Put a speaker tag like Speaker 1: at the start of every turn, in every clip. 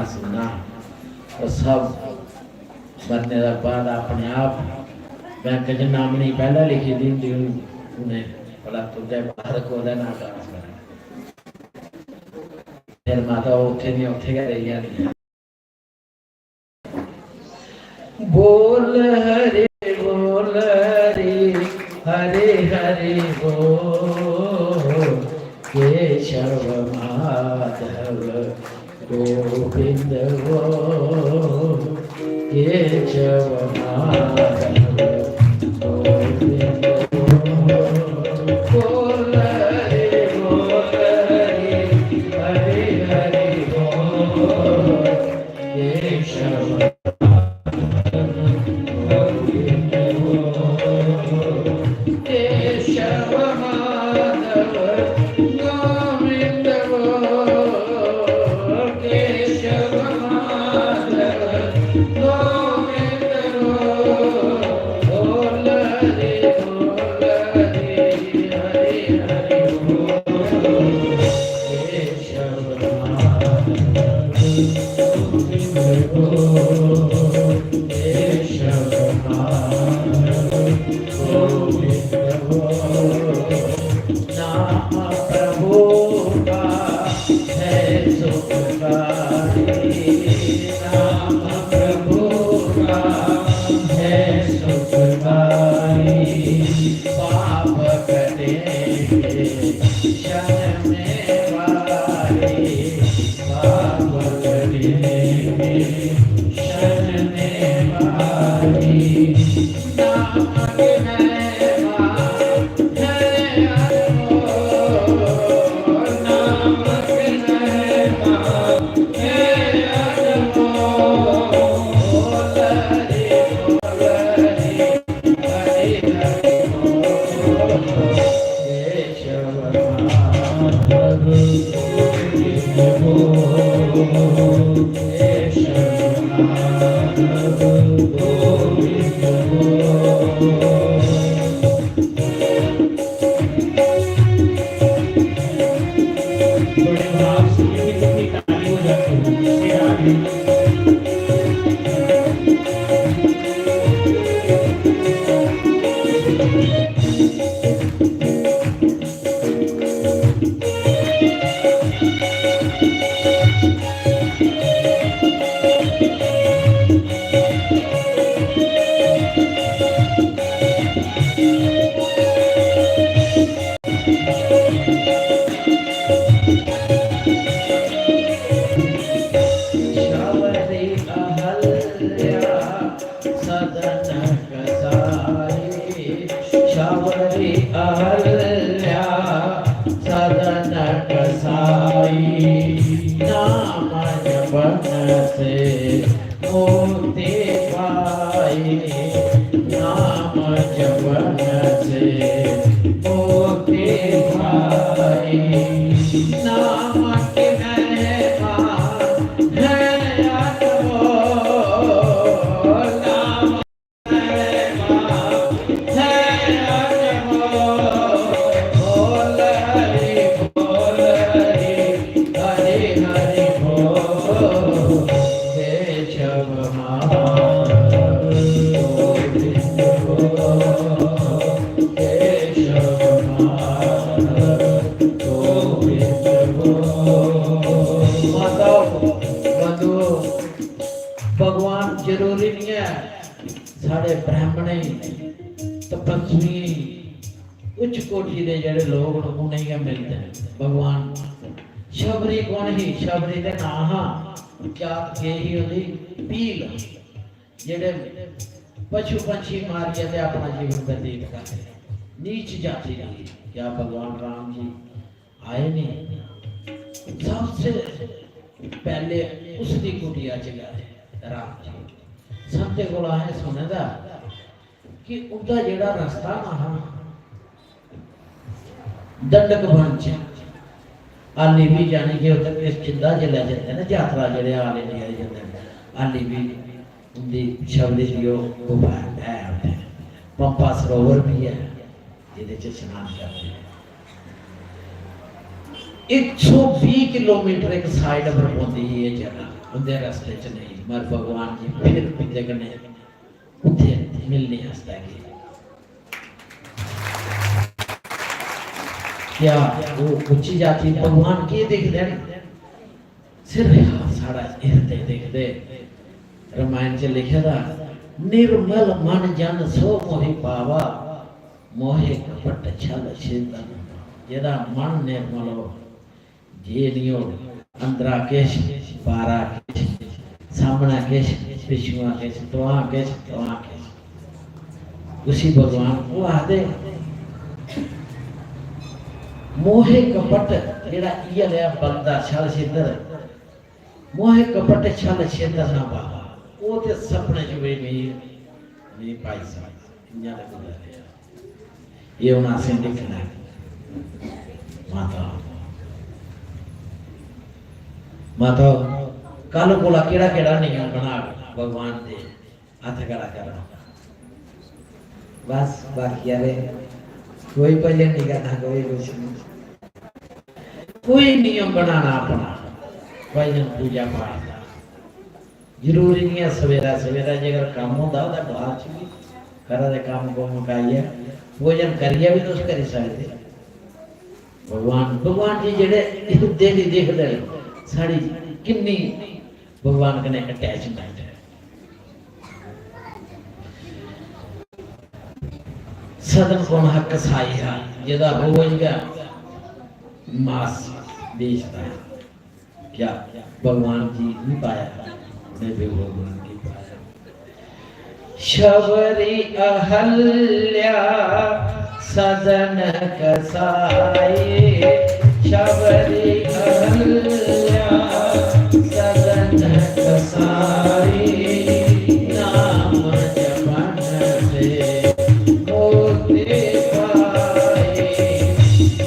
Speaker 1: सुनना और सब मरने का बाद अपने आप बैंक च नामनी पहले लिखी दी होंदी उन्हें बड़ा तुझे बाहर को ना ट्रांसफर फिर माता उठे नहीं उठे गए रही जानी बोल हरे हरे हरे बोल केशव माधव गोविंद बोल केशव माधव गोविंद बोल हरे हरे हरे बोल केशव भगवान जरूरी नहीं है साढ़े ब्राह्मण तपस्वी उच्च कोटि के जड़े लोग उन्हें मिलते हैं भगवान शबरी कौन ही शबरी के ना जात के ही होती पील जेड़े पशु पंछी मारिए ते अपना जीवन व्यतीत करते नीच जाति की क्या भगवान राम जी आए नहीं सबसे पहले उसकी कुटिया च गए राम जी संते को आए सुने दा कि उनका जेड़ा रास्ता ना दंडक बंच आली भी जानी कि उधर किस चिंदा चले जाते हैं ना यात्रा जड़े आले लिए जाते हैं आली भी उनकी शब्द जियो गुफा है पंपा सरोवर भी है जिहदे स्नान करते हैं 120 किलोमीटर एक साइड पर पहुंची है ये जगह उनके रास्ते च नहीं, मगर भगवान जी फिर बंदे कने उठे मिलने हंसता गए। क्या वो ऊंची जाति भगवान के देखते हैं सिर्फ साड़ा हृदय देखते। रामायण च लिखा था निर्मल मन जन सो मोहि पावा मोहे कपट छल छेदन। जेदा मन निर्मल हो जे नहीं हो अंदरा किश बारा किश सामना किश पिछुआ किश तुआ किश उसी भगवान को आदे मोहे कपट जेड़ा ये लिया बंदा छल छेदर मोहे कपट छल छेदर ना पावा वो ते सपने च भी नहीं पाई सकता। इन्ना लगदा है ये उन्हें से दिखना माता माता कल कोला केड़ा केड़ा नियम बना भगवान दे हाथ खड़ा करना बस बाकी यारे कोई पहले नहीं करना कोई कुछ नहीं कोई नियम बनाना अपना भजन पूजा पाठ का जरूरी नहीं है। सवेरा सवेरा जेकर काम होता है बाहर च भी घर के काम को मुकाइए भोजन करिए भी तो उस करी सकते। भगवान जी जेडे दिल ही देखते साड़ी किन्नी भगवान कने अटैचमेंट है। सदन को हक साई है जेदा रोज का मास बेचता है क्या भगवान जी नहीं पाया मैं भी भगवान की पाया। शबरी अहल्या सदन कसाई शबरी अहल्या सदन कसाई नाम जपन से होते पाए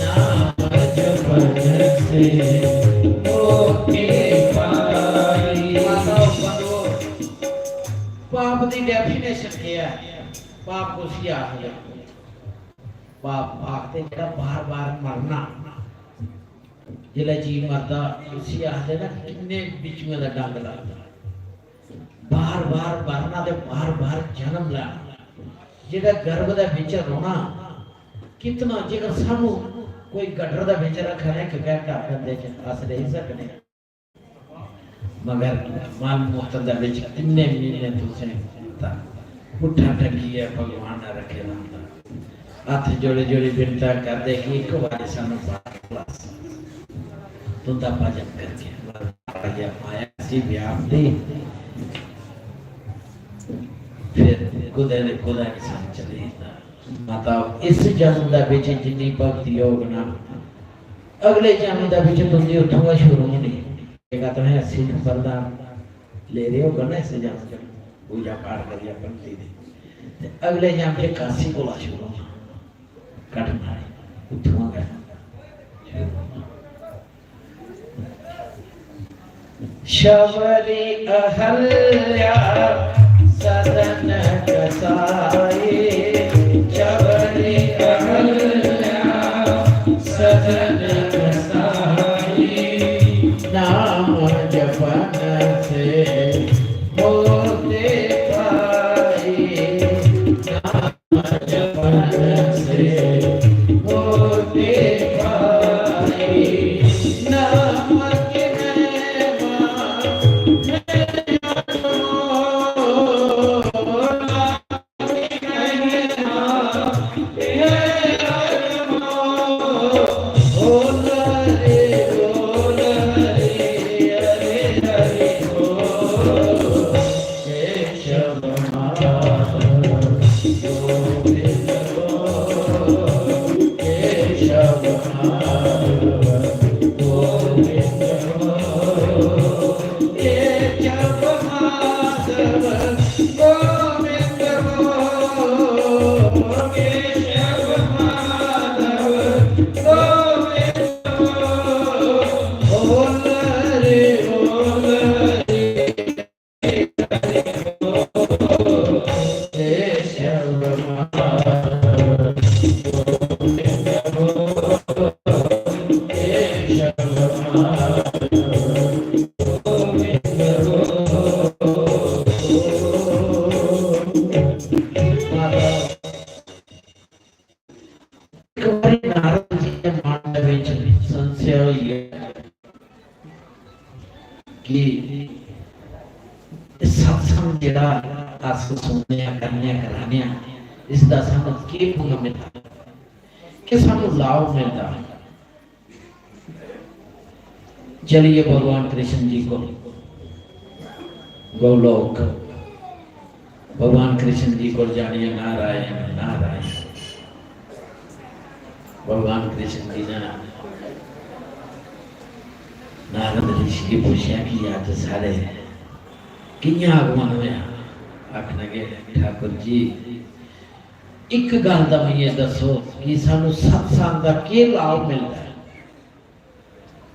Speaker 1: नाम जपन से होते पाए। पाप की डेफिनेशन क्या है? पाप को सी आखिर पाप आखते क्या बार बार मरना जिला जी मरदा उसी आखते ना किन्ने बीच में डंग लगता बार बार मरना ते बार बार जन्म लेना जेड़ा गर्भ दे विच रोना कितना जेकर सानू कोई गटर दे विच रखने कि कहता करदे च अस रह सकने मगर माल मुख्तर दे विच किन्ने महीने तुसें पुट्ठा टकी है भगवान ने रखे ना हाथ जोड़े जोड़े विनता करते कि एक बार सानू बात तो दा भजन करके माया सी व्यापती फिर खुदा ने साथ चले माता इस जन्म दा विच जिन्नी भक्ति योग ना अगले जन्म दा विच तुंदी उठूंगा शुरू होनी है तो है सिद्ध वरदान ले रहे हो ना इस जन्म पूजा पाठ करिए पंक्ति दे अगले जन्म के काशी कोला शुरू कटना है उठूंगा शबरी अहल्या सदन कसाई शबरी अहल्या सदन कसाई नाम जपन से होते पाई नाम जपन से होते पाई नाम के जी सत्संग जिहड़ा अस सुनने करने कराने इसका सानू की पुण्य मिलता कि सानू लाभ मिलता। चलिए भगवान कृष्ण जी को गोलोक भगवान कृष्ण जी को जानिए। नारायण नारायण। भगवान कृष्ण जी ने नारद ऋषि की पूछा कि अज सारे कियां आगमन होया। आखणगे ठाकुर जी एक गल दा मैं दसो कि सानू सत्संग दा की लाभ मिलता है,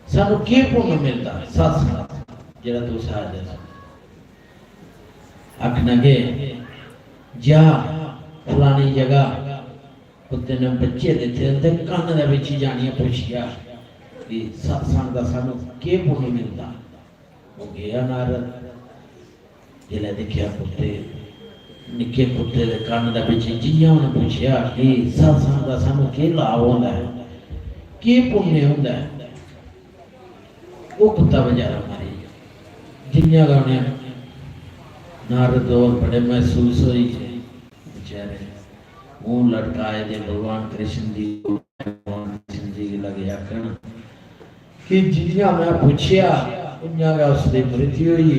Speaker 1: सानू की पुण्य मिलता है सत्संग जेड़ा तुस आज आखणगे जा फलानी जगह कुत्ते ने बच्चे दिते ते कन्न दे विच जानिया पुछिया कि सत्संग दा सानू की पुण्य मिलता। वो गया नारद जिले देखिया कुत्ते निके कुत्ते दे कन्न दे विच जियां उन्हें पुछिया कि सत्संग दा सानू की लाभ होंदा है, की पुण्य होंदा है। वो कुत्ता बेचारा मारी जियां गाने नारद और बड़े महसूस हुई बेचारे मुंह लटकाए दे भगवान कृष्ण जी लगे आखन कि जियां मैं पूछया उन्यां गा उसदी मृत्यु हुई।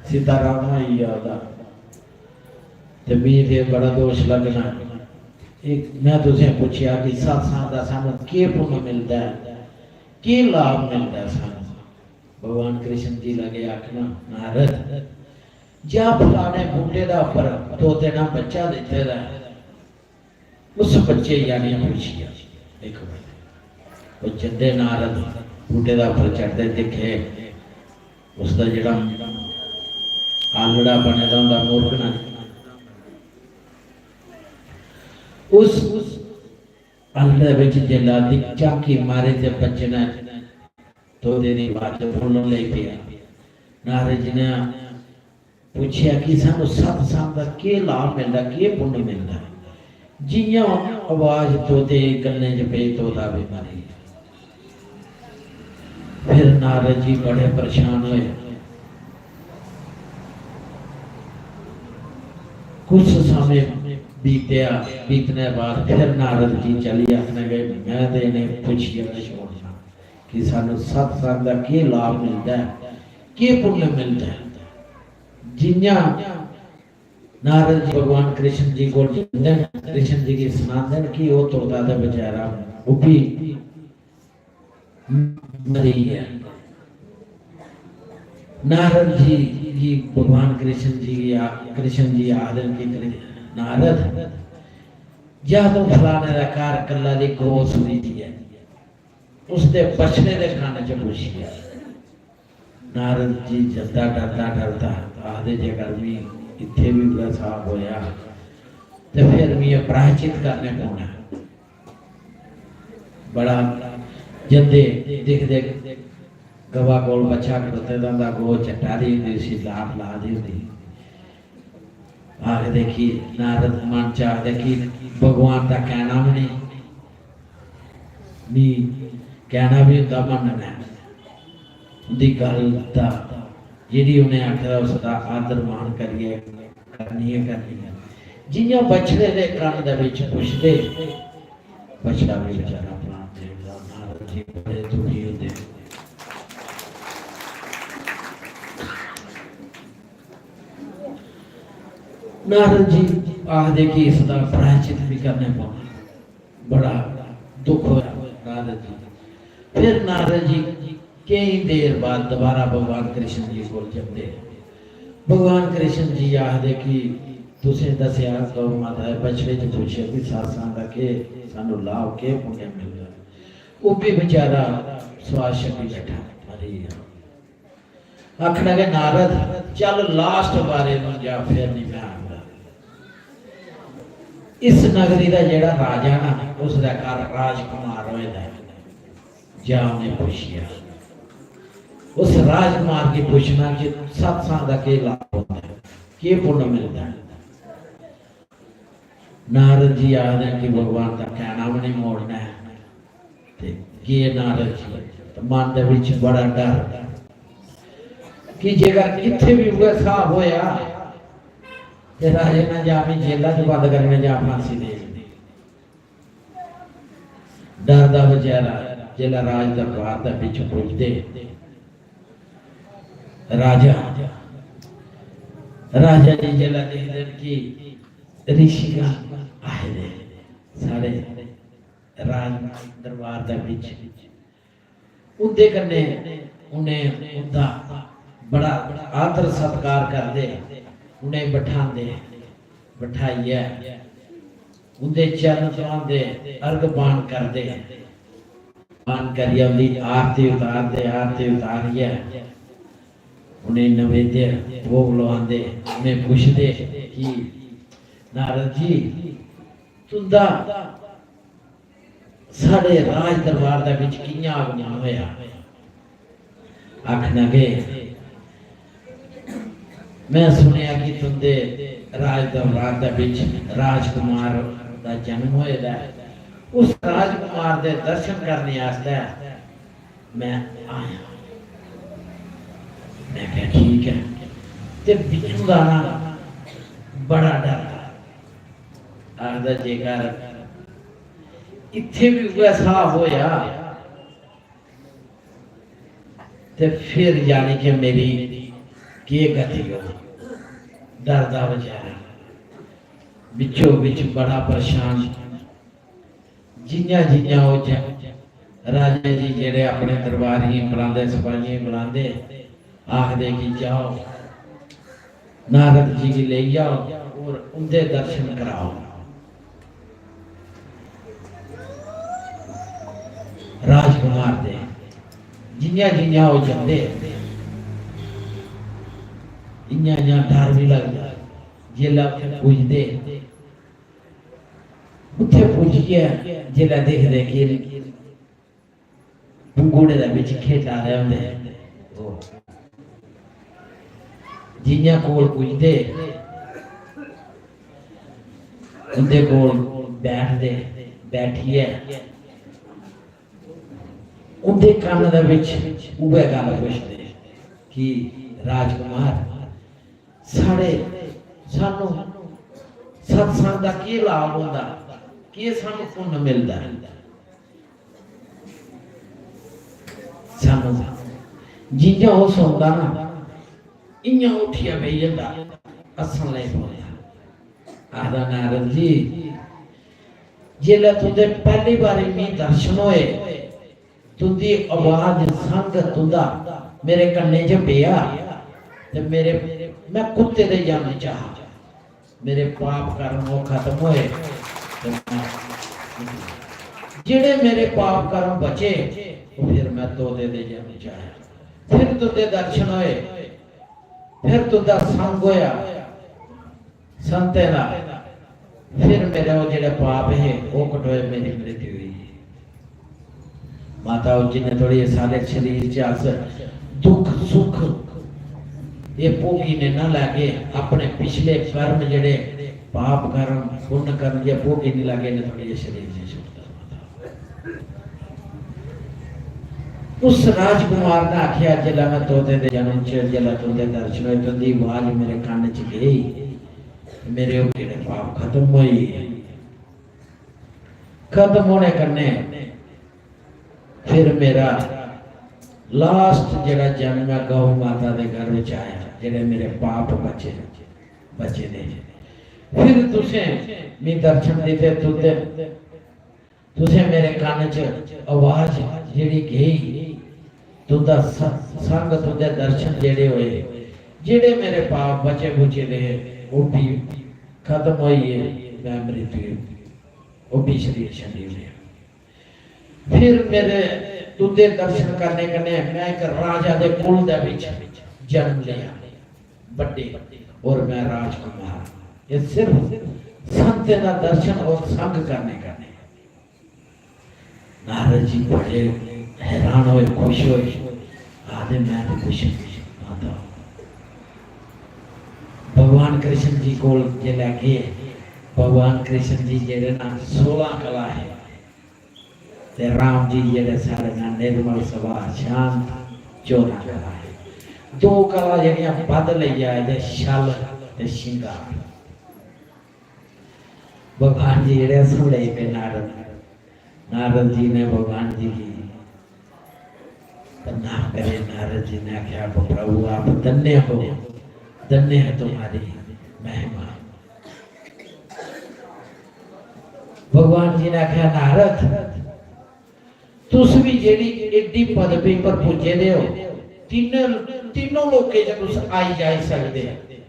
Speaker 1: सीताराम ही यादा ते मेरे बड़ा दोष लगना। एक मैं तुझे पूछया कि सत्संग दा सानू की पुण्य मिलता है, की लाभ मिलता है सानू। भगवान कृष्ण जी लगे आखना नारद जा फलाने बूटे का उपर तोते ना बच्चा दिते दा उस बच्चे यानी पूछिया। देखो वो चंदे नारद बूटे का उपर चढ़ते दिखे उसका जड़ा आलड़ा बने दा हुंदा मूर्खना उस आलड़े विच जिला दी चाकी मारे ते बच्चे ने तोते दी बात बोलण लग पिया। नारद जी ने पूछया कि सानू सत्संग दा की लाभ मिलता, की पुण्य मिलता। जियां आवाज तोते गन्ने च पे तोता भी मरी। फिर नारद जी बड़े परेशान हुए। कुछ समय बीतया, बीतने बाद फिर नारद जी चली आखने गए मैं तो इन्हें पूछिए छोड़ना कि सानू सत्संग दा की लाभ मिलता है, की पुण्य मिलता है। जिन्या नारद जी भगवान कृष्ण जी को कृष्ण जी की सुनाते कि वो तोता था बेचारा वो भी मरी है। नारद जी की भगवान कृष्ण जी आदर की नारद जा तो फलाने का कार कला दी गो सुनी थी है उसके बचने के कान च पूछिया। नारद जी जलता डरता आदे जेकर भी इत्थे भी बुरा साहब होया तो फिर भी प्रायचित करने पौना। बड़ा जंदे देख गवा कोल बच्चा करते दा गो चट्टा दी हुंदी सी लाभ ला दी हुंदी। आख देखी नारद मन चाह देखी भगवान का कहना भी नहीं कहना भी होंदा मनना दी गल दा जिहड़ी उन्हें आखिया उसका आदर मान करिए करनी है। जियां बछड़े दे कन दे विच पुछदे बछड़ा भी बेचारा प्राण देगा। नारद जी बड़े दुखी होंदे। नारद जी आखदे कि इसका प्रायश्चित भी करने पौना। बड़ा दुख होया नारद जी। फिर नारद जी कई देर बाद दोबारा भगवान कृष्ण जी को जपते। भगवान कृष्ण जी आखदे कि तुसें दसिया गौ माता है बछड़े च पूछे कि सत्संग का के सानू लाभ के पुण्य मिलदा। वो भी बेचारा स्वास छड्डी बैठा मरी। आखन लगे नारद चल लास्ट बारे में जा फिर नहीं मैं आऊंगा। इस नगरी का जेड़ा राजा ना उसका घर राजकुमार होएदा जा उन्हें पूछिया। उस राजकुमार की पूछना कि सत्संग का के लाभ होता है, के पुण्य मिलता है। नारद जी आखदे कि भगवान का कहना भी नहीं मोड़ना है। नारद जी मन दे विच बड़ा डर कि जेकर इत्थे भी वो हिसाब होया ते राजे ना जामी जेला च बंद करने जा फांसी दे डरदा बेचारा जेला राज दरबार दा बिच पुजदे राजा राजा जी जेला देखदे कि ऋषिगण आए दे सारे राज दरबार दा बिच उदे कन्ने उन्हें उदा बड़ा आदर सत्कार करदे उन्हें बैठाइए उनके चरण धोंदे अर्घ पान करते पान करिए उनकी आरती उतारिए उन्हें नवेद्य भोग लवांदे उन्हें पुछदे कि नारद जी तुंदा साढ़े राज दरबार दा विच कियां आगमन होया आखना के मैं सुनिया कि तुंदे राज दरबार दा विच राजकुमार दा जन्म होएदा उस राजकुमार दे दर्शन करने आस्ते मैं आया मैं कहा ठीक है ते बिचू दा ना बड़ा डर आखदा जेकर इत्थे भी वो हिसाब होया ते फिर जाने के मेरी के गति हो डरदा बेचारा बिचो बिच बड़ा परेशान जियां जियां वो राजा जी जेड़े अपने दरबारी बुलांदे सिपाही बुलांदे आखदे कि जाओ नारद जी की ले जाओ और उनके दर्शन कराओ राजकुमार दे जियां जियां वो जाते इयां इयां डर भी लगता जेला पुजदे उत्थे पुजिए जेला देखदे कि पंगूड़े दा बिच खेता रहे होंदे जियां कोल पुजदे उनदे कोल बैठदे बैठिए उनके कान दा विच उहे गल पुछदे कि राजकुमार साढ़े सानू सत्संग दा की लाभ होंदा कि सानू पुण्य मिलदा सानू जियां वो सुनदा ना इयां उठिया बही जंदा असन लग पौंदा आखदा नारद जी जेल्लै तुंदे पहली बारी मी दर्शन होए तुंदी आवाज संग तुंदा मेरे कन्ने च पिया ते मेरे मैं कुत्ते दे जाना चाह मेरे पाप कर्म वो खत्म होए जेड़े मेरे पाप कर्म बचे फिर मैं तोते दे जाना चाह फिर तुंदे दर्शन होए फिर तुंदा संग होया संते दा फिर मेरे वो जेड़े पाप है वो कटोए मेरी मृत्यु हुई माता जी ने थोड़ी सारे शरीर च दुख सुख ये भोगी ने ना लगे अपने पिछले कर्म जेड़े पाप कर्म पुण्य कर्म ये भोगी नहीं लगे ने थोड़ी शरीर से उस राजकुमार ने आखिया जिला मैं तोते दे जन्म च जिला तोते दर्शन होए तुंदी आवाज मेरे कान च गई मेरे वो जेड़े पाप खत्म हुई खत्म होने कन्ने फिर मेरा लास्ट जेड़ा जन्म है गौ माता दे घर में आया जेड़े मेरे पाप बचे बचे ने फिर तुसे मी दर्शन दीते तुसे मेरे कान च आवाज जेड़ी गई तुंदा संग तुंदे दर्शन जेड़े होए जेड़े मेरे पाप बचे बुचे दे वो भी खत्म हुई है मैं मृत्यु वो भी शरीर छड़ी लिया फिर मेरे तुंदे दर्शन करने कन्ने मैं एक राजा दे कुल दे विच जन्म लिया बड़े और मैं राजकुमार ये सिर्फ संत दा दर्शन और संग करने कन्ने नारद जी बड़े हैरान हुए खुश हुए आधे मैं तो खुश आता भगवान कृष्ण जी को जे लगे भगवान कृष्ण जी जेड़े ना 16 कला है ते राम जी जेड़े सारे ना निर्मल स्वभाव शांत 14 कला है दो कला जड़ियां बद लई आए दे छल ते शिंगार। भगवान जी जेड़े सुन लई पे नारद जी ने भगवान जी की ना करे। नारद जी ने आख्या प्रभु आप धन्य हो, धन्य है तुम्हारी महिमा। भगवान जी ने आख्या नारद तुस भी जेड़ी एडी पदवी पर पुजे दे हो, तीनों लोके च तुस आई जाई सकदे,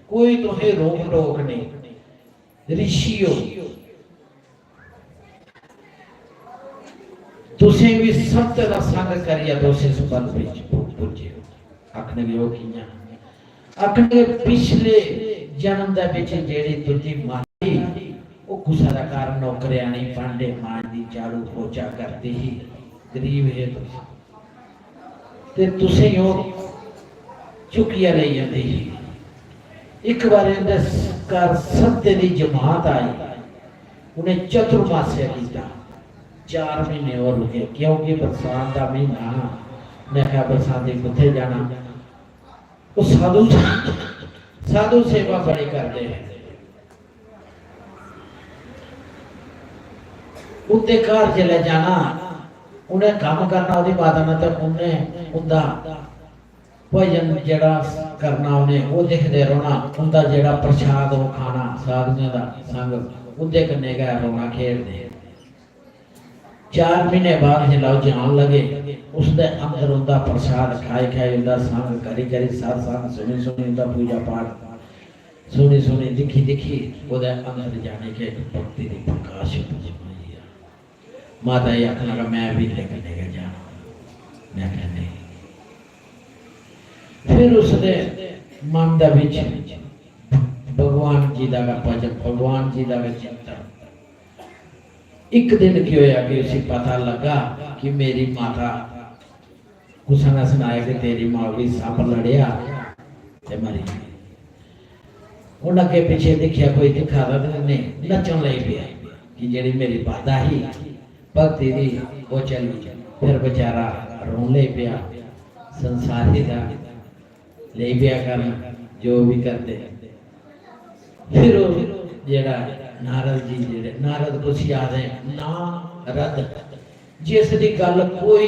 Speaker 1: कोई तुहें रोक टोक नहीं। ऋषि हो तुसें भी सत्य दा संग करिया तुस इस पद विच पुजे हो। आखने गए हो कियां? आखने पिछले जन्म दे विच जेड़ी तुझी माई वो गुस्सा दा कारण नौकरियाणी भांडे मांजदी झाड़ू पोछा करदी ही, गरीब है ते तुसें ओ चुकिया ले जांदी ही। एक बार इंदे घर सत्य दी जमात आई, उन्हें चतुर्मास्य कीता, 4 महीने और रुके क्योंकि बरसात का महीना। मैं क्या बरसाती कुत्थे जाना, वो साधु सेवा बड़ी करते हैं। उनके घर चले जाना, उन्हें काम करना, उनकी माता ने तो उन्हें उनका भजन जड़ा करना, उन्हें वो देखते रहना, उनका जड़ा प्रसाद वो खाना, साधुओं का संग उनके कन्ने गए रोना खेलते। 4 महीने बाद जलाओ जान लगे, उसके अंदर उनका प्रसाद खाए खाए उनका संग करी करी सत्संग सुनी सुनी उनका पूजा पाठ सुनी सुनी दिखी दिखी उदे अंदर जाने के भक्ति की प्रकाश जमाई। माता ये आखने लगा मैं भी लेके जाना। मैं कहने फिर उसने मन दा विच भगवान जी का भजन, भगवान जी का चिंतन। एक दिन की होया कि उसे पता लगा कि मेरी माता कुछ ना सुनाया कि तेरी माँ भी सांप लड़िया ते मरी गई। उन अगे पीछे देखिया कोई दिखा रहा नहीं, नचन लग पिया कि जेड़ी मेरी बाधा ही भक्ति दी वो चली। फिर बेचारा रोन ले पिया, संसारी दा ले पिया कर जो भी करते। फिर जेड़ा नारद जी जेड़े नारद कुछ याद है नारद, जिस दी गल कोई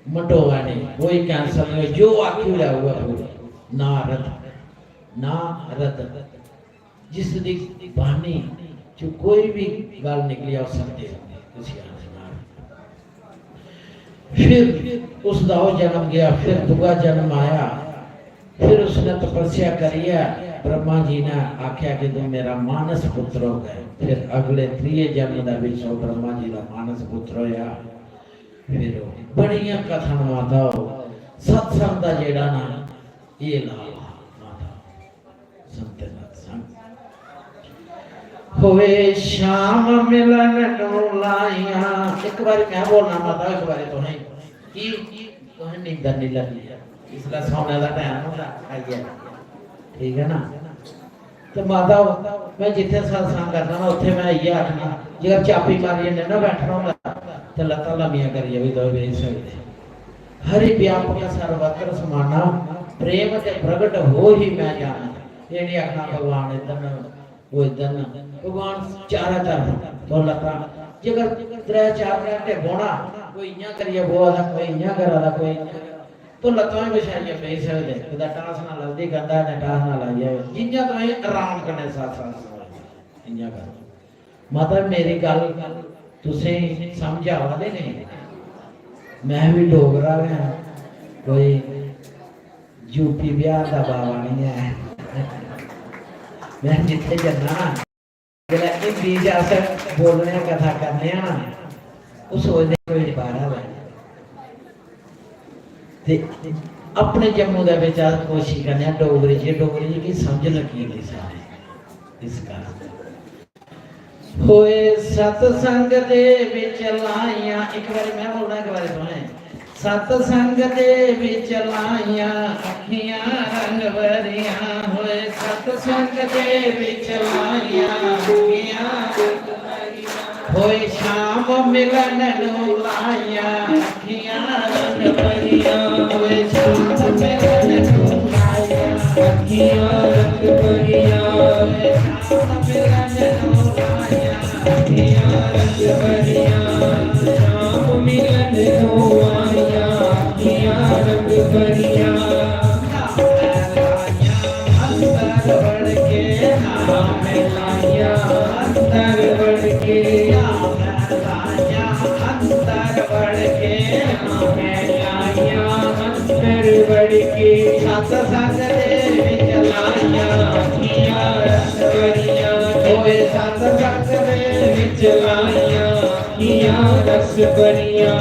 Speaker 1: मटोवा नहीं, कोई कैंसल नहीं, जो आखी हुआ हुआ नारद नारद, जिस दी बानी जो कोई भी गल निकली आ सकते कुछ याद है। फिर उसका जन्म गया, फिर दूसरा जन्म आया, फिर उसने तपस्या करिया। ब्रह्मा जी ने आख्या कि तुम मेरा मानस पुत्र हो गए। फिर अगले 3 जन्म का विषय ब्रह्मा जी का मानस पुत्र होया। फिर बड़िया कथा माता सत्संग का जेड़ा ना ये लाभ माता संत सत्संग होवे शाम मिलन डोलाइया। एक बार मैं बोलना माता, एक बार तो नहीं कि तो नींदर नहीं लगी, इसलिए सोने का टाइम होता आइए, ठीक है ना। तो माता मैं जिथे सत्संग करना ना उत्थे मैं ये आखना, जब चापी मारिए ने ना बैठना होगा तो लत्तां लम्मियां करिए भी दो बेच सकते। हरि व्यापक सर्वत्र समाना, प्रेम ते प्रगट हो ही मैं जाना। ये नहीं आखना भगवान इधर वो इधर, भगवान चारा तरफ तो लत्तां जगर 3-4 घंटे बोना, कोई इयां करिए बोला, कोई इयां करा, कोई तो लत्तां भी बिछाइए पे सकते, कदा टास ना लगदी, गंदा ने टास ना लाइए, जिन्ना तो ही आराम करने साथ इयां कर। माता मेरी गल तुसें समझ आवा दे नहीं, मैं भी डोगरा हां, कोई यूपी बिहार का बाबा नहीं है। मैं जिथे जाना जेल्लै हिंदी च अस बोलने कथा करने ना, उस सोचदे कोई बाहर है अपने जम्मू के विचार कोशिश करने डोगरी डोगरी की समझ लगी थी सारे। इस कारण होए सतसंग दे विच लाइया, एक बार मैं बोलना एक बार सुने। सतसंग दे विच लाइया अखियां रंग भरिया, होए सतसंग दे विच लाइया अखियां रंग भरिया, होए शाम मिलन नू लाइया अखियां रंग भरिया, होए शाम मिलन नू
Speaker 2: किया रंग भरिया
Speaker 1: श्याम मिलन नो आया
Speaker 2: किया रंग भरिया श्याम मिलन नो आया किया रंग भरिया
Speaker 1: अंतर बढ़ के
Speaker 2: नाम लाया अंतर बढ़ के
Speaker 1: अंतर बढ़ के
Speaker 2: नाम लाया अंतर बढ़ के
Speaker 1: सत्संग दे विच लाया
Speaker 2: किया रस भरिया
Speaker 1: होए सत्संग दे
Speaker 2: विच लाया किया रस भरिया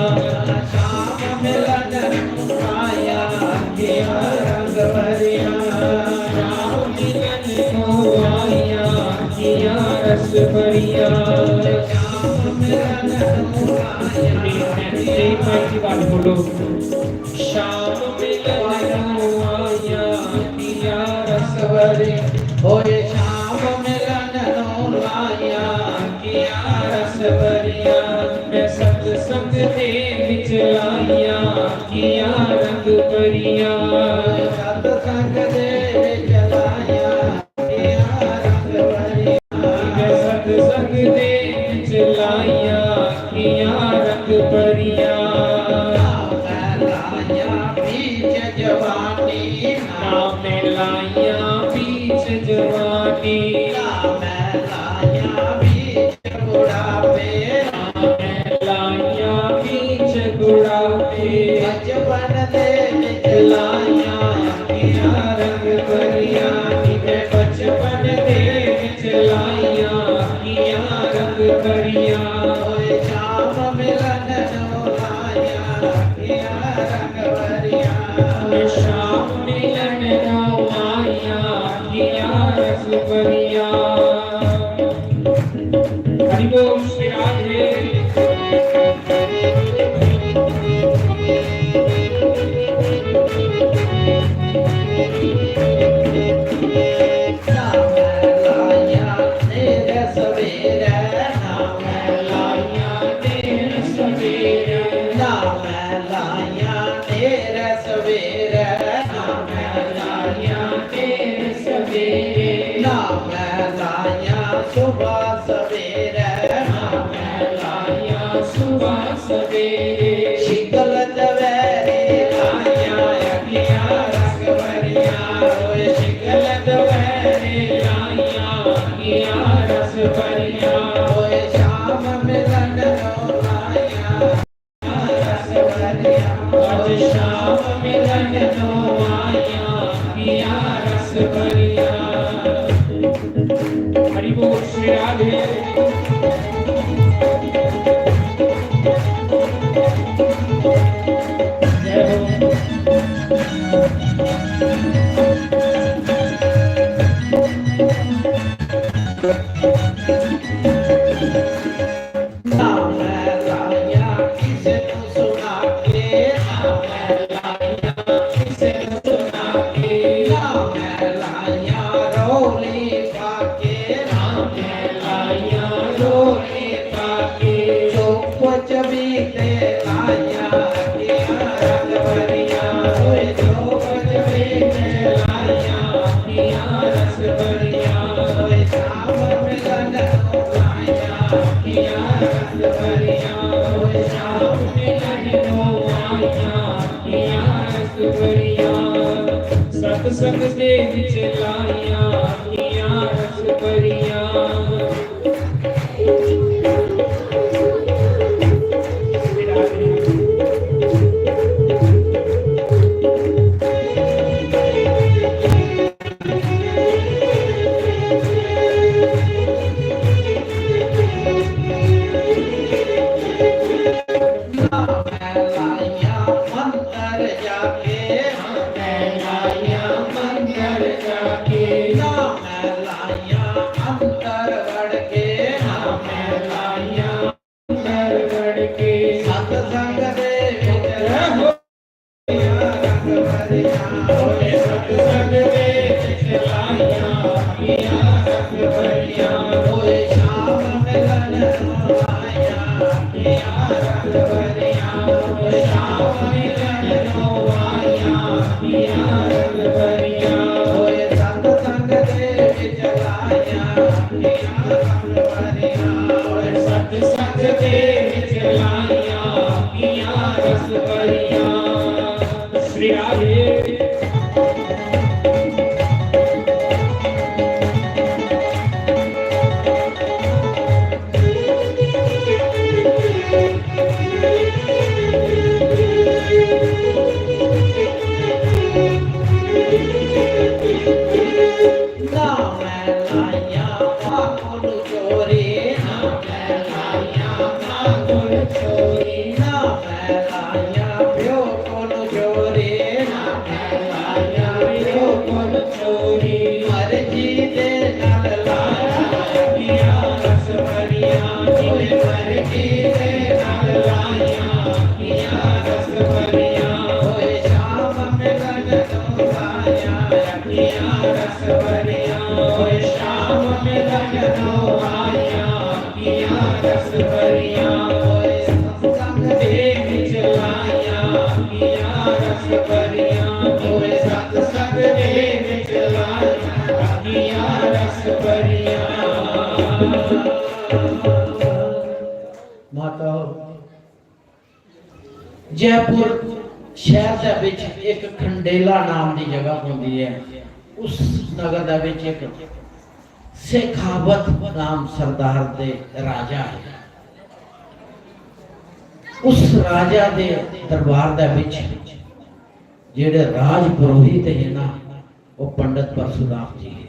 Speaker 1: श्याम मिलन आया किया रंग भरिया
Speaker 2: राम मिलन को आया किया रस भरिया
Speaker 1: श्याम मिलन
Speaker 2: बात बोलो शाम मिलन को आया किया रस भरिया
Speaker 1: होए श्याम मिलन आया
Speaker 2: किया रस भरिया मैं सत्संग दे विच लाया किया रंग भरिया
Speaker 1: सत्संग दे विच लाया किया रंग भरिया
Speaker 2: मैं सत्संग दे विच लाया किया रंग भरिया
Speaker 1: लाया बीच जवानी
Speaker 2: नाम लाया बीच जवानी
Speaker 1: लाया बीच बुढ़ापे
Speaker 2: लाया बीच बुढ़ापे
Speaker 1: बचपन दे विच लाया
Speaker 2: किया रंग भरिया मैं बचपन दे विच लाया किया रंग भरिया
Speaker 1: होए श्याम मिलन आया किया रंग भरिया
Speaker 2: शाम मिलन नो आया किया रस भरिया हरि बोल श्री राधे
Speaker 1: लाया तेरे सवेरे नाम
Speaker 2: लाया तेरे सवेरे
Speaker 1: लाया तेरे सवेरे नाम
Speaker 2: लाया तेरे सवेरे
Speaker 1: नाम लाया सुबह सवेरे नाम
Speaker 2: लाया सुबह सवेरे
Speaker 1: शीतल दवेरे लाया किया रंग भरिया होए शीतल दवेरे
Speaker 2: लाया किया रस भरिया
Speaker 1: होए श्याम मिलन आया रस भरिया
Speaker 2: आज शाम मिलन नो आया किया रस भरिया हरि बोल श्री राधे जय हो
Speaker 1: नाम लाया किसे तू सुना के नाम लाया
Speaker 2: किसे सुना के
Speaker 1: नाम लाया रोली पाके
Speaker 2: नाम लाया रोले पाके
Speaker 1: जो कुछ भी ते लाया किया रंग भरिया होए जो कुछ भी ते लाया
Speaker 2: किया रस भरिया
Speaker 1: होए श्याम मिलन आया
Speaker 2: किया रस भरिया
Speaker 1: होए श्याम
Speaker 2: मिलन नो आया किया रस भरिया सत्संग दे विच लाया किया रस भरिया
Speaker 1: लाया मंतर जाके
Speaker 2: लाया मंदिर जाके
Speaker 1: नाम लाया अंतर ना मैं लाया मां को चोरी ना मैं लाया मां को चोरी ना मैं लाया प्यो को चोरी ना मैं लाया प्यो को चोरी मर्जी दे नाल लाया पिया रस भरिया जिने मर्जी दे नाल लाया पिया रस भरिया होए शाम में लगन आया पिया रस भरिया होए शाम में लगन आया पिया रस भरिया होए सत्संग दे विच लाया पिया रस भरिया होए सत्संग दे विच लाया पिया रस भरिया माता जयपुर शहर दे विच एक खंडेला नाम की जगह होंदी है उस नगर दे विच एक शेखावत नाम सरदार दे राजा है उस राजा दे दरबार दे विच जेड़े राज पुरोहित है ना वो पंडित परशुराम जी है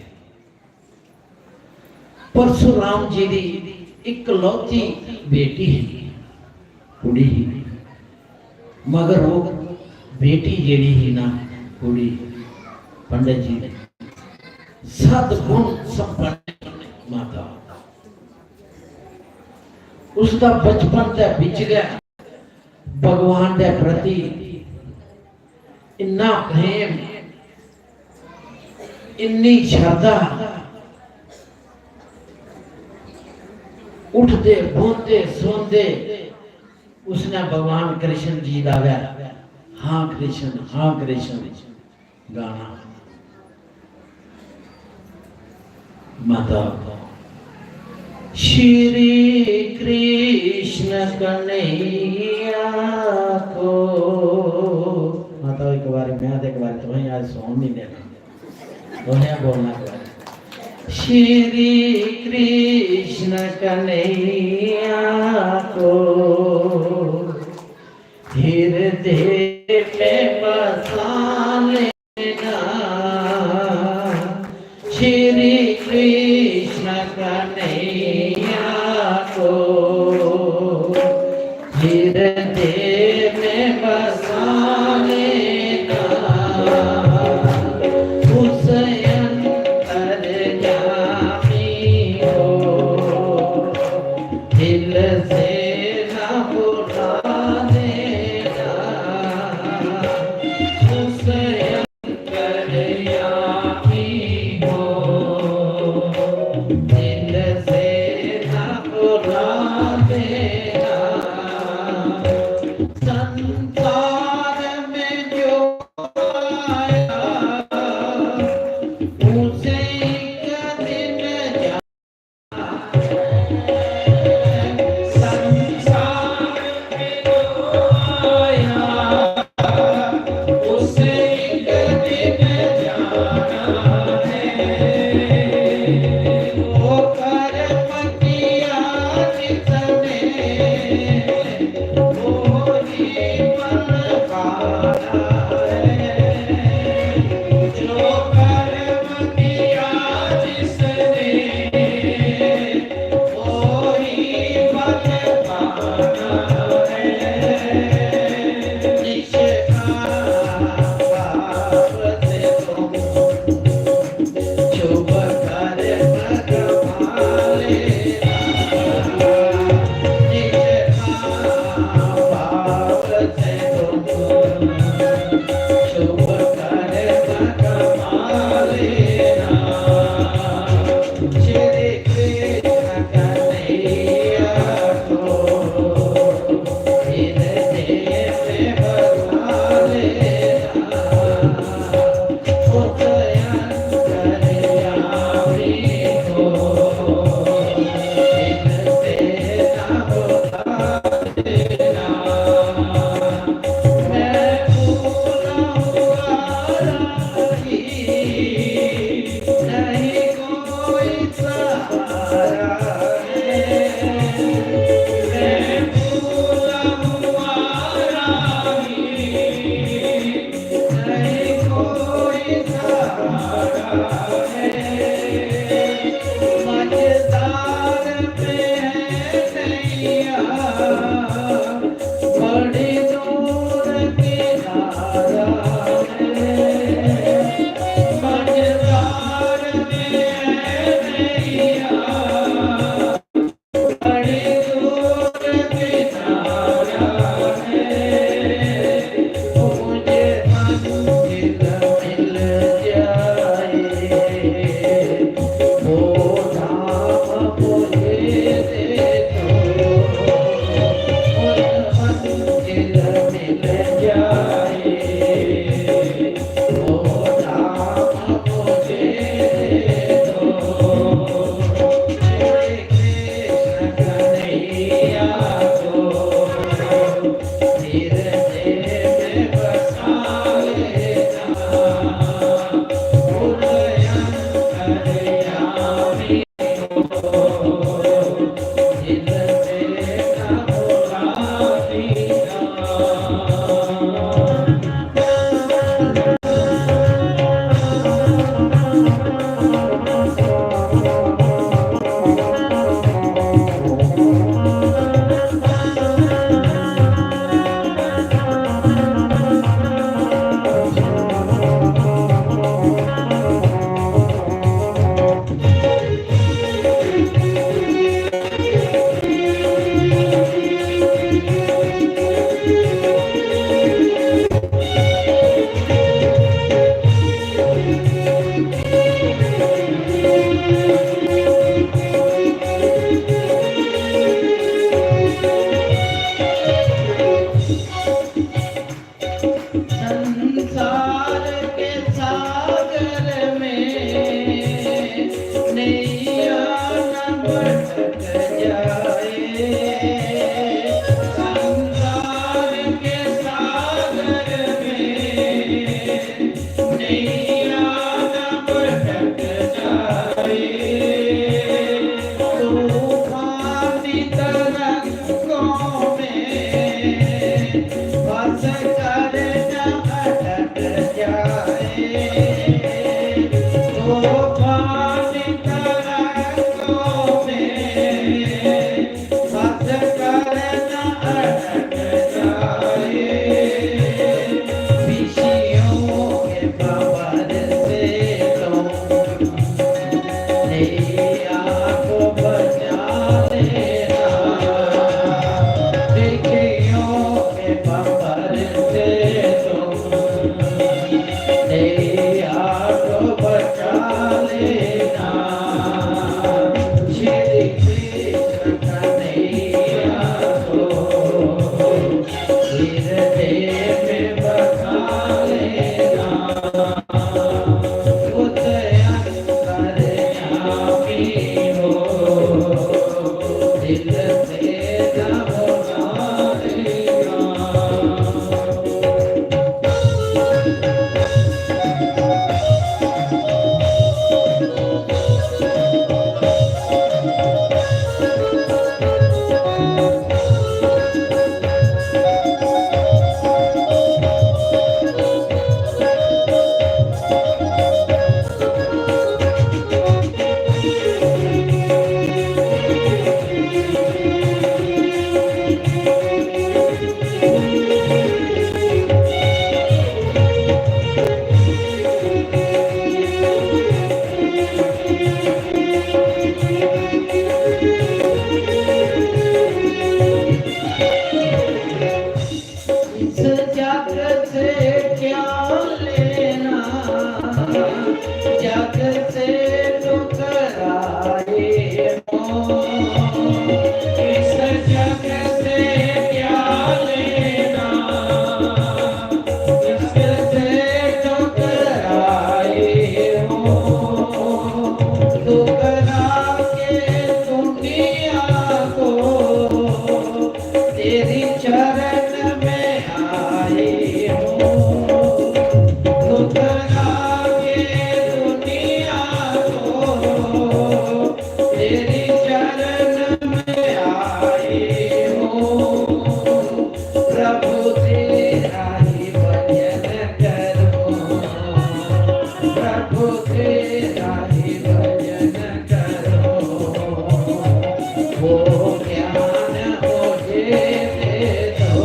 Speaker 1: परशुराम जी दी इकलौती बेटी है कुड़ी ही मगर वो बेटी जेड़ी ही ना कुड़ी पंडित जी ने सदगुण संपन्न माता उसका बचपन ते बिच गया भगवान के प्रति इन्ना प्रेम इन्नी श्रद्धा उठते बोलते सोते उसने भगवान कृष्ण जी का हाँ कृष्ण गाना माता श्री कृष्ण कन्हैया को माता एक बार मैं एक बार तुम्हें आज सोन नहीं देना तुम्हें बोलना श्री कृष्ण कन्हैया को हृदय में बसा लेना श्री कृष्ण कन्हैया को हृदय में बसा लेना उस दिल से न भुला देना उस मझधार में है नैया, बड़ी दूर किनारा है। मझधार में है नैया, बड़ी दूर किनारा है। मुझे मंजिल मिल जाए, वो धाम मुझे दे दो। मुझे मंजिल मिल जाए, वो धाम मुझे दे दो। श्री कृष्ण कन्हैया को हृदय में बसा लेना। हृदय अंतर्यामी को दिल में न भुला देना। संसार के सागर में नैया न भटक जाए। संसार के सागर में नैया न भटक जाए। तूफानी तरंगों में फंस कर न अटक जाए। तूफानी तरंगों में फंस कर न अटक जाए। विषयों के भंवर से तो नैया को बचा लेना। विषयों के भंवर से तो नैया को बचा लेना। श्री कृष्ण कन्हैया को हृदय में बसा लेना। हृदय अंतर्यामी हो, दिल से न भुला देना। इस जग से क्या लेना, जग से ठुकराए मोह। इस जग से क्या लेना, जग से ठुकराए मोह। ठुकरा के दुनिया को तेरी चरण में आए हो। ठुकरा के दुनिया को तेरी चरण में आए हो। प्रभु तेरा ही भजन करो, प्रभु तेरा तेरा ही भजन करो, वो ज्ञान मुझे दे दो,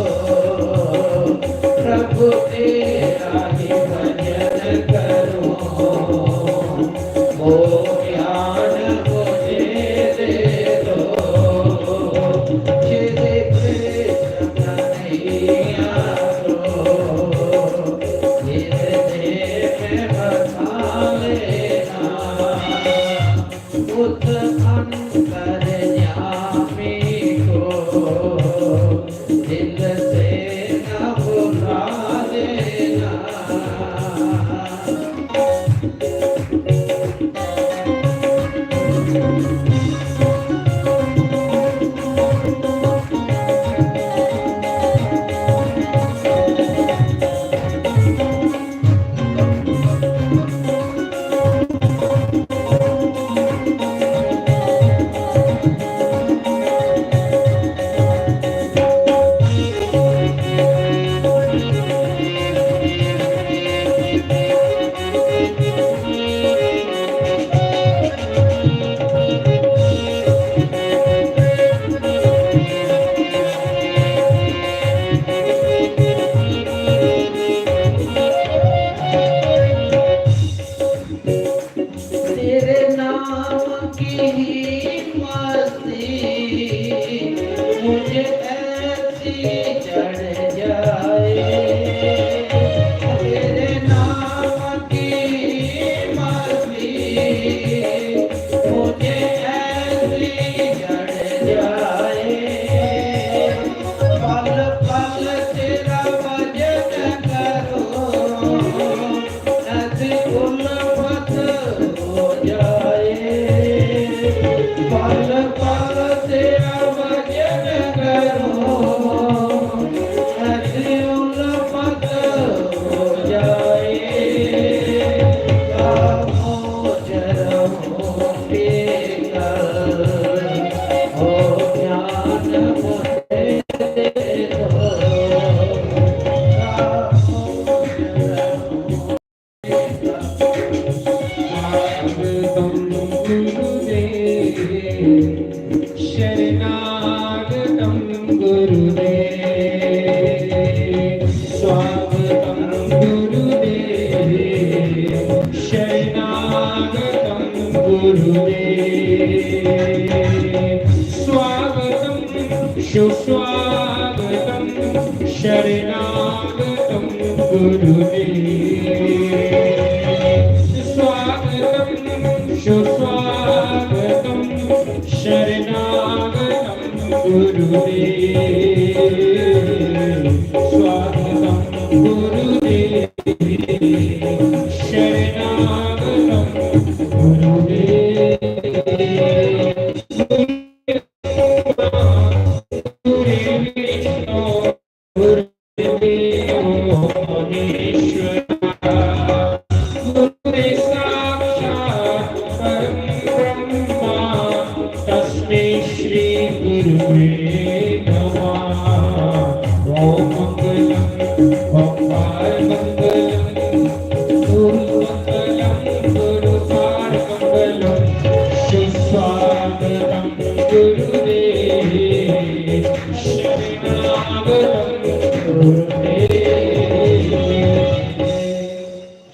Speaker 1: प्रभु तेरा ही भजन करो, वो ज्ञान मुझे दे दो, श्री कृष्ण कन्हैया को हृदय में बसा लेना, बुद्ध अंतर्यामी को दिल से न भुला देना। तेरे नाम की मस्ती मुझे ऐसी चढ़ जाए, तेरे नाम की मस्ती मुझे ऐसी चढ़ जाए, पल पल तेरा भजन करो, ऐसी उल्फत हो जाए, पल पल तेरा भजन करो, ऐसी उल्फत हो जाए, खामोश रहूं बेकल, ओ ज्ञान मुझे दे दो, खामोश रहूं
Speaker 2: शरणागतं गुरुदेव, स्वागतं गुरुदेव, शरणागतं गुरुदेव, स्वागतं सुस्वागतं शरणागतं गुरुदेव, स्वागतं सुस्वागतं शरणागतं गुरुदेव, स्वागतं गुरुदेव, शरणागतं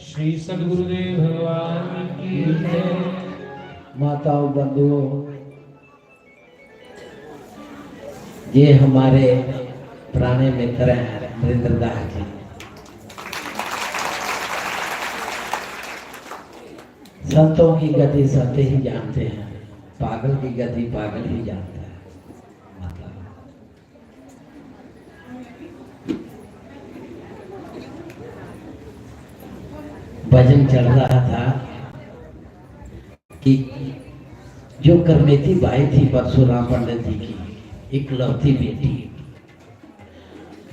Speaker 2: श्री सद्गुरुदेव भगवान की जय।
Speaker 1: माताओं बंधुओं, ये हमारे पुराने मित्र हैं नरेंद्र दास जी। संतों की गति संत ही जानते हैं, पागल की गति पागल ही जानता है। भजन चल रहा था कि जो करमेती बाई थी परशुराम पंडित जी की इकलौती बेटी,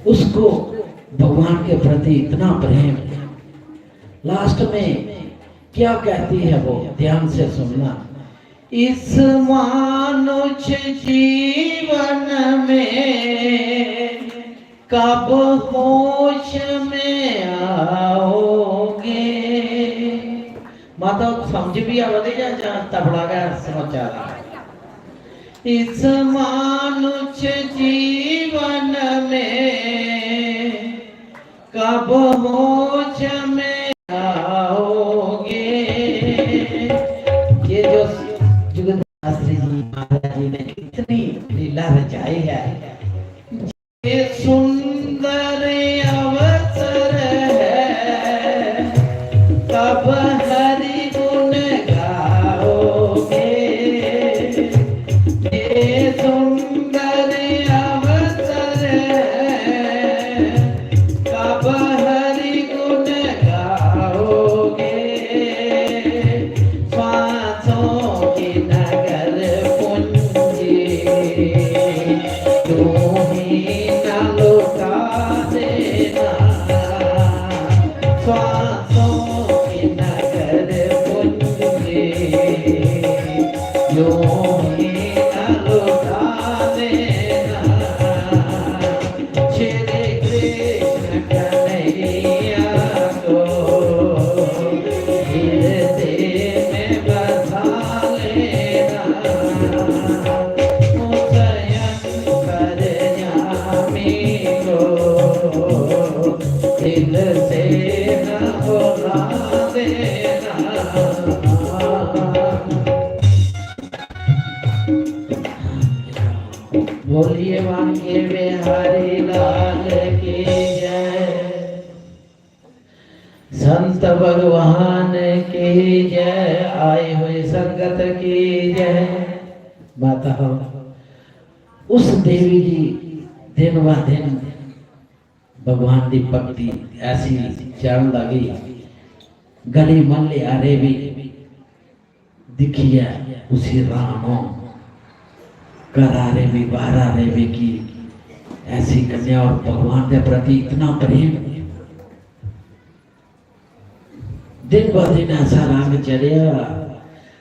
Speaker 1: उसको भगवान के प्रति इतना प्रेम, लास्ट में क्या कहती है वो, ध्यान से सुनना। इस मानुष जीवन में कब होश में आओगे, माता समझ भी आवते या तबला का समाचार इस मानुष जीवन में कब मोक्ष में आओगे। ये जो जुगदाश्री जी महाराज जी ने इतनी लीला रचाई है, ये सुंदर अवसर है कब हरि गुण गाओगे। ये सुंदर अवसर है कब हरि गुण गाओगे। श्वासों की नगर पूंजी तुम ही न लौटा देना। श्वासों की नगर पूंजी यूं ही न लौटा देना। श्री कृष्ण कन्हैया को हृदय में बसा लेना। मुसयन कर जामी को दिल से न भुला देना। बोलिए वांके बिहारी लाल की जय, संत भगवान की जय, आई हुई संगत की जय। माता उस देवी जी दिन ब दिन भगवान की भक्ति ऐसी चढ़ लगी, गली मल्ले आरे भी दिखिए उसी रामों करारे भी बारारे भी की ऐसी कन्या और भगवान के प्रति इतना प्रेम। दिन ब दिन ऐसा रंग चढ़िया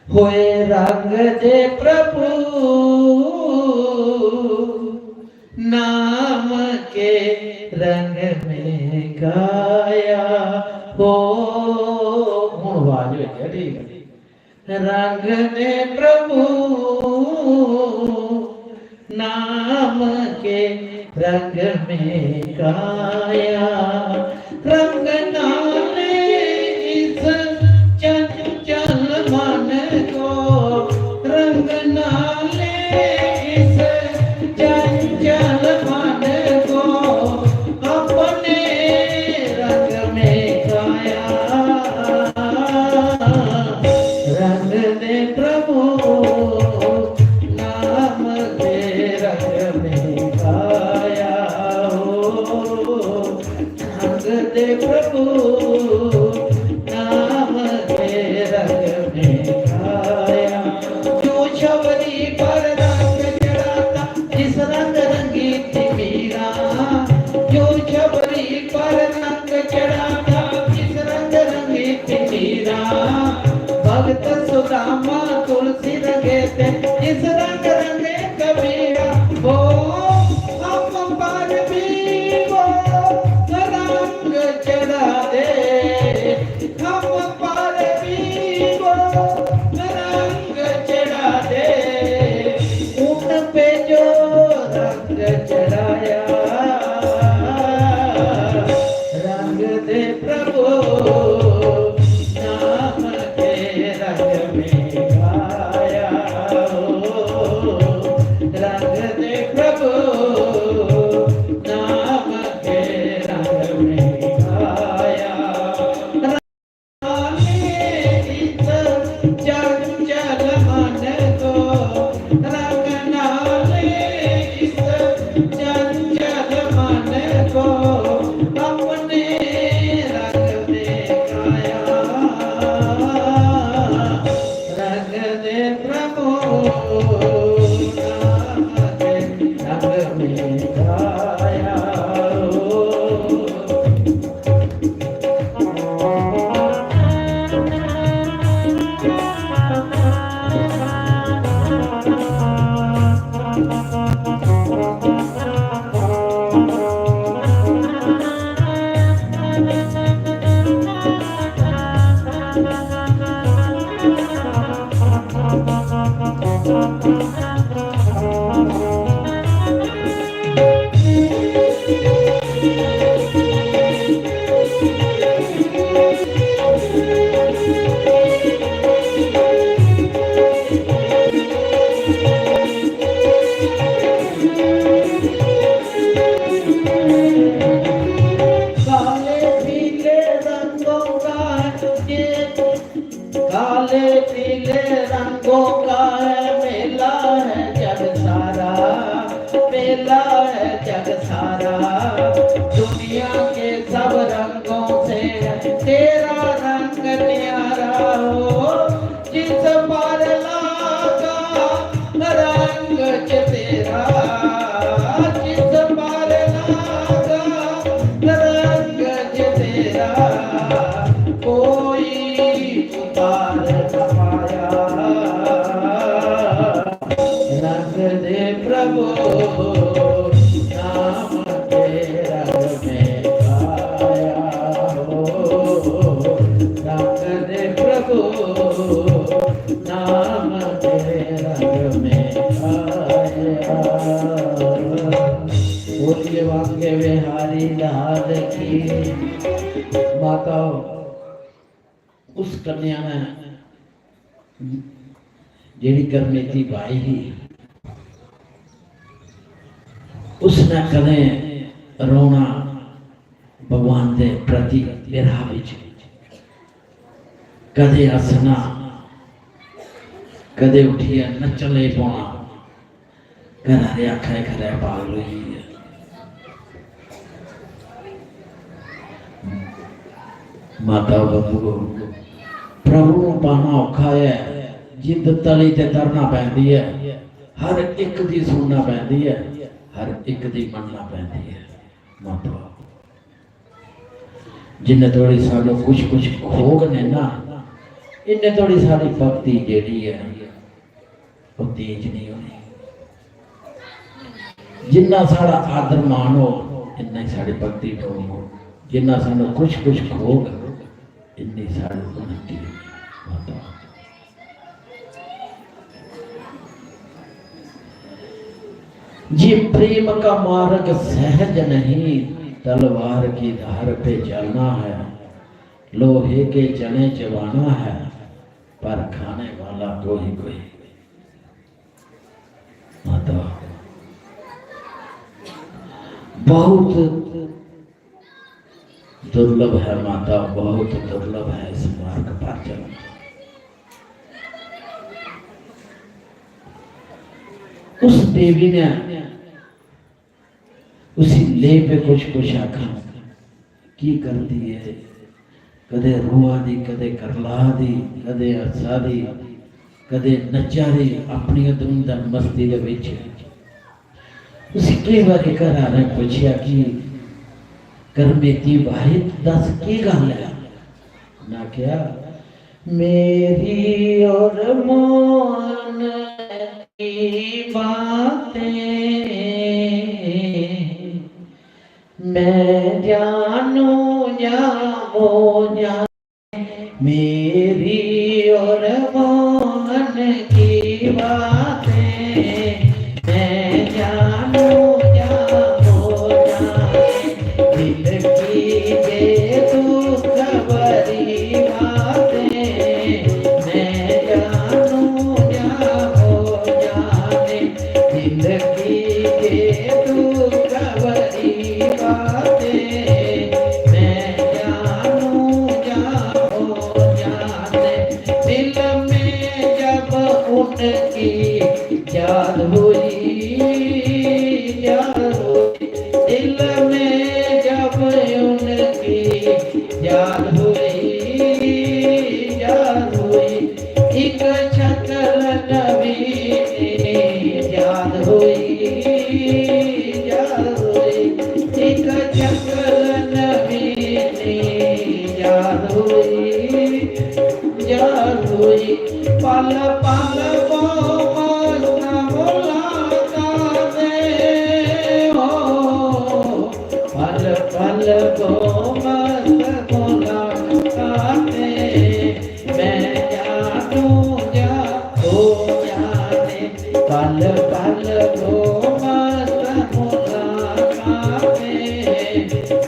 Speaker 1: होए रंग दे प्रभु नाम के रंग में गाया हो। आवाज रंग दे प्रभु नाम के रंग में गाया। रंग नाले इस चंचल मन को, रंग नाले इस चंचल मन को अपने रंग में गाया। रंग दे प्रभु नाम के रंग में गाया हो। रंग दे प्रभु नाम के रंग में गाया। जो शबरी पर रंग चढ़ाता जिस रंग रंगी थी मीरा। जो शबरी पर रंग चढ़ाता जिस रंग रंगी थी मीरा। भक्त सुदामा तुलसी रंगे थे इस रंग रंगे कबीरा। वो हम पर भी वो रंग चढ़ा दे, हम पर भी वो रंग चढ़ा दे। उन पे जो रंग चढ़ाया रंग दे प्रभु नाम के रंग में गाया। काले पीले रंगों का है मेला है जग सारा, मेला है जग सारा। दुनिया के सब रंगों से तेरा रंग न्यारा हो, जिस पर लागा रंग च तेरा, जिस पर लागा रंग च तेरा, कोई उतार न पाया। रंग दे प्रभु नाम तेरा में आया हो, रंग दे प्रभु नाम तेरा में आया। बोलिए वाक्य विहारी लाल की। माता उस कन्या ने जेड़ी करमेती भाई ही, उसने कदे रोना भगवान के प्रति विरह विच, कदे हसना, कदे उठिए नचले पाना, घर आखे खरे पागल हुई है। माता बंधु प्रभु को पाना औखा है, जिद तली ते तरना पैंदी है, हर एक दी सुनना पैंदी है, हर एक दी मनना पैंदी है। माता जिन्ने थोड़ी सानू कुछ कुछ खोग ने ना, इन्ने थोड़ी सारी भक्ति जेड़ी है वो तेज नहीं होनी। जिन्ना साड़ा आदर मान हो इन्ना ही साड़ी भक्ति ठोक हो, जिन्ना सानू कुछ कुछ खोग इन्नी साड़ी उन्नति है। माता जी प्रेम का मार्ग सहज नहीं, तलवार की धार पे चलना है, लोहे के चने चबाना है, पर खाने वाला कोई कोई। माता बहुत दुर्लभ है माता, बहुत दुर्लभ है इस मार्ग पर चलना। उस देवी ने उसी ले पे कुछ कुछ आखा की कर दी है, कदे रोआ दी, कदे करला दी, कदे हसा दी, कदे नचा दी अपनी धुंधन मस्ती दे विच। उसी कई बार घर आ रहे पूछया कि करमेती भाई दस की गल है। ना क्या मेरी और मोहन की बातें मैं जानू या वो जाने, मेरी और मोहन की बातें मैं जानू या वो जाने, दिल की ये दुख भरी बातें मैं जानू या वो जाने, दिल की ये दुख भरी बातें मैं जानू या वो जाने। दिल में जब उनकी याद हुई, याद हुई, दिल में जब उनकी याद हुई, याद हुई, एक शक्ल नबी याद हुई, याद हुई, एक शक्ल नबी याद हुई, याद हुई। पल पल वो मस्त मुलाकातें हो, पल पल वो मस्त मुलाकातें मैं जानू या हो जाने, पल पल वो मस्त मुलाकातें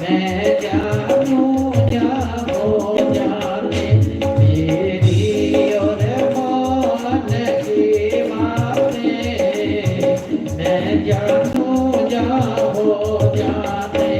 Speaker 1: मैं जानू या हो जाने, मेरी और मोहन की बातें मैं जानू या हो जाने।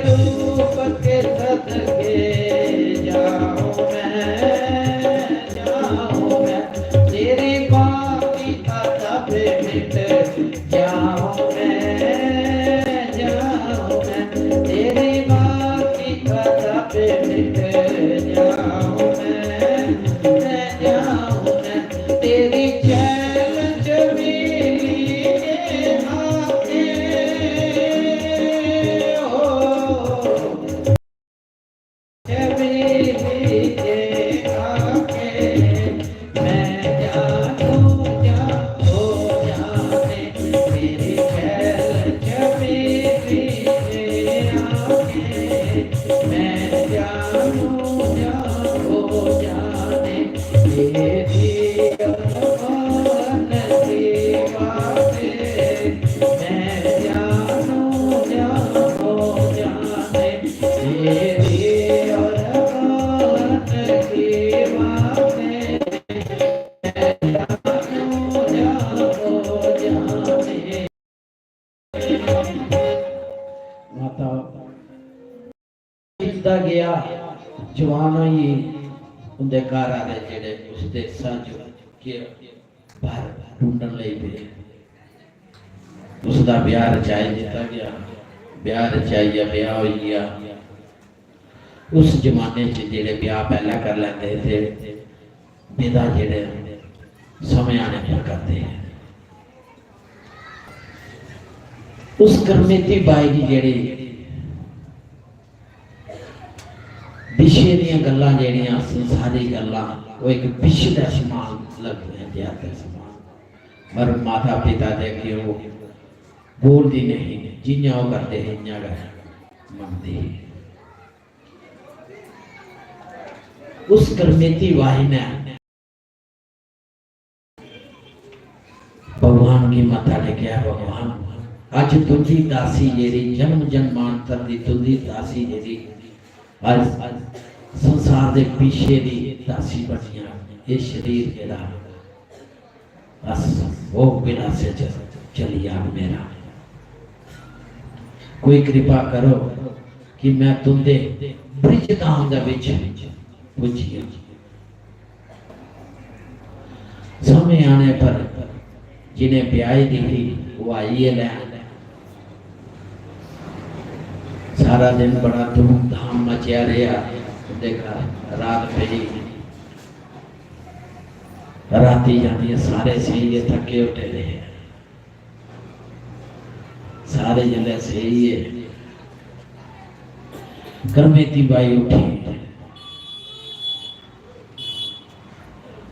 Speaker 1: रूप के सदके जाऊं मैं तेरी बाकी आता पे मिट जाऊं मैं तेरी बाकी आता पे मिट जाऊं मैं तेरी चैन जमीनी के आके हो जमीनी के आके मैं जानूं क्या हो जाने तेरी चैन जमीनी के आके मैं जानूं क्या हो जाने तेरी अरमान की बातें मैं जानूं क्या हो जाने तेरी अरमान की बातें मैं जानूं क्या हो जाने। माता जिंदा गया जवाना ही उनके घर आए जेड़े उसके सज के बाहर ढूंढन लई पे उसका ब्याह रचाई दिता गया ब्याह रचाइया ब्याह हो गया। उस जमाने च जेड़े ब्याह पहला कर लेंदे थे विदा जेड़े समय आने पर करते हैं। उस करमेती बाई की जेड़ी विषय दी गल्लां जेड़ियां संसारी गल्लां वो एक विष का समान लगते हैं ज्यादा समान पर माता पिता दे कि वो बोलती नहीं जियां वो करते हैं इयां मनती है। उस करमेती वाही ने भगवान की माता ने कहा भगवान अज तुझी दासी जेरी जन्म जन्मांतर दी तुझी दासी जेरी आज संसार दे पीछे दी दासी बनिया ये शरीर जेड़ा बस वो बिना से चली आ मेरा कोई कृपा करो कि मैं तुंदे ब्रिज धाम दे विच पुजिया समय आने पर जिन्हें ब्याही दी वो आई है लैन सारा दिन बड़ा धूमधाम मचा रहा देखा रात पई राती जानी सारे सही है थके उठे रहे सारे जले सही है। करमेती बाई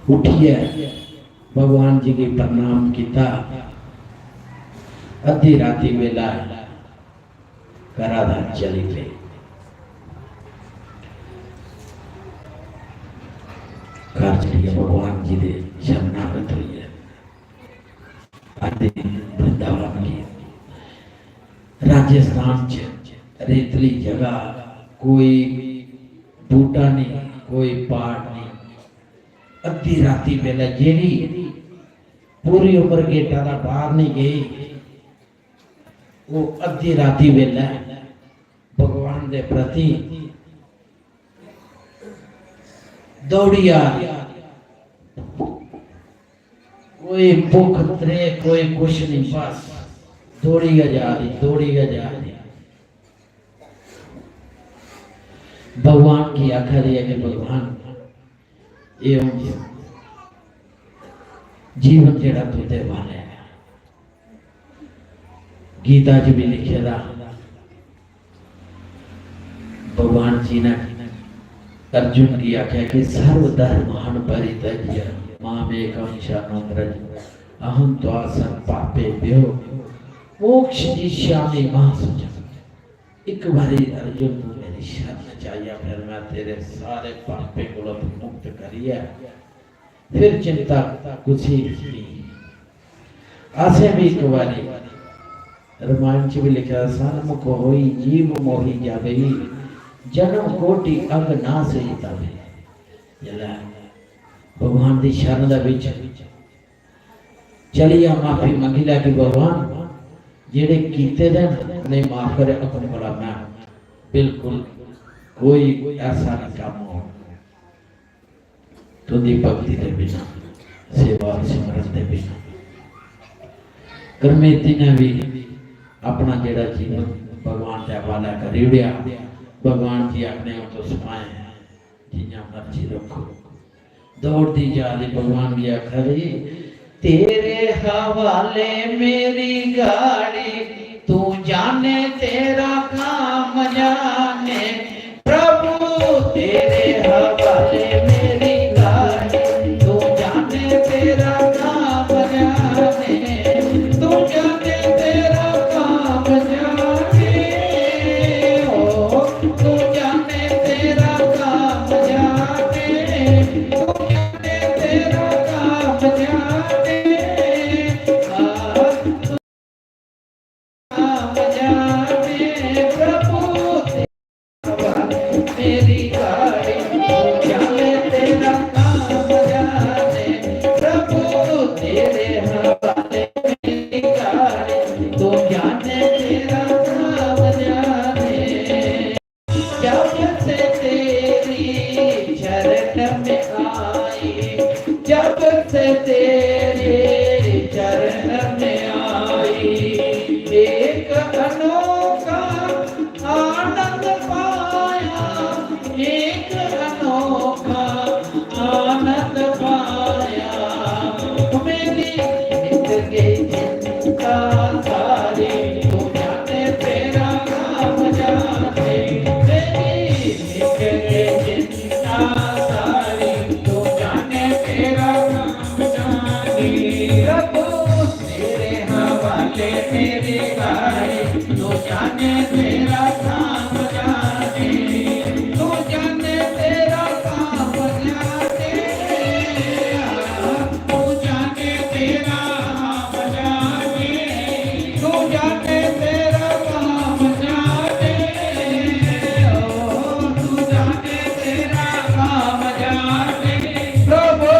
Speaker 1: उठी है भगवान जी की प्रणाम किया अद्धी राती वेला कराधार चली गई। घर चलिए भगवान जी दे शरणागत हुई है आदि वृंदावन की राजस्थान च रेतली जगह कोई बूटा नहीं कोई पहाड़ नहीं अद्धी राती वेला जेड़ी पूरी उम्र गेटा का बाहर नहीं गई वो अद्धी राती वेला भगवान दे प्रति दौड़ी आ कोई भूख तरे कोई कुछ नहीं बस दौड़ी जा रही भगवान की आखा दिया कि भगवान ये जीवन जेड़ा तुझे वाले है गीता च भी लिखे दा भगवान जी ने अर्जुन की आख्या कि सर्वधर्मान परित्यज्य मामेकं शरणं व्रज अहं त्वा सर्वपापेभ्यो मोक्षयिष्यामि मा शुचः। एक बारी अर्जुन को मेरी शरण चाहिए फिर मैं तेरे सारे पापे को मुक्त करिए फिर चिंता कुछ ही नहीं। आसे भी एक बारी रामायण च भी लिखा सन्मुख होई जीव मोही जावे जन्म कोटि अंग ना सही तवे जला भगवान दी शरण दा विच चलिया माफी मंगी लै कि भगवान जेड़े कीते दे नहीं माफ करे अपने कोला मैं बिल्कुल कोई ऐसा नहीं काम हो तुझी भक्ति के बिना, सेवा और सिमरन के बिना। करमेती ने भी अपना जेड़ा जीवन भगवान के हवाला करी उड़िया। भगवान जी अपने तो समाए जिया मर्जी रखो, दौड़ती जा रही भगवान की खरी तेरे हवाले मेरी गाड़ी, तू जाने तेरा काम जाने प्रभु। तेरे हवाले मेरी गाड़ी, तू जाने तेरा काम जाने, तू जाने तेरा काम जाने, ओ तू जाने तेरा काम जाने, तू जाने तेरा काम जाने, काम जाने प्रभु। मेरी गाड़ी तू जाने तेरा काम जाने प्रभु। तेरे हवाले मेरी गाड़ी, तू जाने तेरा काम जाने। जब से तेरी शरण में आई, जब से तेरे चरण में आई, एक अनोखा आनंद पाया, एक अनोखा आनंद पाया। मेरी जिंदगी चिंता सारी, तू जाने तेरा काम जाने। मेरी जिंदगी चिंता सारी, तू जाने तेरा काम जाने प्रभु। तेरे हवाले मेरी गाड़ी, तू जाने तेरा काम जाने, तू जाने तेरा काम जाने, तू जाने तेरा काम जाने, तू जाने तेरा काम जाने, ओ तू जाने तेरा काम जाने प्रभु।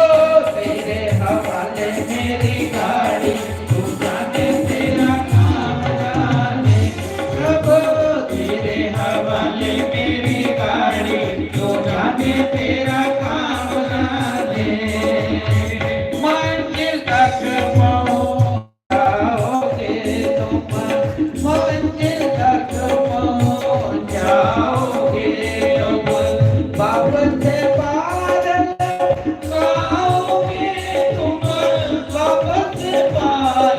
Speaker 1: तेरे हवाले मेरी गाड़ी, तू जाने तेरा काम जाने प्रभु। तेरे हवाले मेरी गाड़ी, तू जाने तेरा काम जाने। मंजिल तक पहुँचाओगे तुम, मंजिल तक पहुँच जाओगे तुम। वापस से पार लगाओगे तुम, वापस से पार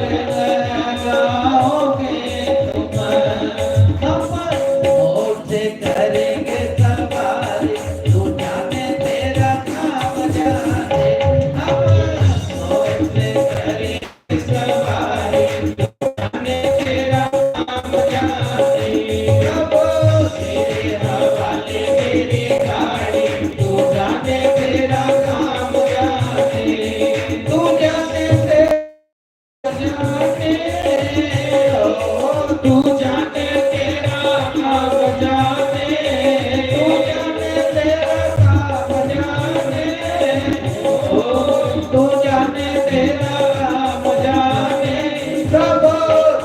Speaker 1: लगाओगे तुम। हम मोर से करेंगे सवारी, तू जाने तेरा काम जाने। हम मोर से करेंगे सवारी, तू जाने तेरा काम जाने प्रभु। तेरे हवाले मेरी गाड़ी, तू जाने तेरा काम जाने, तू जाने तेरा जाने, ओ तू जाने तेरा काम जाने, तू जाने तेरा काम जाने, ओ तू जाने तेरा काम जाने प्रभु।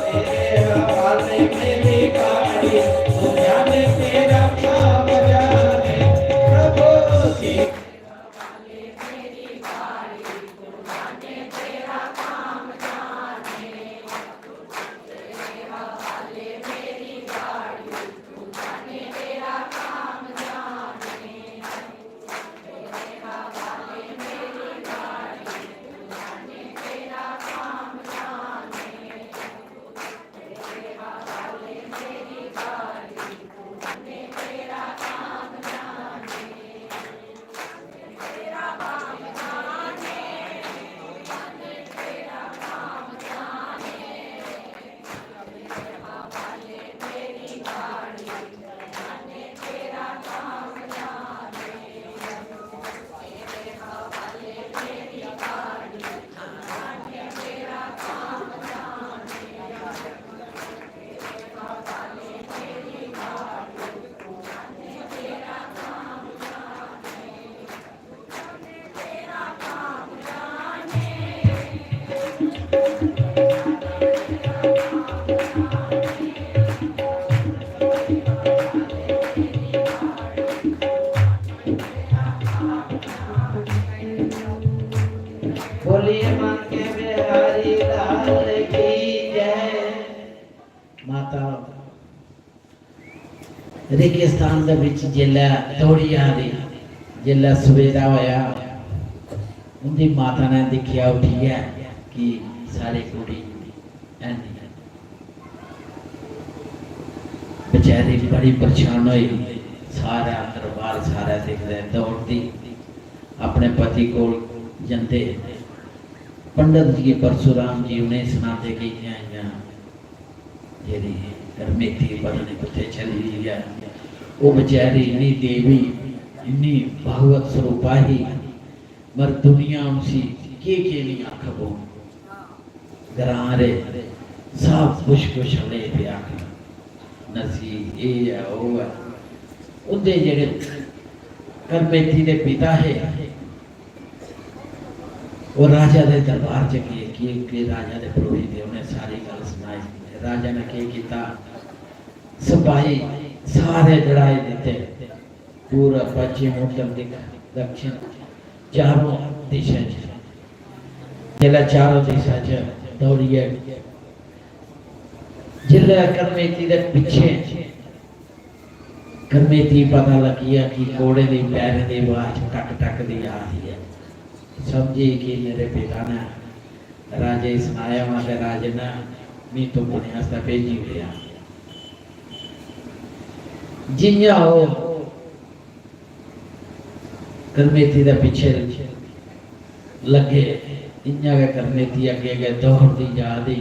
Speaker 1: तेरे हवाले मेरी गाड़ी, तू जाने तेरा काम जाने प्रभु। रेगिस्तान दे विच जिल्लै दौड़ी आ दी, जिल्लै सवेरा होया उंदी माता ने दिखिया उठिया कि सारी कुड़ी ऐनी बेचारी बड़ी परेशान हुई। सारा दरबार सारा दिखदे दौड़ती अपने पति को जंदे पंडित जी परशुराम जी उन्हें सुनाते कि जी करमेती पता नहीं कुत्थे चली गई है। वो बेचारी इन्नी देवी इन्नी भगवत स्वरूपा ही मर दुनिया उनसी के नहीं आखबो ग्रां रे सब कुछ ले पे आख नसी ए है ओ है उनके जेड़े करमेती दे पिता है वो राजा दे दरबार च गए कि राजा दे पुरोहित थे उन्हें सारी गल सुनाई। राजा ने क्या किया सिपाही सारे जड़ाए देते पूरा पश्चिम उत्तर दक्षिण चारों दिशा जिला चारों दिशा च दौड़िए जिला करमेती दे पीछे करमेती पता लगिया कि घोड़े की पैर की आवाज टक टक दी आ रही है। समझी कि मेरे पिता ने राजे सुनाया वहां राजे ने मी तो पुण्य भेजी गया जिया हो करमेती के पीछे लगे इन्या के करमेती अगे अगे दौड़ती जा दी।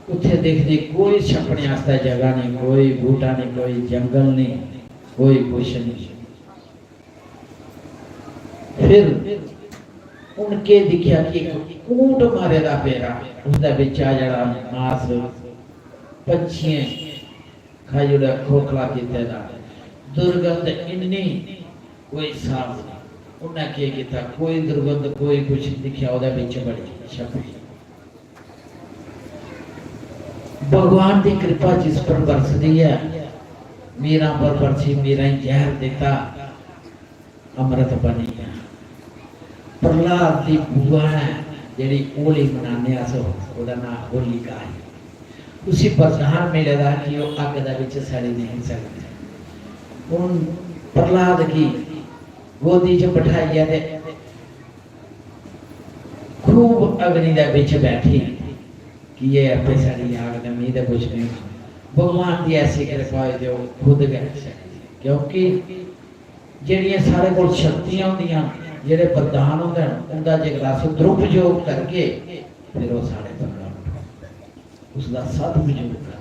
Speaker 1: उथे देखती कोई छपने वास्ते जगह नहीं, कोई बूटा नहीं, कोई जंगल नहीं, कोई कुछ नहीं। फिर उनके दिखा कि ऊंट मारे दा पेरा उसदा बिचा जड़ा मांस पक्षियां खाई उड़ा खोखला कीते दा दुर्गंध इन्नी कोई साफ नहीं। उन्हें क्या किया कोई दुर्गंध कोई कुछ दिखा उदा बिच बड़ी छपी। भगवान की कृपा जिस पर बरसदी है मीरा पर बरसी, मीरा ही जहर देता अमृत बनी है। प्रहलाद की बुआ है जी होली मनाने उसका नाम होलिका है। उसी वरदान मिलेगा कि वो अग के सड़ी नहीं सकती। उन प्रहलाद की गोदी च बिठाई है खूब अग्नि के बिच बैठी कि ये अपने साड़ी आग ने मीह कुछ नहीं। भगवान की ऐसी कृपा है जो खुद गए क्योंकि जड़ियाँ सारे को शक्तियां होंदियां जेडे वरदान होंगे उनका जगरा सदुपयोग करके फिर वो साढ़े प्रकट उसका सदुपयोग कर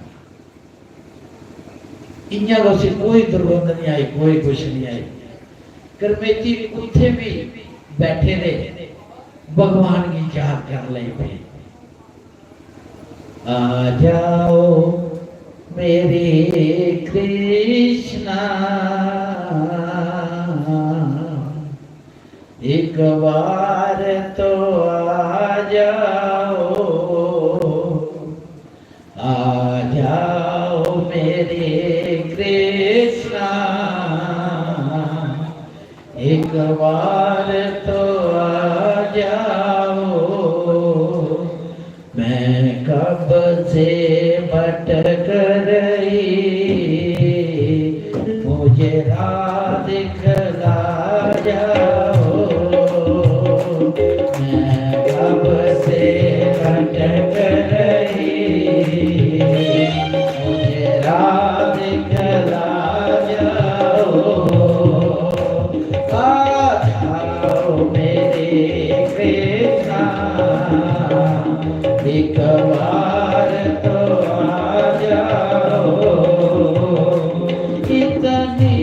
Speaker 1: इन्या वैसे कोई दुर्गंध नहीं आई, कोई कुछ नहीं आई। करमेती उथे भी बैठे रहे भगवान की याद कर ले पे। आ जाओ मेरे कृष्णा एक बार तो आ जाओ मेरे कृष्णा एक बार तो आ जाओ। मैं कब से भटक रही मुझे राह दिखला जाओ। मैं कब से भटक रही मुझे राह दिखला जाओ। आ जाओ मेरे कृष्णा एक बार तो आ जाओ। इतनी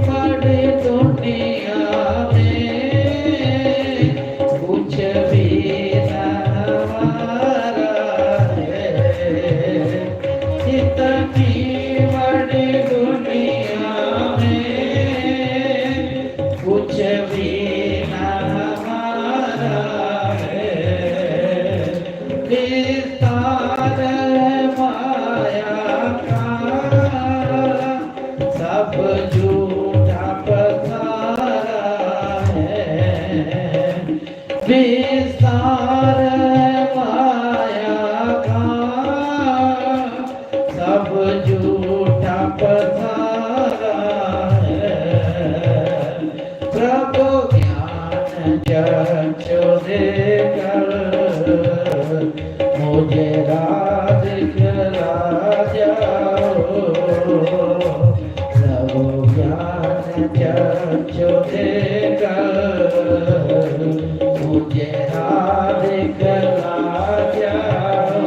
Speaker 1: बड़ी दुनिया में कुछ भी न हमारा है। इतनी बड़ी दुनिया में कुछ भी न हमारा है। विस्तार माया का सब जो चोरे कर मुझे राज खिला जाओ प्रभु ज्ञान चोरे कर मुझे राज खिला जाओ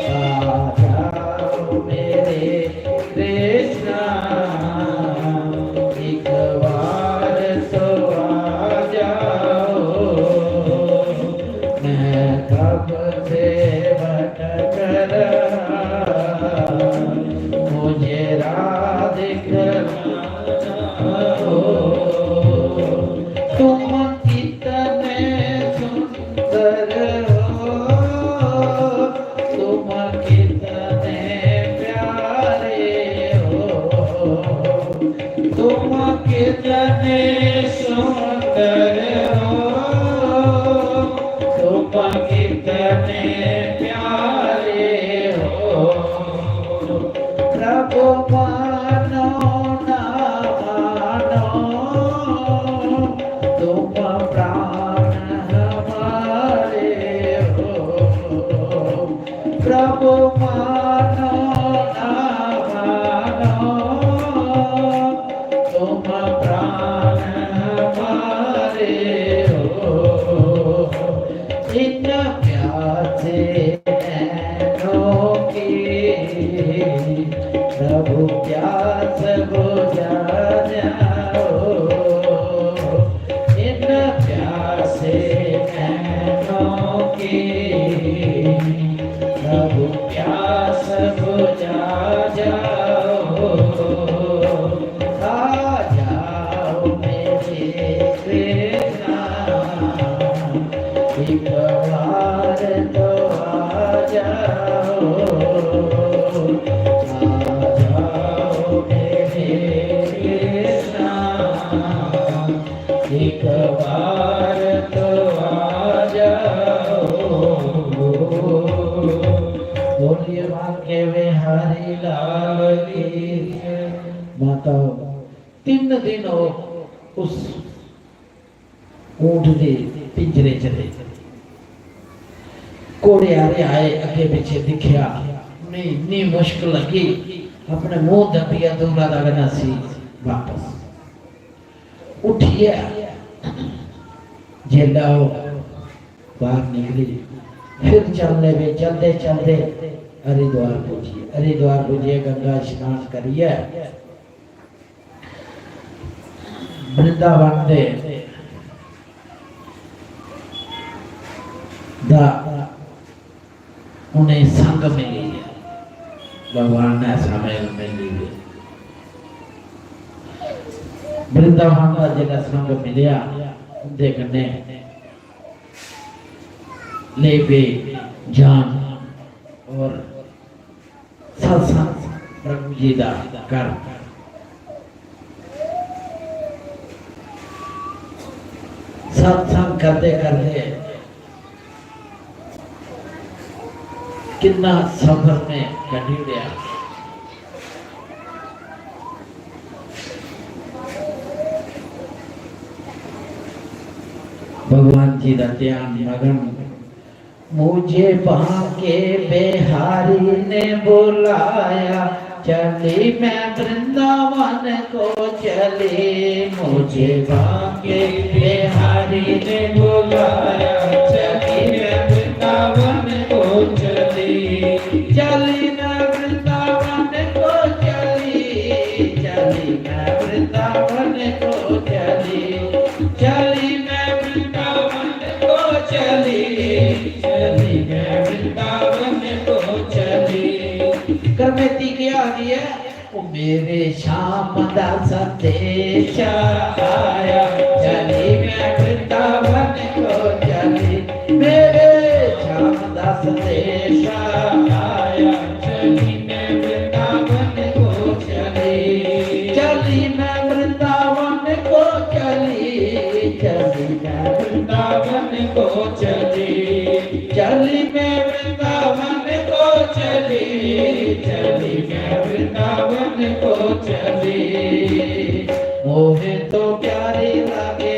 Speaker 1: आ जाओ मेरे कृष्णा एक बार तो आ जाओ मैं कब से भटक रहा मुझे राह दिखलाओ तुम कितने सुंदर हो तुम कितने प्यारे हो तुम कितने सुंदर हो तुम कितने प्यारे हो प्रभु मानो ना मानो तुम प्राण हमारे हो प्रभु मानो ना मानो तुम प्राण हमारे हो इन प्यासे नैनों की प्रभु प्यास बुझा जाओ इन प्यासे नैनों की प्रभु प्यास बुझा जाओ आ जाओ मेरे कृष्णा एक बार तो आ जाओ मेरे कृष्णा एक बार तो आ जाओ बोलिए भाग्य विहारी लाल की माता 3 दिन उस ऊंट दे पिंजरे चले कोड़े आ रहे आए अगे पीछे दिखया नहीं इतनी मुश्किल लगी अपने मुंह दबिया दूरा लगना सी वापस उठिए जेलाओ बाहर निकली फिर चलने में चलते चलते हरिद्वार पूजिए गंगा स्नान करिए वृंदावन दे उन्हें संग मिली है भगवान ने समय मिली है वृंदावन का जगह संग मिलिया देखने ले पे जान और सत्संग प्रभु जी दा कर सत्संग करते करते कितना सफर में कटी गया भगवान जी का ध्यान मगन मुझे बांके बिहारी ने बुलाया चली मैं वृंदावन को चली मुझे बांके बिहारी ने बुलाया चली मैं वृंदावन को चली चली मैं वृंदावन को चली चली मैं वृंदावन को चली चली मैं वृंदावन को चली चली मैं वृंदावन को चली करमेती क्या आ गई है वो मेरे श्याम दा संदेश आया चली मैं वृंदावन को चली मेरे श्याम दा संदेश आया चली मैं वृंदावन को चली चली मैं वृंदावन को चली चली मैं वृंदावन को चली चली मैं वृंदावन को चली चली मैं वृंदावन को चली मोहे तो प्यारी लगे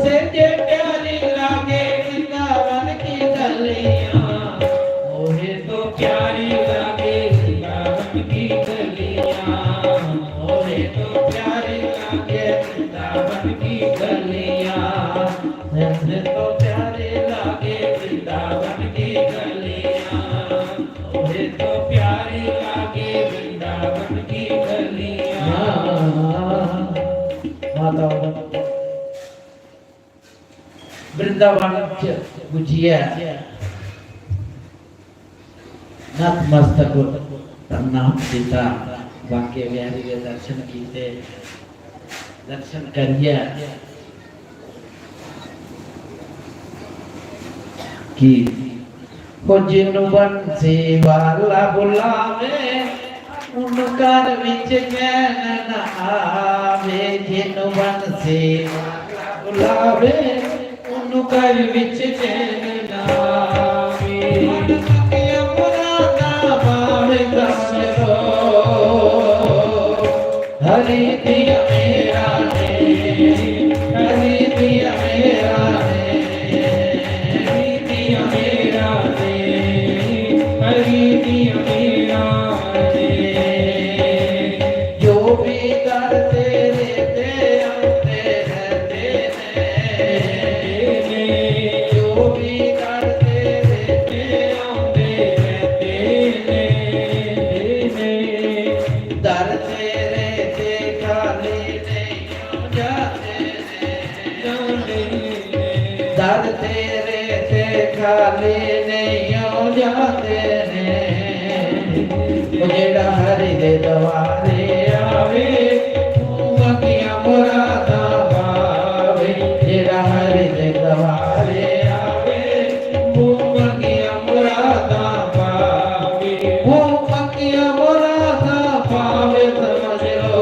Speaker 1: से जे प्यारी लागे वृंदावन की गलियां, मोहे तो प्यारी लागे वृंदावन की गलियां, मोहे तो प्यारी लागे वृंदावन की गलियां, मुझे तो प्यारे लागे वृंदावन की गलियां, मुझे तो प्यारी लागे वृंदावन की गलियां। वृंदावन गुजिया नतमस्तक प्रणाम सीता वाक्य बिहारी के दर्शन किए, दर्शन करिए कि हो जिन बंसी वाला बुलावे उनकर विच चैन न आवे, जिन बंसी वाला बुलावे उनकर विच चैन न आवे, मन के मुरादा पावे कमरो हरि दिया मेरा ने, हरि दिया मेरा ने, हरि दिया मेरा ने, हरि दिया मेरा ने, जो भी कर तेरे ते आते रहते ने, जो भी कर तेरे ते आते रहते ने, दर तेरे ते खाली नहीं जाते ने, दर तेरे ते खाली नहीं जाते ने, जेड़ा हरि दे दवारे आवे मंगिया मुरादा पावे, जेड़ा हरि दे दवारे आवे मंगिया मुरादा पावे, मंगिया मुरादा पावे, समझ लो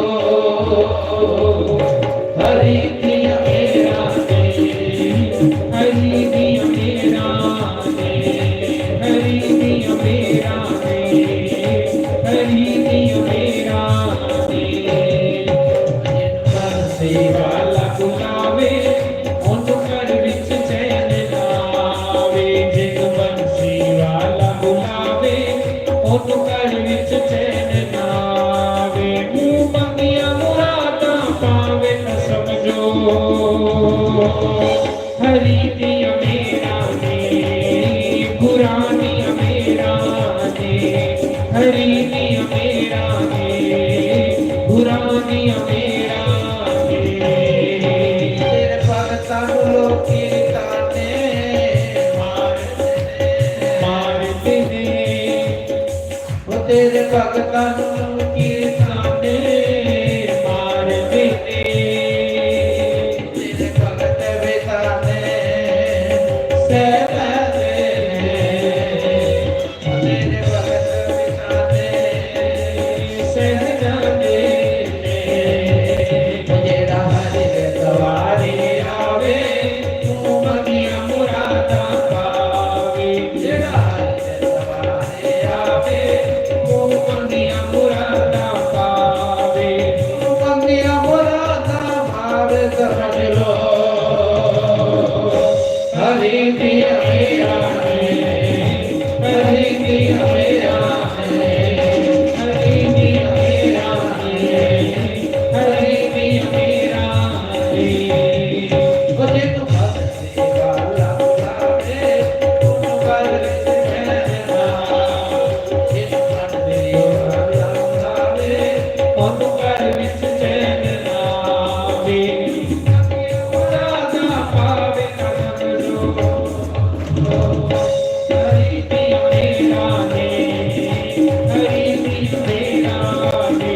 Speaker 1: हरि दिया मेरा ने, हरि दिया मेरा ने, हरि दिया मेरा ने, हरि दिया मेरा ने, जिन बंसी वाला बुलावे उनकर विच चैन न आवे, जिन बंसी वाला बुलावे उनकर विच चैन न आवे, मुँह मंगिया मुरादा पावे न समझो हरि दिया मेरा ने, बुरा दिया मेरा ने, हरि दिया मेरा ने, बुरा दिया मेरा ने, तेरे भगतां लोग कीर्तने मारते ने, वो तेरे भगतां लोग कीर्तने मारते ने, तेरे भगत बेताने सहते ने, तेरे भगत बेताने सहते ने, जेड़ा हरि दे दवारे आवे तू मंगिया मुरादा पावे, जेड़ा हरि दे दवारे आवे तू मंगिया मुरादा पावे, तू मंगिया मुरादा पावे, समझ लो हरि दिया मेरा ने, हरि दिया मेरा ने, हरि दिया मेरा ने, हरि दिया मेरा ने, मुझे तो बंसी वाला बुलावे उनकर विच चैन न आवे, जिन बंसी वाला बुलावे उनकर विच चैन न आवे, मुरादा पावे हरि दिया मेरा ने, हरि दिया मेरा ने,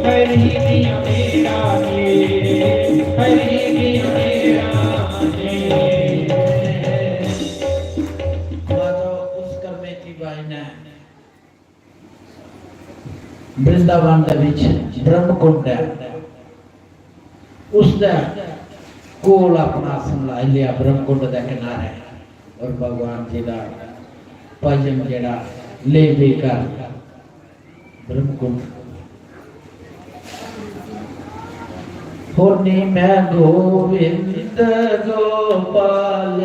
Speaker 1: हरि दिया मेरा ने, हरि दिया मेरा ने। माधव पुष्कर बेटी बाई ने वृंदावन ਦੇ ਵਿੱਚ ब्रह्मकुंड है, उसका कोल अपना आसन ला लिया ब्रह्मकुंड के किनारे, और भगवान जी का भजन जड़ा ले बेकर ब्रह्मकुंड होनी मैं गोविंद गोपाल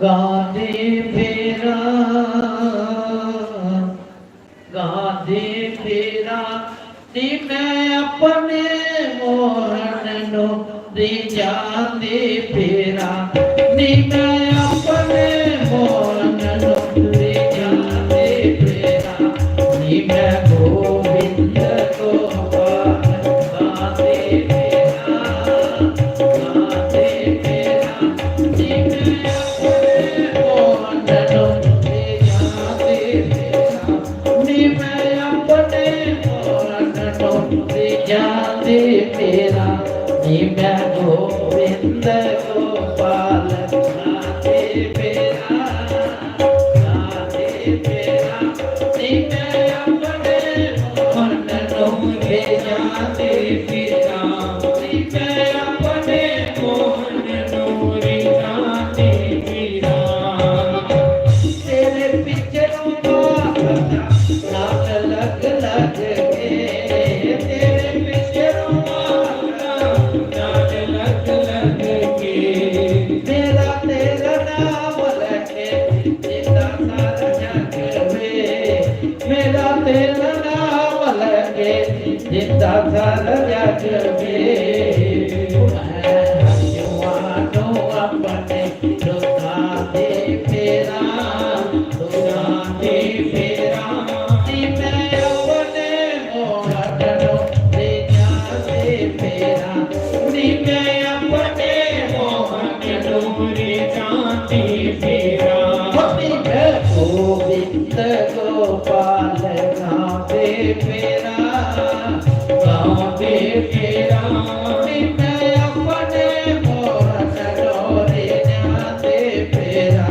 Speaker 1: गांधी फिरा गांधी फिरा नी मैं अपने मोहन नो दी जांदी फिरा नी मैं अपने मोहन नो दी जांदी फिरा नी मैं गोविंद गोपाल गांधी फिरा गांधी फिरा नी मैं अपने मोहन नो दी जांदी फिरा नी मैं अपने मोहन नो दी जांदी फिरा नी मैं गोविंद गोपाल गांधी फिरा गांधी फिरा नी मैं अपने मोहन नो दी जांदी फिरा नी मैं अपने मोहन नो दी जांदी फिरा तेरे पीछे रूमाला नाम लग लग के तेरे पीछे रूमाला नाम लग लग के मेरा तेरा नाम लेके जिंदा सारा जग में मेरा तेरा नाम लेके जिंदा सारा जग में मैं हंसुआनो अपने लुटा दे फेरा लुटा दे फेरा नी मैं अपने मोहन नो दे जाते फेरा नी मैं अपने मोहन नो दे जाते फेरा नी मैं गोविंद गोपाल गांधी फेरा गांधी फेरा नी मैं अपने मोहन नो दे जाते फेरा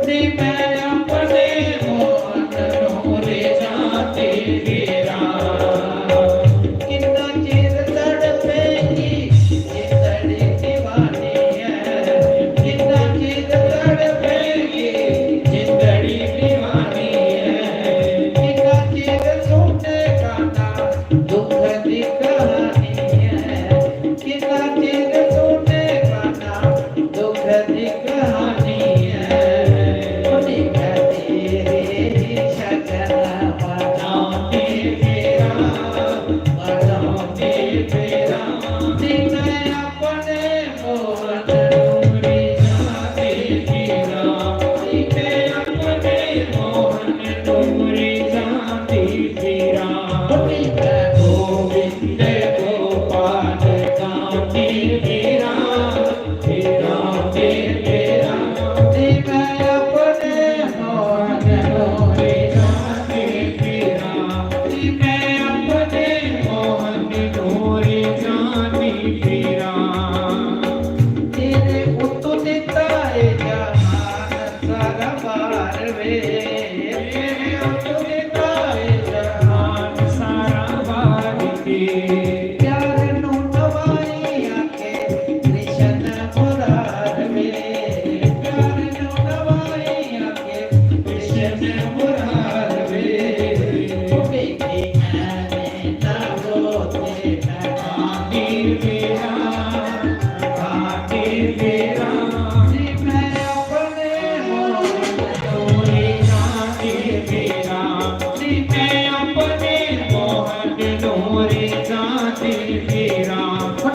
Speaker 1: नी मैं अपने मोहन नो दे जाते फेरा कितना चिर तड़पेगी जिंदड़ी दीवानी है कितना चिर तड़पेगी जिंदड़ी दीवानी है कितना चिर सुनेगा ना दुख दी कहानी है कितना चिर सुनेगा ना दुख दी कहानी है उन्हीं मैं तेरे ही शगन बनाऊंगी फेरा बनाऊंगी फेरा नी मैं अपने मोहन नूरी जाते फेरा नी मैं अपने मोहन नूरी जाते फेरा उन्हीं मैं गोविंद गोपाल गांधी फेरा फेरा फेरा नी मैं अपने मोहन नूरी जाते फेरा नी मैं अपने मोहन नूरी जाते फेरा तेरे उतु दिता है जहान सारा बार वे तेरे उतु दिता है जहान सारा बार के प्यार नु नवाई आके कृष्ण मुरार वे प्यार नु नवाई आके कृष्ण मुरार वे बेटी मैंने तबो ते गांधी फेरा गांधी फेरा नी मैं अपने मोहन नूरी जाते फेरा नी मैं अपने मोहन नूरी जाते फेरा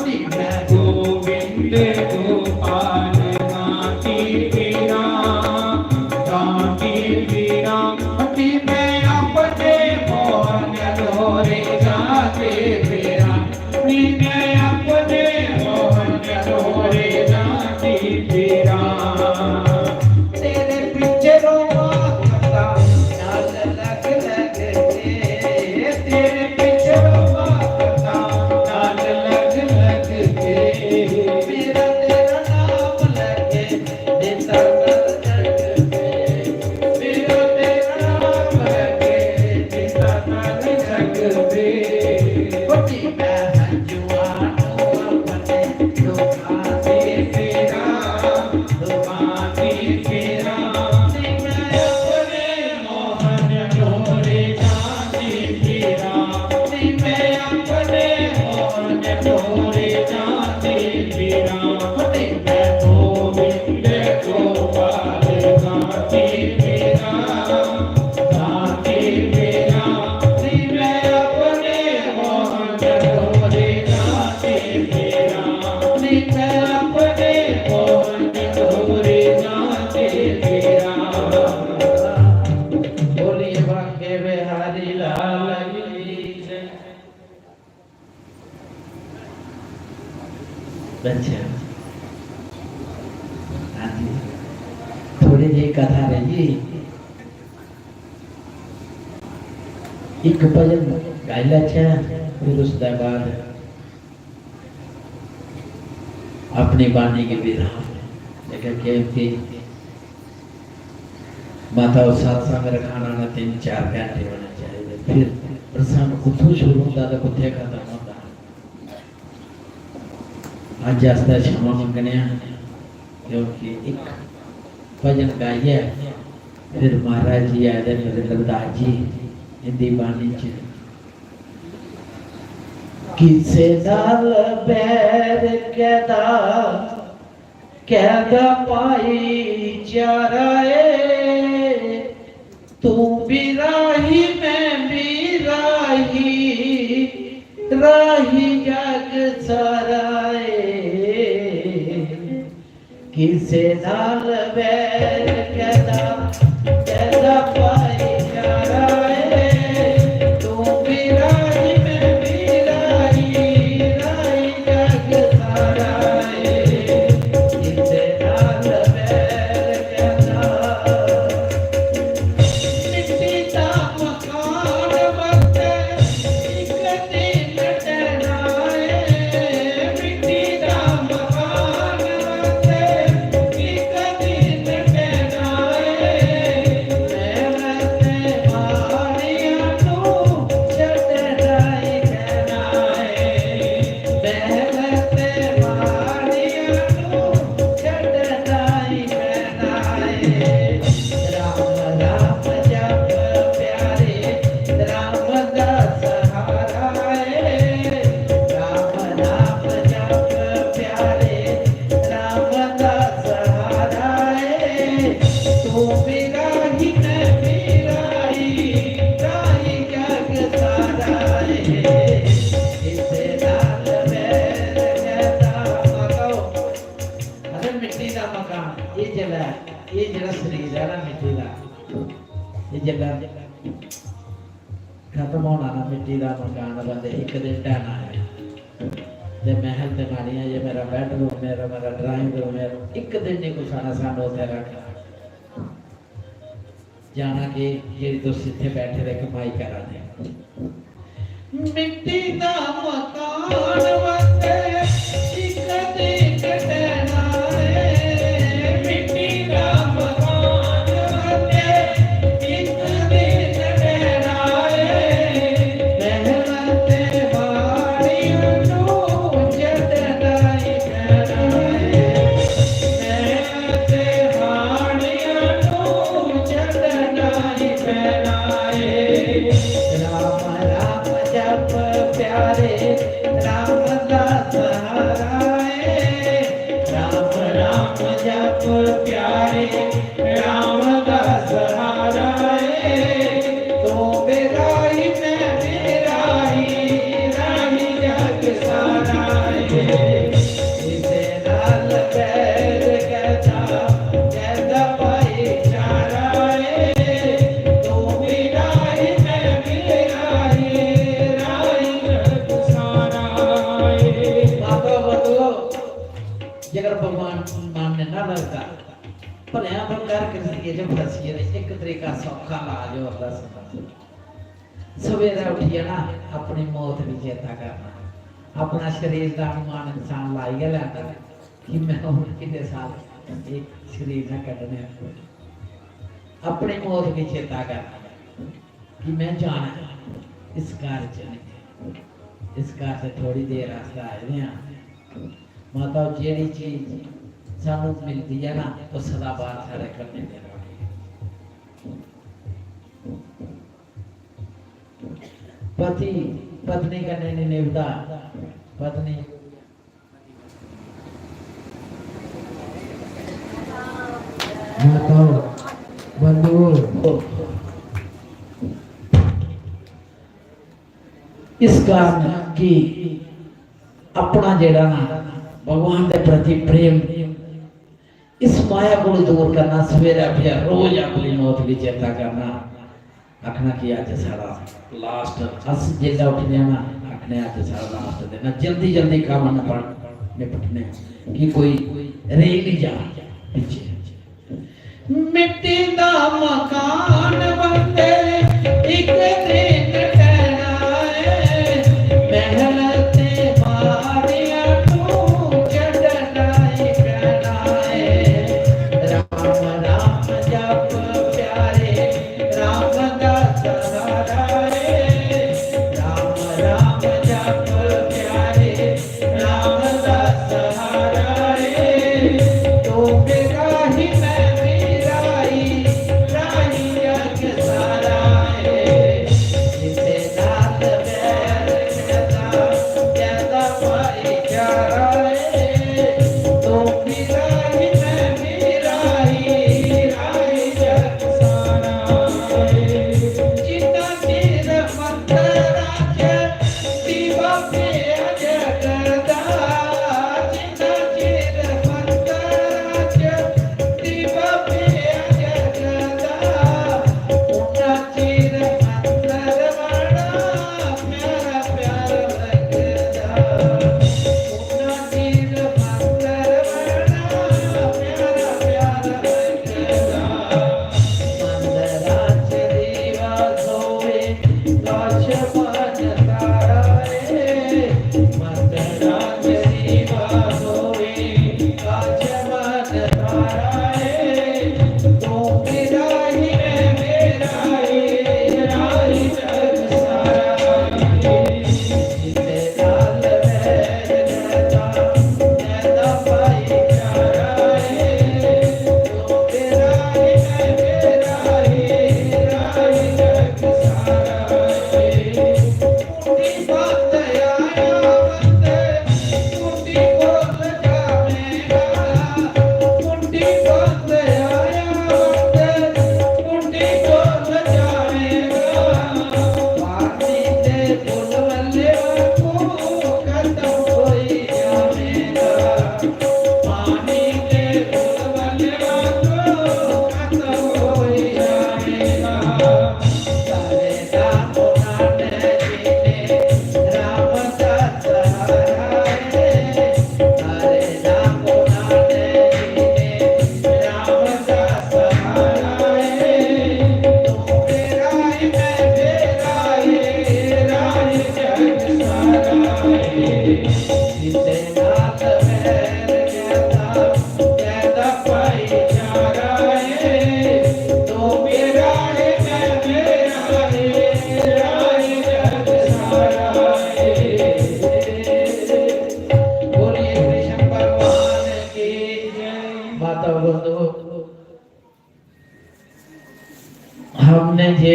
Speaker 1: नी मैं गोविंद गोपाल गांधी फेरा गांधी फेरा नी मैं अपने मोहन नूरी जाते फेरा नी मैं अपने मोहन नूरी जाते फेरा तेरे पीछे रोमाला नाल लग लग के तेरे पीछे रोमाला नाल लग लग के मेरा तेरा नाम लेके जिंदा सारा जग में मेरा तेरा नाम लेके जिंदा सारा जग में कोटी मैं हंसुआनो अपने लुटा दे फेरा हाँ जी थोड़ी जी कथा रही एक भजन गाई लैचे फिर उसके बाद अपनी बानी की विराम लेकिन कि माता और सत्संग रखाना ना 3-4 घंटे होने चाहिए फिर प्रसंग कुछ शुरू होता तो कुछ खत्म होता आज आस्ता क्षमा मंगने क्योंकि एक भजन गाइए फिर महाराज जी आए थे मेरे लवदास जी हिंदी बानी च किसे नाल बैर कहदा पाई चाराए तू भी राही मैं भी राही राही जग साराए किसे नाल बैर कहदा पाई चाराए तू भी राही मैं भी राही राही जग साराए किसे नाल बैर कहदा मिट्टी दा मकान वते एक दिन टहना है मिट्टी दा मकान वते एक दिन टहना है मैं ते मारियां नू छड्डना ही कहना है मैं ते मारियां नू छड्डना ही कहना है राम राम जप प्यारे राम दा सहारा है राम राम जप प्यारे राम दा सहारा है तू भी राही मैं भी राही राही जग सारा है इसे नाल बैर कहदा मगाओ अरे मिट्टी दा मकान ये जरा शरीर है ना मिट्टी दा ये जगह खत्म होना ना मिट्टी दा मकान बंदे एक दिन ढहना है ते महल ते माड़ियां ये मेरा बेडरूम मेरा ड्राइंग रूम मेरा एक दिन नहीं कुछ आना सानू उत्थे रखना जाना कि जेड़ी तुसीं इत्थे बैठे रह कमाई करा दे मिट्टी दा मकान वते एक दिन टहना है मिट्टी दा मकान वते एक दिन टहना है मेहनत वालियां नू छड्डना ही कहना है मेहनत वालियां नू छड्डना ही कहना है राम राम जप प्यारे राम दा सहारा है राम राम जप प्यारे राम दा सहारा है तू बेराही मैं बेराही राही जग सारा है इसे नाल बैर कहदा पाई चारा है तू भी राही मैं भी राही राही जग सारा है बाबा बदलो जगर भगवान मानने ना लगता भलिया बंगार किसी जो फंसी है एक तरीका सौखा लाज और दस सवेरे उठिए ना अपनी मौत भी चेता करना अपना शरीर का अनुमान इंसान लाइए लेता कि मैं उम्र कितने साल एक शरीर ना कटने अपनी मौत भी चेता करना कि मैं जाना इस कार इस कार से थोड़ी देर रास्ता आए हैं माता जेड़ी चीज सानू मिलती है ना वो सदा बार सारे करने देना पति पत्नी करने नहीं निभता पत्नी माताओं बंधुओं इस कारण कि अपना जेड़ा ना भगवान के प्रति प्रेम इस माया को दूर करना सवेरे उठिया रोज अपनी मौत की चेता करना आखना कि आज सारा लास्ट अस जिला उठने ना आखने आज सारा लास्ट देना जल्दी जल्दी काम निपटने कि कोई रह नहीं जा मिट्टी दा मकान बनते एक दिन कहना है महल ते मारिया तू चढ़ना ही कहना है राम राम जप प्यारे राम का सहारा रे राम राम जप प्यारे राम का सहारा रे तो मेरा ही मैं हमने ये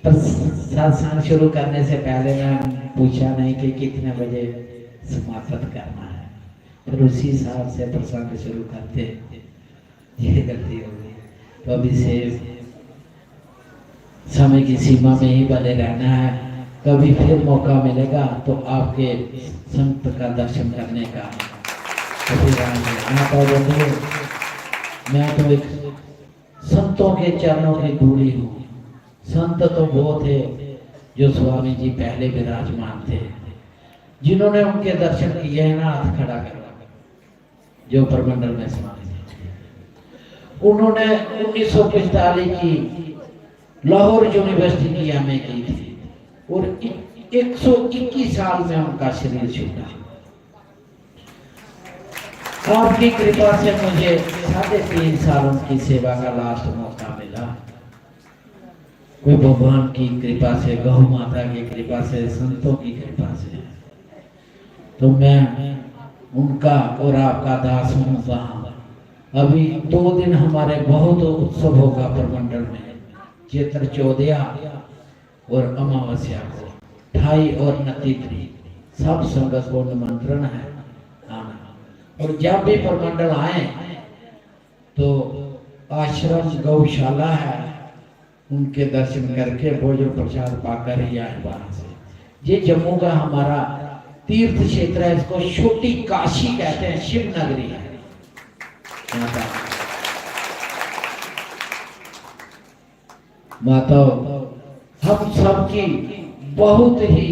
Speaker 1: सत्संग शुरू करने से पहले मैं पूछा नहीं कि कितने बजे समाप्त करना है, फिर उसी हिसाब से प्रसंग शुरू करते, ये गलती हो गई। तो अभी से समय की सीमा में ही बने रहना है, कभी फिर मौका मिलेगा तो आपके संत का दर्शन करने का। मैं तो एक संतों के चरणों की धूली हूँ। संत तो वो थे जो स्वामी जी पहले विराजमान थे, जिन्होंने उनके दर्शन किए हैं ना, हाथ खड़ा कर, जो प्रमंडल में स्वामी जी थे। उन्होंने 1945 की लाहौर यूनिवर्सिटी की एमए की थी और 121 साल में उनका शरीर छूटा। आपकी कृपा से मुझे 3.5 सालों की सेवा का लास्ट मौका मिला। कोई भगवान की कृपा से, गौ माता की कृपा से, संतों की कृपा से, तो मैं उनका और आपका दास हूँ। वहाँ अभी 2 दिन हमारे बहुत उत्सव होगा प्रमंडल में, चैत्र चौदया और अमावस्या को 28 और 29 सब संगत को निमंत्रण है आना। और जब भी प्रमंडल आए तो आश्रम गौशाला है, उनके दर्शन करके भोजन प्रसाद पाकर ही आए वहां से। ये जम्मू का हमारा तीर्थ क्षेत्र है, इसको छोटी काशी कहते हैं, शिव नगरी है। माता हम सबकी बहुत ही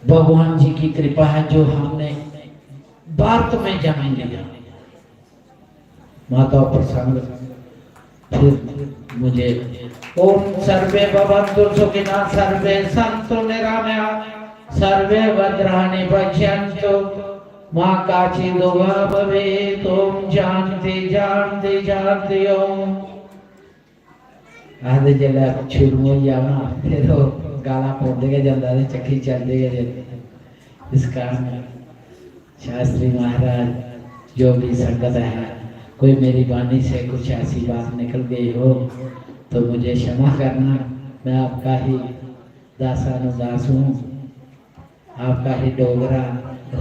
Speaker 1: भगवान जी की कृपा है, जो हमने भारत में जन्म लिया। माता प्रसन्न फिर मुझे ओम सर्वे भवन्तु सुखिनः सर्वे सन्तु निरामयाः सर्वे भद्राणि पश्यन्तु मां काचिदुः भवेत्। ओम शांति शांति शांति ओम। आदे जला शुरू हो जाना फिर वो गाला पौधे के जाता है चक्की चलते गए। इस कारण शास्त्री महाराज जो भी संगत है, कोई मेरी वाणी से कुछ ऐसी बात निकल गई हो तो मुझे क्षमा करना। मैं आपका ही दासानुदास हूँ, आपका ही डोगरा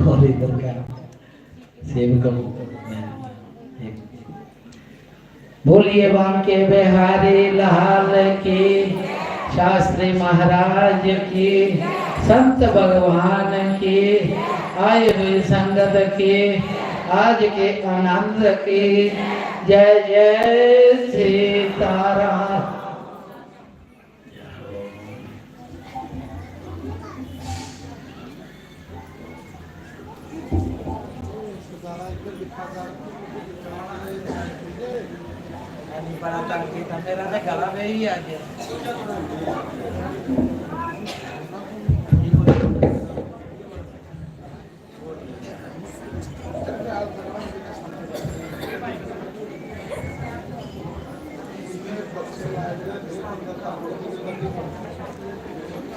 Speaker 1: और इधर का सेवक हूँ। बोलिए बांके बिहारी लाल की, शास्त्री महाराज की, संत भगवान की, आए हुए संगत की, आज के आनंद की। जय जय सीताराम। बड़ा तंग था मेरा ना गला में ही आ गया।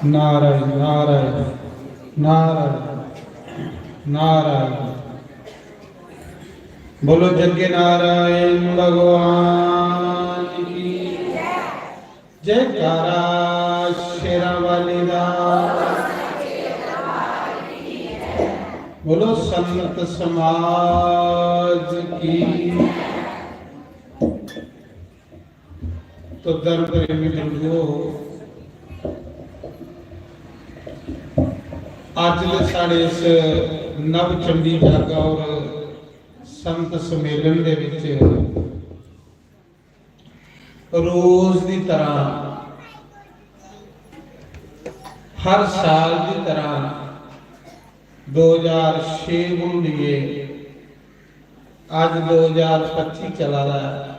Speaker 2: नारायण नारायण नारायण नारायण। बोलो जग्गे नारायण भगवान की जयकारा शेरा वाली दा। बोलो संत समाज की। तो धर्म प्रेमी बंधुओं, आज साढ़े इस नव चंडी जागा और संत सम्मेलन दे विच रोज की तरह हर साल की तरह 2006 को लिए आज 2025 चला रहा है।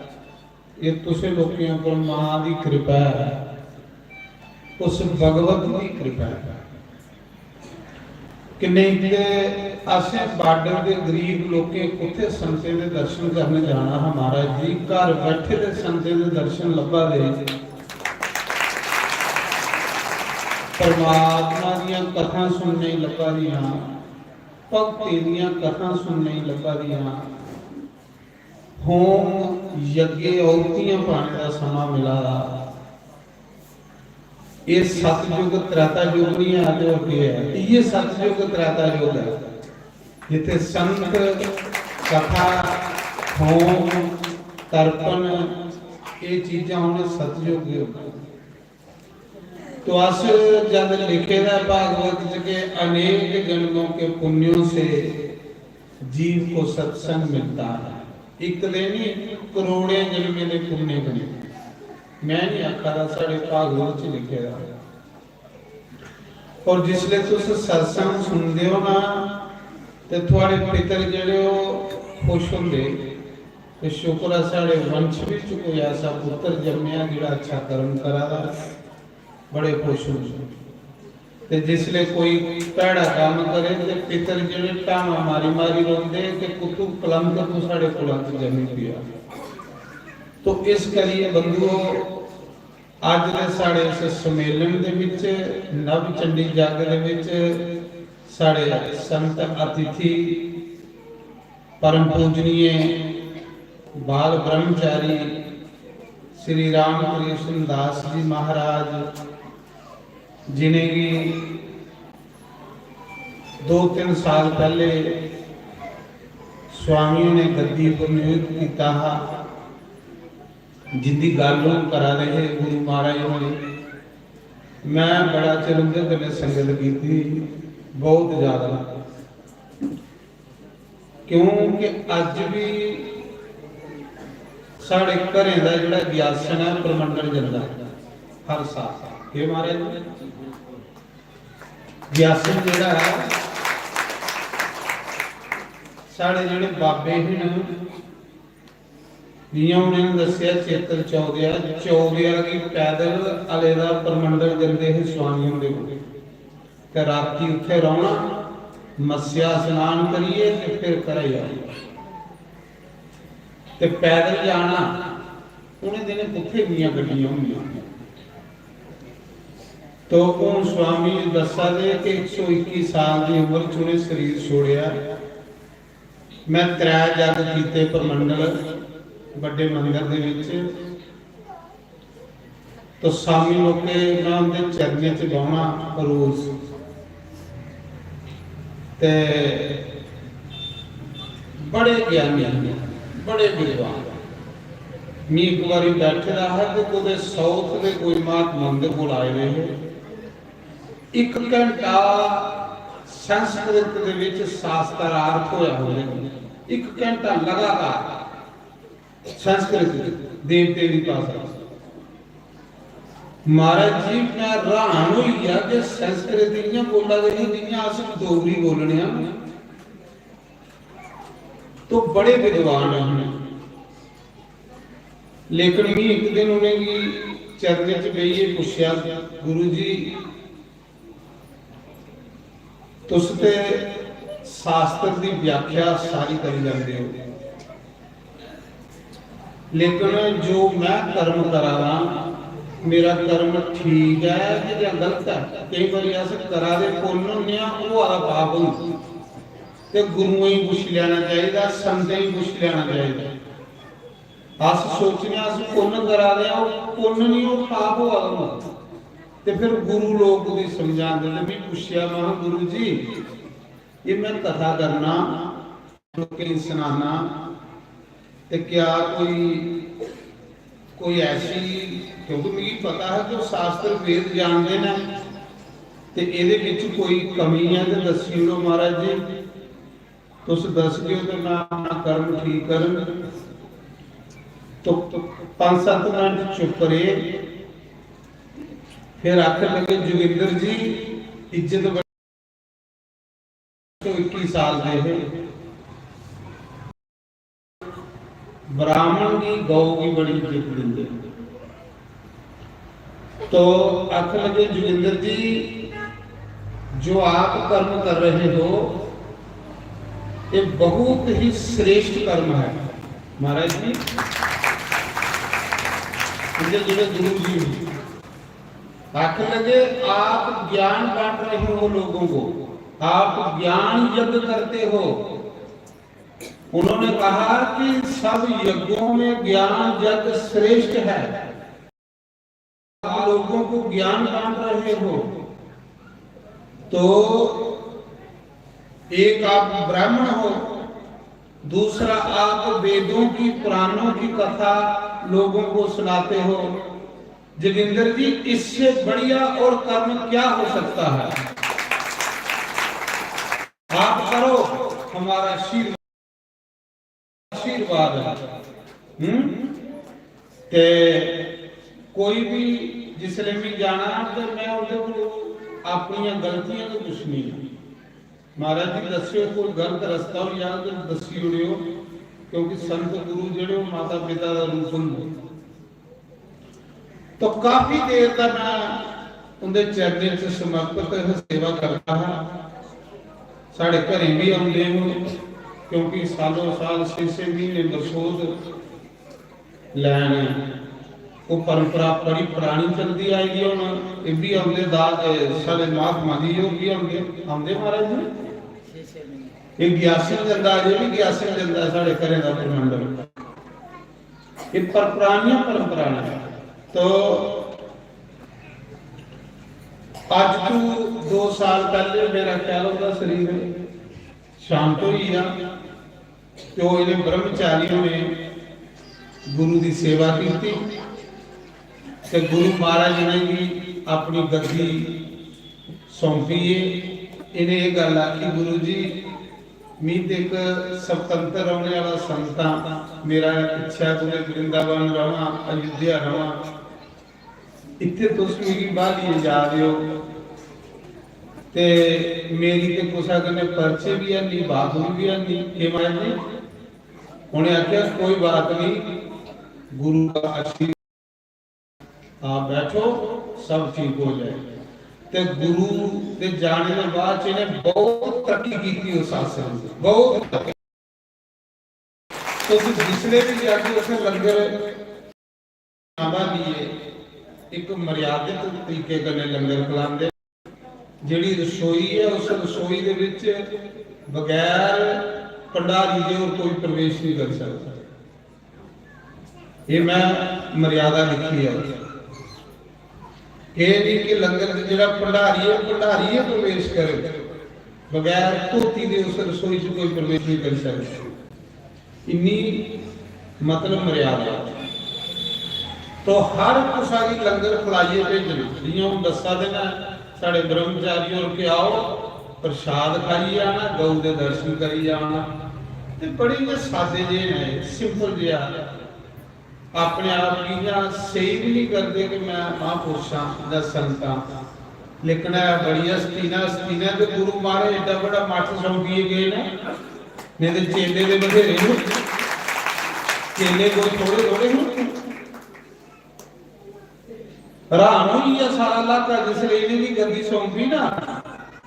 Speaker 2: ये तुसे लोगों को मां की कृपा है, उस भगवत की कृपा है कि नहीं कि असें बार्डर के गरीब लोग उत्थे संते के दर्शन करने जाना। हमारा जी घर बैठे दे संते के दर्शन लभा दे, परमात्मा दियां कथा सुनने लभा दियां, भगती दियां कथा सुनने लभा दियां, होम यज्ञ औरतियां पाने का समा मिला। ये सतयुग त्रेता युग नहीं है, आज हो गया है। ये सतयुग त्रेता युग है जिथे संत कथा होम तर्पण ये चीजा उन्हें सतयुग। तो अस जब लिखे था भागवत के अनेक जन्मों के पुण्यों से जीव को सत्संग मिलता है। एक नहीं करोड़े जन्मे के पुण्य बने। मैं नहीं आखा था, साढ़े भागवत च लिखे था। और जिसले तुस सत्संग सुनते हो ना तो थोड़े पितर जेड़े खुश होंगे। तो शुक्र है साढ़े वंश विच कोई ऐसा पुत्र जमया जिहड़ा अच्छा कर्म करा दा, बड़े खुश होंगे। जिसले कोई भैड़ा काम करे तो पितर जेड़े टामा मारी मारी रोंदे कि पुत्तू कलंक तू साढ़े कोलों जमी पिया। तो इस करिए बंधुओं, अज दे साढ़े इस सम्मेलन दे विच नव चंडी जग दे विच साढ़े संत अतिथि परम पूजनीय बाल ब्रह्मचारी श्री राम कृष्ण दास जी महाराज, जिन्हें कि 2-3 साल पहले स्वामियों ने गद्दी पर नियुक्त किया, जिंदी गल करा रहे गुरु महाराज ने। मैं बड़ा चिर उनके कने संगत की थी, बहुत ज्यादा, क्योंकि अज भी साढ़े घरें का जोड़ा ग्यासन है प्रमंडल जाता हर साल। ये महाराज ग्यासन जोड़ा है साढ़े जिहड़े बाबे हैं जियां उन्होंने दसिया चेतर चौदिया की पैदल अले दा परमंडल जंदे ही स्वामियों दे कोल ते राती उत्थे रहना मस्या स्नान करिए ते फिर घरे आइए ते पैदल जाना उन्हें दिने कित्थे गईयां गड्डियां होंदियां तो उन स्वामी दसा दे कि 121 साल की उम्र च उन्हें शरीर छोड़िया मैं 3 जग कीते परमंडल बड़े मंदिर दे विच तो स्वामी लोके मैं उनके चरने च बहना रोज ते बड़े ज्ञानी बड़े विद्वान मैं एक बार बैठे रहा है तो कोई साउथ के कोई महात्मा मंदिर को आए हुए एक घंटा संस्कृत दे विच शास्त्रार्थ होया होवे एक घंटा लगातार संस्कृत देवते की भाषा महाराज जी मैं हैरान हो गया कि संस्कृत इयां बोला गई जियां अस डोगरी बोलने तो बड़े विद्वान हैं लेकिन मैं एक दिन उन्हें चरने च बेहिए पूछा गुरु जी तुस ते शास्त्र की व्याख्या सारी करी जाते हो लेकिन जो मैं कर्म करा मेरा कर्म ठीक है कि या गलत है कई बार अस करा दे पुण्य होंगे वो आला पाप होंगे ते गुरुओं ही पुछ लेना चाहिए संतें ही पुछ लेना चाहिए अस सोचने अस पुण्य करा दे पुण्य नहीं वो पाप होगा ते फिर गुरु लोग भी समझा दे मैं पूछया मैं गुरु जी ये मैं कथा करना लोकें सुनाना ते क्या कोई ऐसी क्योंकि मुझे पता है जो शास्त्र वेद जानते हैं ते इहदे विच कोई कमी है तो दसी लो महाराज जी तुस दस दिओ तो मैं अपना कर्म ठीक करन तो 5-7 मिनट चुप रहे फिर आखिर लगे जोगिंदर जी इज्जत 21 साल दे ब्राह्मण की गौ की बड़ी इज्जत देंगे तो आख लगे जोगिंदर जी जो आप कर्म कर रहे हो ये बहुत ही श्रेष्ठ कर्म है महाराज जी जो गुरु जी आख लगे आप ज्ञान बांट रहे हो लोगों को आप ज्ञान यज्ञ करते हो उन्होंने कहा कि सब यज्ञों में ज्ञान यज्ञ श्रेष्ठ है आप लोगों को ज्ञान बांट रहे हो तो एक आप ब्राह्मण हो दूसरा आप वेदों की पुराणों की कथा लोगों को सुनाते हो जोगिंदर जी इससे बढ़िया और कर्म क्या हो सकता है आप करो हमारा आशीर्वाद है ते कोई भी जिसले भी जाना तो मैं अपनी गलतियां तो कुछ नहीं महाराज जी दस्यो कोई गलत रास्ता हो या तो दसी उड़ियो क्योंकि संत गुरु जेड़े माता पिता का रूप होंगे तो काफी देर तक मैं उनके चरणों से समर्पित सेवा करता है साढ़े घरे भी आते हो क्योंकि सालों साल 6 महीने बरसोद लैन वो परंपरा बड़ी पुरानी चलती आएगी हम ये भी आते दाद साढ़े महात्मा जी वो भी आते महाराज जी ये 81 जंदा अजे भी 81 जंदा साढ़े घरे का परमंडल ये पुरानियां परंपरा ने तो आज तो 2 साल पहले मेरा ख्याल होगा शरीर शांत हो गया तो इन्हें ब्रह्मचारियों ने गुरु की सेवा की ते गुरु महाराज ने भी अपनी गद्दी सौंपी है इन्हें ये गल आखी गुरु जी मीत एक स्वतंत्र रहने वाला संता मेरा इच्छा पूरे वृंदावन रहा अयोध्या रहा इतने तुम मेरी बात ये जा रहे हो ते मेरी ते कुसा कन्नै पर्चे भी है नहीं, बाथरूम भी है नहीं। ये माया जी उन्हें आख्या कोई बात नहीं, गुरु का आशीर्वाद, आप बैठो सब ठीक हो जाए। ते गुरु के जाने के बाद इन्हें बहुत तरक्की की उस आश्रम से, बहुत। तो जिसने भी जाके उसने लंगर आवा लिए एक मर्यादित तरीके कन्नै लंगर खिलाते। जिहड़ी रसोई है उस रसोई दे विच बगैर भंडारी दे और कोई प्रवेश नहीं कर सकता। ये मैं मर्यादा लिखी है। ये नहीं कि लंगर जिहड़ा भंडारी है प्रवेश करे, बगैर धोती दे उस रसोई च कोई प्रवेश नहीं कर सकता। इन्नी मतलब मर्यादा। तो हर कुसारी लंगर खिलाइए भेजने, जियां हम दसा देना साढ़े ब्रह्मचारी और के आओ प्रसाद खाई आना, गौ के दर्शन करी आना। ते बड़े जे सादे जे ने, सिंपल जिहा, अपने आप की सही भी नहीं करते कि मैं महापुरुषां या संतां, लेकिन बड़ी हस्ती ने तो गुरु महाराज एडा बड़ा मठ सौंपिए गए ने, नहीं तो चेले दे बथेरे हो, चेले कोई थोड़े थोड़े हो। हैरान हुई है सारा इलाका जिसले इन्हें भी गद्दी सौंपी ना,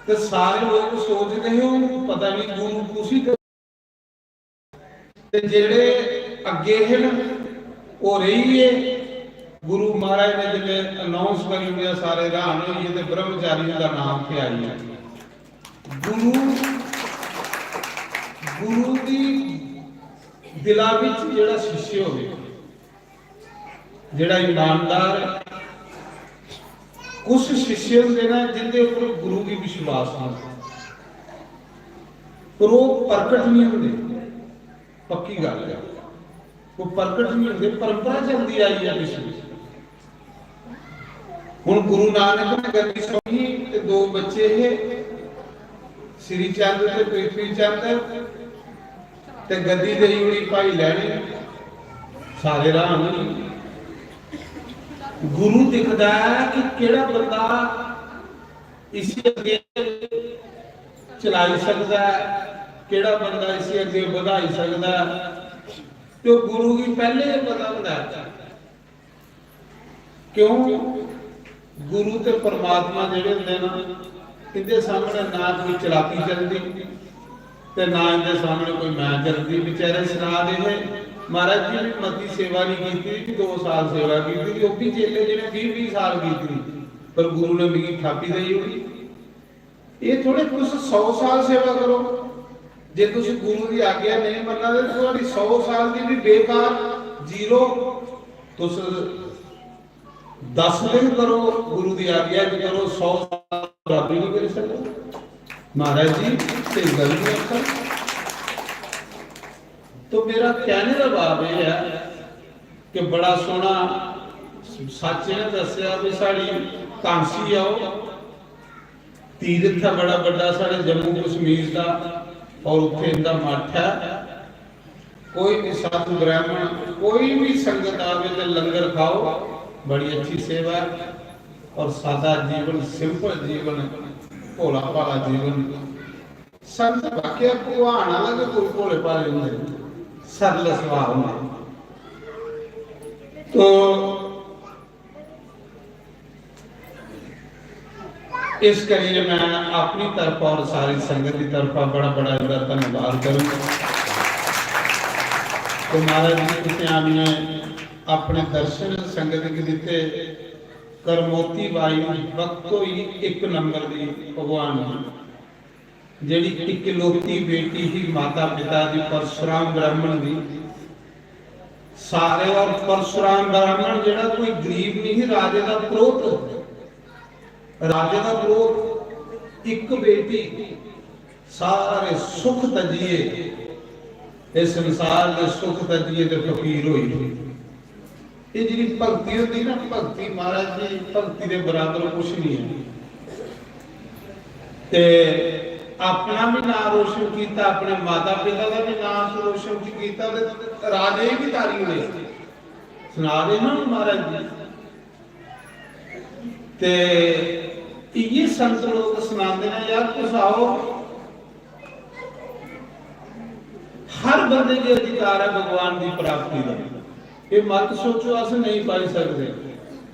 Speaker 2: तो सारे लोग सोचते हो पता नहीं गुरु कुछ ही जेड़े अगे हैं वो रही है। गुरु महाराज ने जब अनाउंस करी हुई सारे हैरान हुई है, ब्रह्मचारी का नाम पे आई है। गुरु की दिला विच जेड़ा शिष्य होवे, जेड़ा ईमानदार, कुछ शिष्य होंगे ना जिनके ऊपर गुरु की विश्वास नहीं, पर वो प्रकट नहीं होंगे। पक्की गल है, वो प्रकट नहीं होंगे, परंपरा चलती आई है पिछली। हुण गुरु नानक ने गद्दी सौंपी ते दो बच्चे है, श्री चंद ते पृथ्वी चंद, ते गद्दी देई हुई भाई लैने, सारे राम नहीं। गुरु दिखदा है कि केड़ा बंदा इसी अगे चलाई सकता है, केड़ा बंदा इसी अगे बढ़ाई सकता है। तो गुरु की पहले ही पता होता है। क्यों? गुरु ते परमात्मा जेड़े होंदे ना, इनके सामने ना कोई चलाकी चलती ते ना इनके सामने कोई मैं चलती। बेचारे सुना दे महाराज जी ने मती सेवा नहीं की, 2 साल सेवा की, वो भी चेले जिन्हें 20-20 साल की, पर गुरु ने मेरी थापी दी हुई। ये थोड़े कुछ 100 साल सेवा करो, जे तुम गुरु की आज्ञा नहीं मनना तो 100 साल की भी बेकार, जीरो। तुस 10 दिन करो, गुरु की आज्ञा भी करो, 100 साल बराबरी नहीं कर सकते। महाराज जी सही गल नहीं आखा। तो मेरा कहने का भाव यह है कि बड़ा सोहना सच ने दसिया भी साड़ी कांसी आओ तीर्थ है बड़ा बड़ा साढ़े जम्मू कश्मीर का, और उत्थे इनका मठ है। कोई भी साधु ब्राह्मण कोई भी संगत आवे तो लंगर खाओ, बड़ी अच्छी सेवा है। और सादा जीवन, सिंपल जीवन, भोला भाला जीवन। संत वाक्य भगवान अलग कोई भोले भाले होंगे, सरल स्वभाव में। तो इस करिए मैं अपनी तरफ और सारी संगत की तरफ बड़ा बड़ा धन्यवाद करूंगा। तो महाराज जी कुछ ने अपने दर्शन संगत के दिते, करमोती बाई वक्तो ही 1 नंबर की भगवान जेड़ी इकलौती बेटी ही माता पिता की परशुराम ब्राह्मण की सारे। और परशुराम ब्राह्मण जेड़ा कोई गरीब नहीं, राजे का पुरोहित, राजे का पुरोहित, एक बेटी, सारे सुख तजिए, इस संसार के सुख तजिए तो फकीर हुई। ये जी भगती होती ना, भगती महाराज जी भगती के बराबर कुछ नहीं है। ते अपना भी नाम रोशन किया, अपने माता पिता का भी नाम रोशन किया, राजे भी तारी हुए सुना दे ना महाराज जी। ते ये संत लोग सुनाते हैं यार तुस आओ, हर बंदे के अधिकार है भगवान की प्राप्ति का। ये मत सोचो अस नहीं पाई सकते,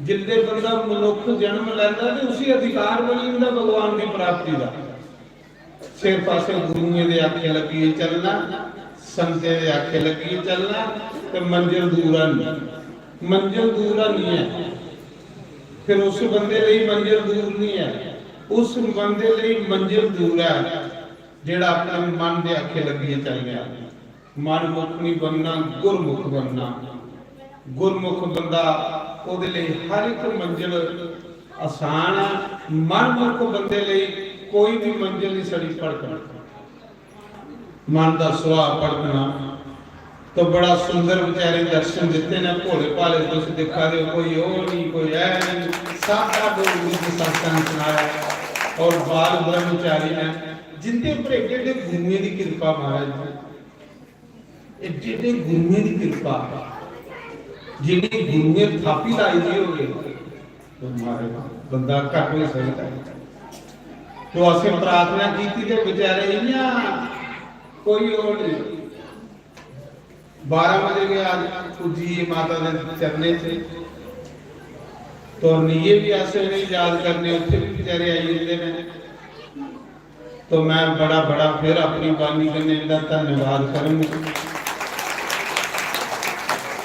Speaker 2: जिले बंदा मनुख जन्म लैंदा ते उसी अधिकार बनी हुंदा भगवान की प्राप्ति का। सिर पासे गुरुए दे आखे लगी चलना, संते दे आखे लगी चलना, ते मंजिल दूरा नहीं, मंजिल दूरा नहीं है। फिर उस बंदे लिए मंजिल दूर नहीं है, उस बंदे लिए मंजिल दूर है जेड़ा अपने मन दे आखे लगी चल गया। मन मुख नहीं बनना, गुरमुख बनना। गुरमुख बंदा ਉਹਦੇ ਲਈ हर एक मंजिल आसान है। मनमुख बंदे ਲਈ कोई भी मंजिल नहीं सड़ी भड़कना। मन का सुभाव भड़कना तो बड़ा सुंदर बेचारे दर्शन दिते ने, भोले भाले तुम दिखा दे, कोई वो नहीं कोई है नहीं, सादा गुरु जी सत्संग सुनाया। और बाल ब्रह्मचारी ने जिंदे पर एडे एडे गुरुए की कृपा, महाराज एडे एडे गुरुए की कृपा, जिन्हें गुरुए थापी लाई दी हो गए तो महाराज बंदा घट नहीं सकता। तो असें प्रार्थना की ते बेचारे इयां कोई और नहीं। 12 बजे गया पूजी माता के चरने से, तो नीये भी ऐसे नहीं याद करने, उत्थे भी बेचारे आई जाते हैं। तो मैं बड़ा बड़ा फिर अपनी बानी करने का धन्यवाद करूंगा।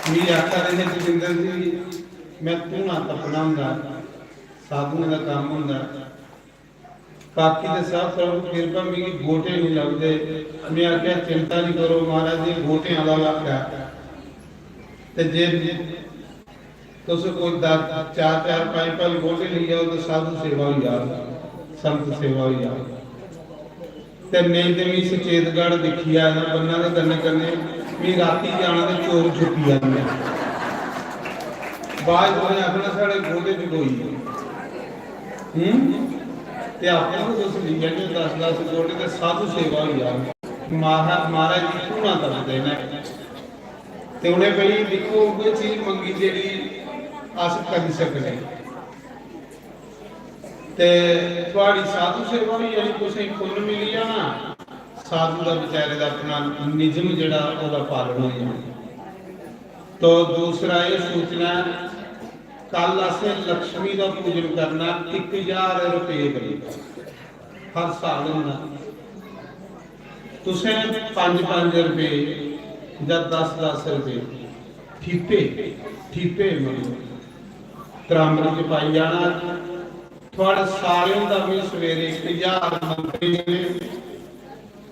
Speaker 2: मेरी आखा रहे जोगिंदर जी, मैं तू ना तपना होंगे, साधुओं का काम होंगे। बाकी तो सब प्रभु कृपा मेरी गोटे नहीं लगते। मैं आख्या चिंता नहीं करो महाराज जी, गोटे वाला आख्या ते जे तुस कोई 4-4 5 गोटे ले जाओ तो साधु सेवा हो जाए, संत सेवा हो जाए। ते नहीं तो मैं सचेतगढ़ दिखी आया बन्ना के कन्ने कन्ने भी राती जाना तो चोर छुपी जाते बाज तुमने अपना साढ़े गोटे च कोई ते अपने को तुस ली जाने 10-10 गोटे ते साधु सेवा हो जाए। महाराज जी तू ना कर देना ते उन्हें भाई देखो कोई चीज मंगी जेड़ी अस कर सकने ते थोड़ी साधु सेवा भी यानी तुसें पुण्य मिली जाना, साधु का बेचारे का अपना निजम जड़ा ओदा पालन हो जाए। तो दूसरा ये सूचना, कल असें लक्ष्मी का पूजन करना 1000 रुपये करीब हर साल होना। तुसें 5-5 रुपये या 10-10 रुपये ठीपे त्रांबड़ी च पाई जाना। थोड़ा सारियों का भी सवेरे 1000 मंत्री ने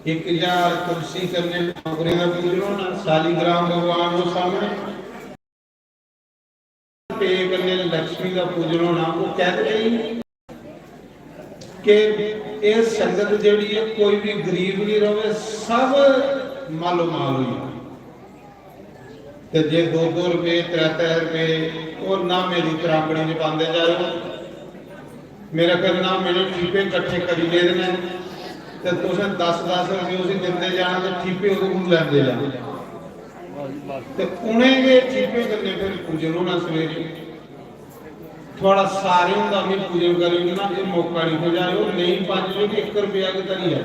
Speaker 2: 1000 तुलसी करने नौकरी का पूजन होना, शालीग्राम भगवान के सामने पे करने लक्ष्मी का पूजन होना। वो कहते हैं कि ये संगत जिहड़ी है कोई भी गरीब नहीं रहे, सब मालो माल हुई ते जे 2-2 रुपये 3-3 रुपये और ना मेरी त्रांबड़ी में पाते जाओ, मेरा कहना मैंने ठीपे इकट्ठे करी ले देने ते तुसें 10-10 रुपये उसी दिंदे जाना ते ठीपे उहदे कोल लैंदे जाना ते उन्हें के ठीपे करने फिर पूजन होना सवेरे। थोड़ा सारियों का भी पूजन करेंगे ना, ये मौका नहीं हो जाए नहीं 5 रुपये 1 रुपया के तरी है।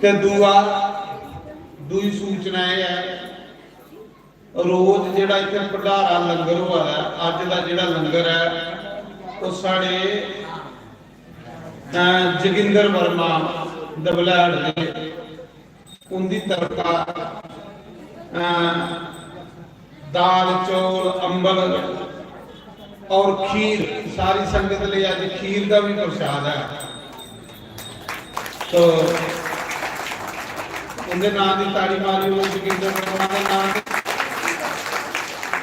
Speaker 2: ते दूई सूचना यह है, रोज जिहड़ा इत्थे भंडारा लंगर हुआ है, अज दा जिहड़ा लंगर है वो साढ़े जोगिंदर वर्मा दबलैड़ उनकी तरफा दाल चौल अंबल और खीर सारी संगत लिए आज खीर का भी प्रसाद है। तो उनके नाम की ताड़ी मारी जोगिंदर वर्मा के नाम,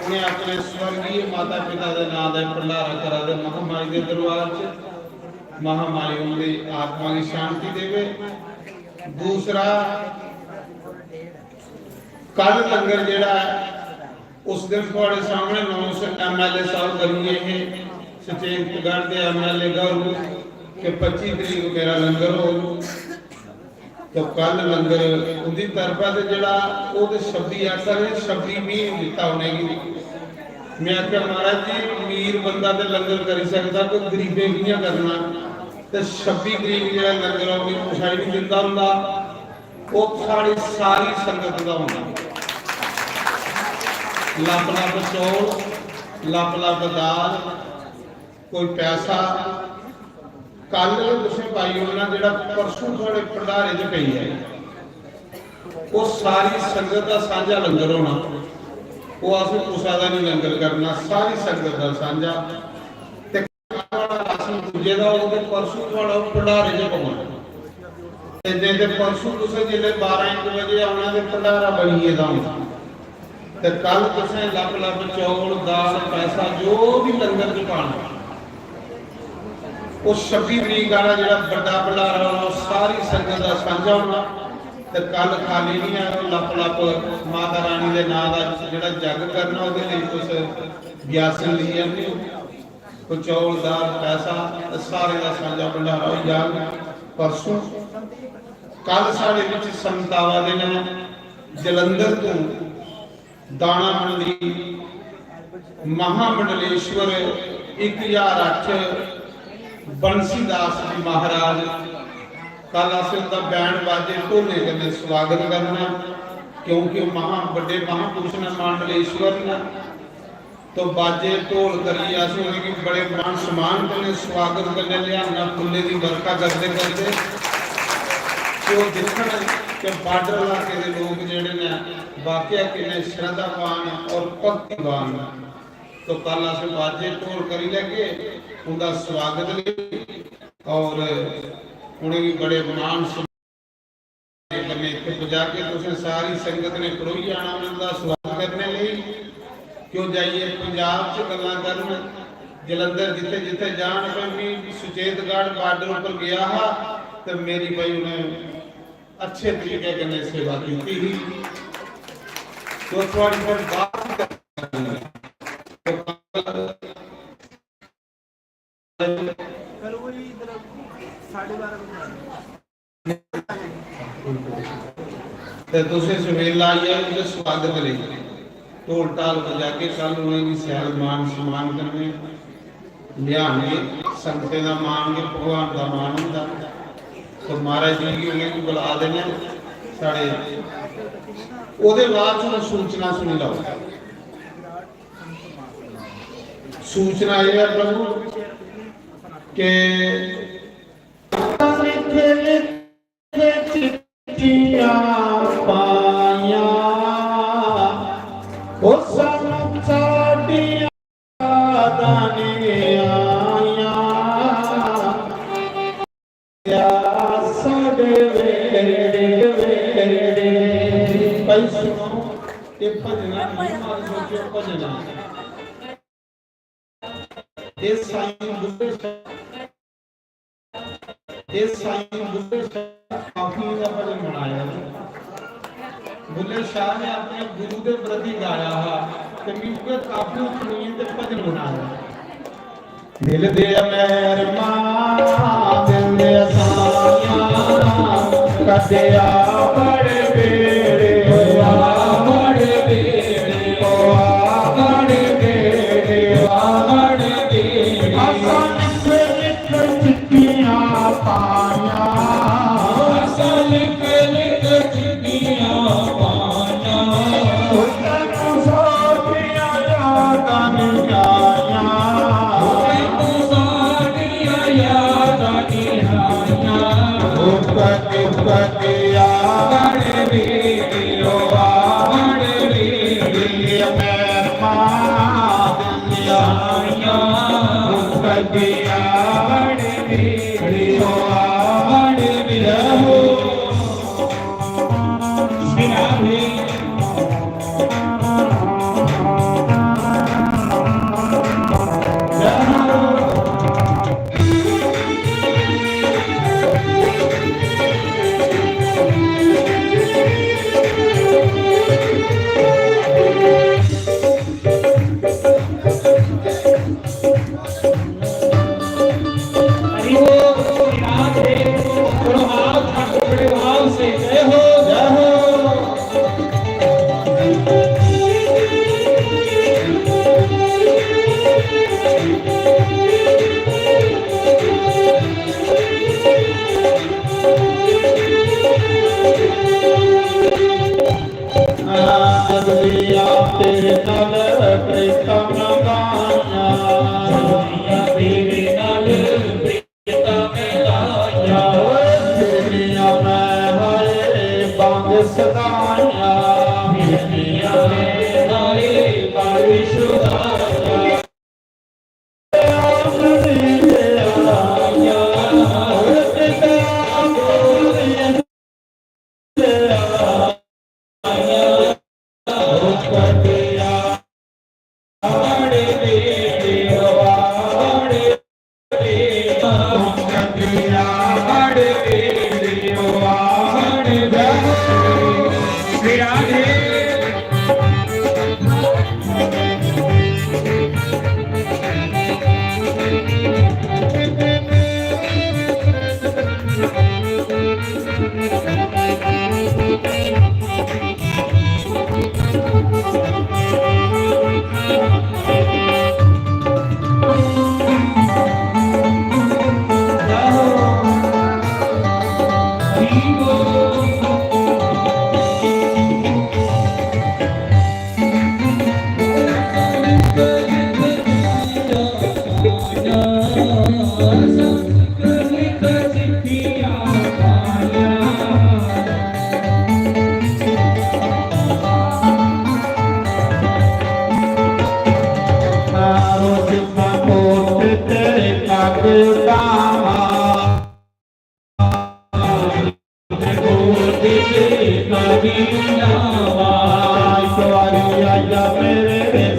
Speaker 2: उन्हें अपने स्वर्गीय माता पिता के नाम का भंडारा करा दे महामाई के दरबार च, महामाई उनकी आत्मा की शांति देवे। दूसरा कल लंगर जिहड़ा उस दिन थोड़े सामने 9 MLA साहब करेंगे, सचेतगढ़ के MLA गौरव के 25 तरीक मेरा लंगर हो। तो कल लंगर उनकी तरफा से जिहड़ा वो 26 26 भी दिता उन्हें मैं आख्या महाराज जी अमीर बंदा तो लंगर करी सकता, कोई गरीबे कियां करना। तो 26 तरीक जो लंगर पछाई नहीं दिता होंगे, वो साड़ी सारी संगत का होंगे। लप लप चौल, लप लप दाल, कोई पैसा। कल तुम पाई होना जो परसों थोड़े भंडारे च पई है, वो सारी संगत का साझा लंगर होना। वो असं कुसा का नहीं लंगर करना, सारी संगत का साझा। राशन दूजे का होगा, परसों थोड़ा भंडारे च पाना। परसों तुम जो 12-1 बजे आना तो भंडारा बनिए का होना। तो कल तुम लप लप चौल दाल पैसा जो भी लंगर च पाना, वो 26 तरीक वाला जो बड़ा भंडारा होना सारी संगत का साझा होना। तो कल खाली नहीं है, लप लप माता रानी के नाम का जो जग करना, वो कुछ ग्यासन ली जाती, कोई चौल दाल पैसा सारे का साझा भंडारा हो जाएगा परसों। कल साढ़े संतावा दिन है, जलंधर तो दाना मंडी महामंडलेश्वर 1008 बंसीदास जी महाराज, कल अस उनका बैंड बाजे ढोले कने स्वागत करना, क्योंकि बड़े महापुरुष ने मंडलेश्वर ने। तो बाजे ढोल करिए अस उन्हें बड़े मान सम्मान कने स्वागत करने लिया, फुले की वर्खा करते करते तो देखना कि बार्डर इलाके के लोग जोड़े ने वाकया किन्ने श्रद्धावान और भक्तिवान। तो कल अस बाजे ढोल करी लगे उनका स्वागत ले, और उन्हें भी बड़े मान सम्मान पुजा के तुम सारी संगत ने परोई आना उनका स्वागत करने लिए। क्यों जाइए पंजाब च गल्लां करन, जलंधर जिथे जिथे जान पे सुचेतगढ़ बार्डर पर गया हा, तो मेरी भाई उन्हें अच्छे तरीके कने सेवा की थी। तो थोड़ी थोड़ी बात सवेला आइए स्वागत ले ढोल ढाल बजा के कल उन्हें भी सैल मान सम्मान करने लियागे, संगते का मान के भगवान का मान होता। तो महाराज जी की उन्हें भी बुला देने साढ़े ओदे बाद सूचना सुनी लो। सूचना यह है प्रभु के चिट्ठियां पाया बुल्ले शाह ने अपने गुरु के प्रति गाया है, काफी भजन बनाया। दिल दे मेहरबान दिल दे कदया बड़े बेड़े बड़े बेड़े बड़े बेड़े बड़े बेड़े असन से लिख चिट्ठियां पाया, असन के लिख चिट्ठियां पाया, उसको सोचिया याद नहीं आया, उसको सोचिया याद नहीं आया, कदिया बड़े वीडियो बड़े वीडियो मेहरबान दिया कदिया बड़े वीडियो बड़े वीडियो बिना भी अगलिया तेरे नल प्रीतम गाया अगलिया तेरे नल प्रीतम गाया तेरिया मैं हरे बांग सदाया तेरिया मैं हरे बांग सदाया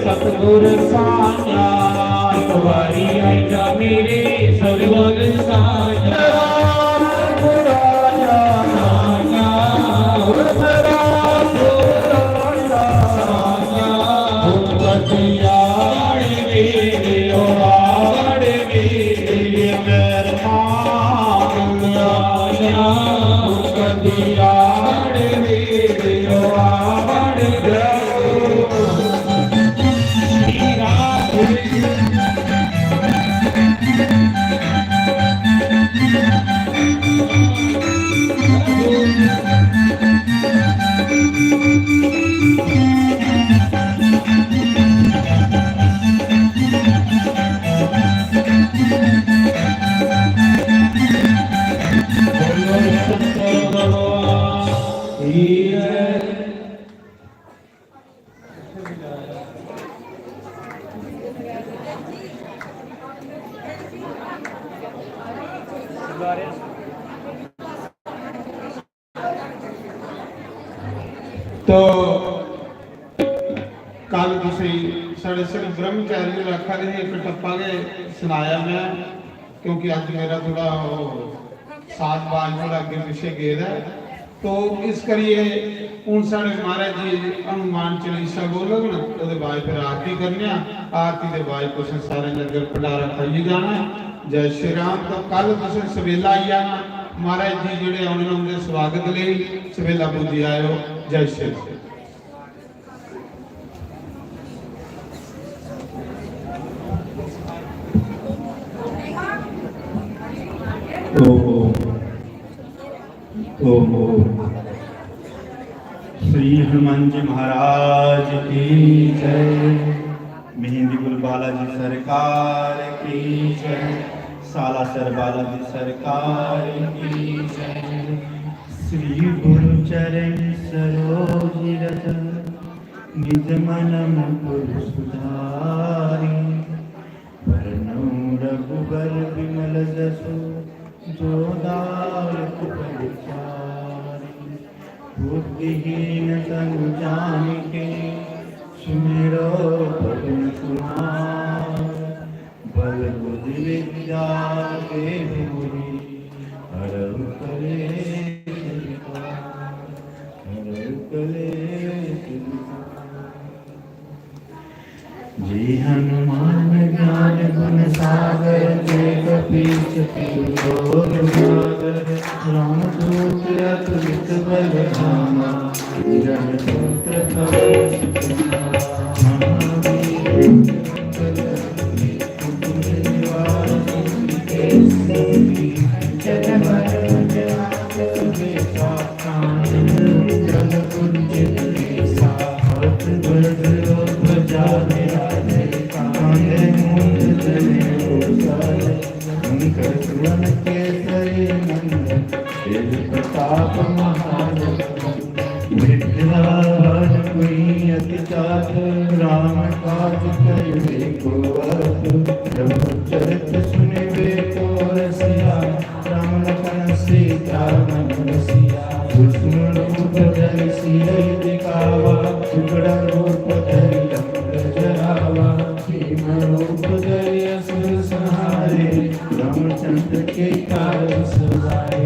Speaker 2: सतगुर साया तुम्हारी आज्ञा मेरे सतगुर साया तो कल साढ़े सिर्फ ब्रह्मचारी रखा गए एक टप्पा के सुनाया मैं क्योंकि आज मेरा थोड़ा सात बाज थोड़ा अगे पीछे गेद है तो इस करिए हूँ साढ़े महाराज जी हनुमान चालीसा बोलोगे ना तो बाद फिर आरती करने आरती के बाद तुम सारे नगर भंडारा खाई जाना जय श्री राम। तो कल तुम सवेला आई जाना महाराज जी जोड़े आने उनके स्वागत लिए सवेला बुद्धि आयो। जय श्री राम।
Speaker 3: श्री हनुमान जी महाराज की जय। मेहंदीपुर बालाजी सरकार की जय। सालासर बालाजी सरकार की जय। श्री गुरु चरण सरोज रज निज मन मुकुर सुधारी वरनौ रघुबर विमल जसु जो दायक परिचारी बुद्धिहीन तनु जानिके सुमिरो पवन कुमार बल बुद्धि विद्या देहु मोहि हरहु कलेश विकार हरहु कलेश विकार। जी हनुमान ज्ञान गुण सागर जय कपीश तिहुँ लोक रामदूत अतुलित बल धामा जन पुत्र महावीर आप महाजगबंदन। विद्यावान कोई अति चातुर, राम काज करिबे को अतुर। प्रभु चरित सुनिबे को रसिया, राम लखन सीता मन बसिया। सूक्ष्म रूप धरि सियहि दिखावा, टुकड़ा रूप धरि लंक जरावा। भीम रूप धरि असुर संहारे, रामचंद्र के काज सवारे।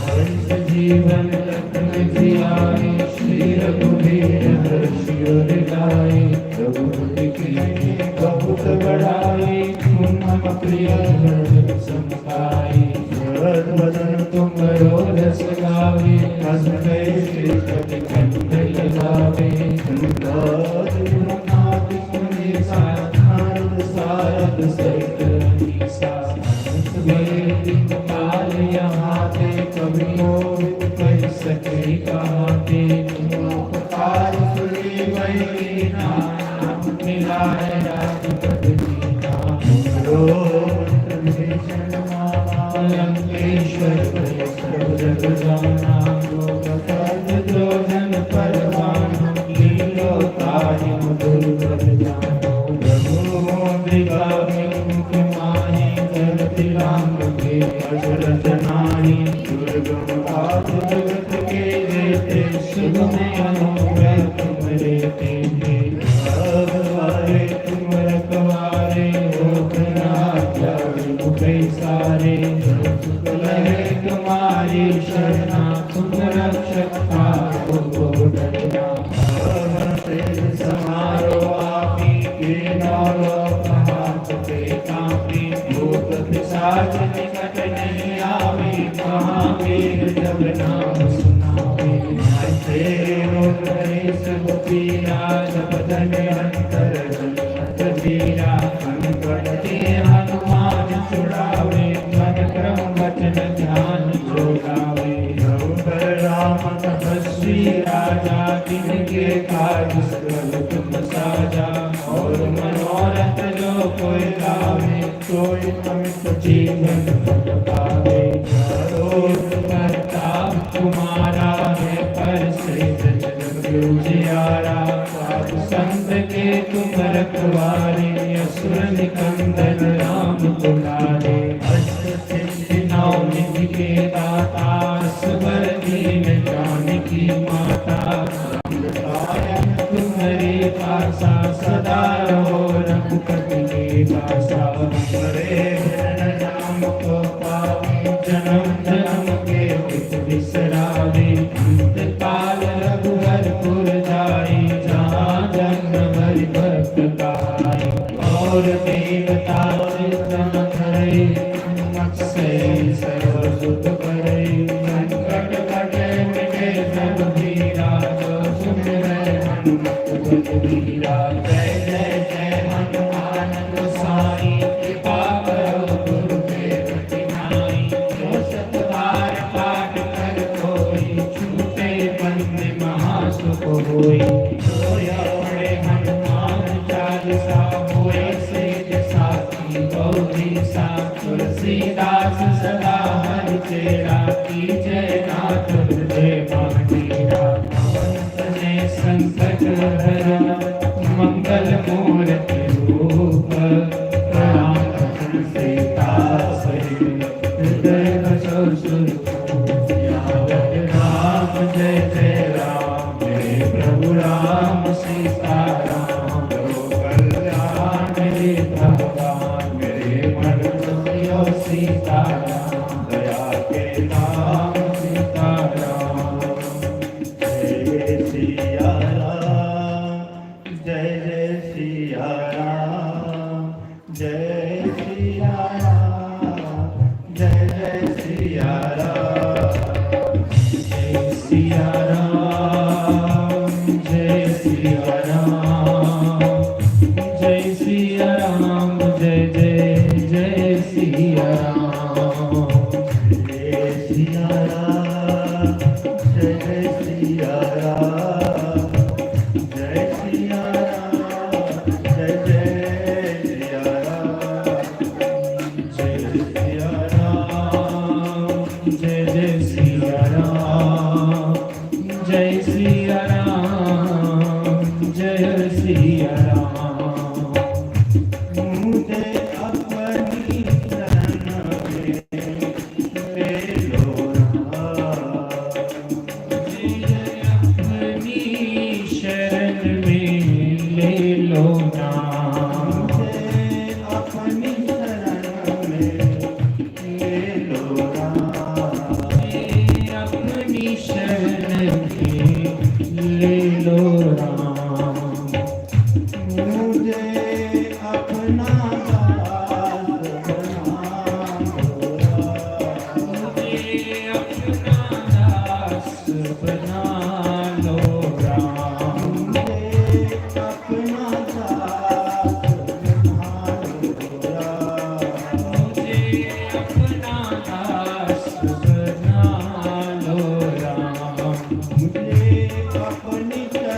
Speaker 3: हर्ष जीवन लखन जियाए, श्री रघुवीर हर्षि उर लाए। रघुपति कीन्ही बहुत बड़ाई, तुम मम प्रिय भरत सम भाई। भरत वदन तुम्हरो रस गावे, अस कहि श्रीपति कंठ लगावे। संताप गुणनाथ सुनीसा, नारद सारद सहित अनीसा। हंस वेद कपाल यहाँ ते, कवि मोहित कहि सके कहाते। तुम उपकार सुनी मैं लीना, नाम मिलाए राजपद दीना। तुमरो मंत्र भीषण माना, लंकेश्वर भय सब जग जाना। लोक काज जो जन परवाना, लीलो ताहि मधुर फल जाना। रघुमोदिका मुख माहि, धरती राम के अजरत नाहि। दुर्गम काज जगत के जेते, सुगम अनुग्रह तुमरे तेते। भगवारे तुम रखवारे, होत न आज्ञा बिनु पैसारे। लहे तुम्हारी शरणा, तुम रक्षक पाहो को डरना। पवन तेज समारो आपी, कीन्हो लोक हाथ पे कांपी। भूत पिशाच निकट नहीं आवी, महावीर जब नाम सुनावे। ऐसे रोग हरे सब पीरा, जपत निरंतर हनुमत बीरा। संकट ते हनुमान छुड़ावे, मन क्रम वचन ध्यान जो गावे। रघुबर राम तपस्वी राजा, तिनके काज सकल तुम साजा। और मनोरथ जो कोई गावे, सोई अमित जीवन फल पावे। करोड़ प्रताप तुम्हारा है, परसिद्ध जगत उजियारा। साधु संत के तुम रखवारे, असुर निकंदन राम दुलारे। अष्ट सिद्धि नौ निधि के दाता, असबर दीन जानकी माता। तुम्हारे पासा सदा रहो, रघुपति के पासा। हरे भजन नाम को पावे, जन्म जन्म के दुख बिसरावे। अंत काल रघुवरपुर जाई, जहाँ जन्म हरि भक्त कहाई। और देवता चित्तन धरई, मत्स्य सर्व सुख करई। संकट कटे मिटे सब पीरा, जो सुमिरै हनुमत बलबीरा। जय जय जय हनुमान गोसाई, कृपा करो गुरुदेव नाई। जो शत बार पाठ कर कोई, छूटे बंदे महासुख होई। सोया पढ़े हनुमान चालीसा, होए सेज साथी गौरी सा। तुलसीदास सदा हरि चेरा, की जय नाथ हृदय बांधीरा। पवन तनय संकट हरण, मंगल मूर्ति रूप। प्रणाम सीता सहित, हृदय बसो सुरपूप। सियावर राम जय जय राम, जय प्रभु राम सीता राम। जो कल्याण हे भगवान, मेरे मन सुनियो सीता राम। दया के नाम सीता राम। जय सिया राम, जय जय सिया राम। जय सिया राम, जय जय सिया राम। जय सिया राम, जय सिया राम।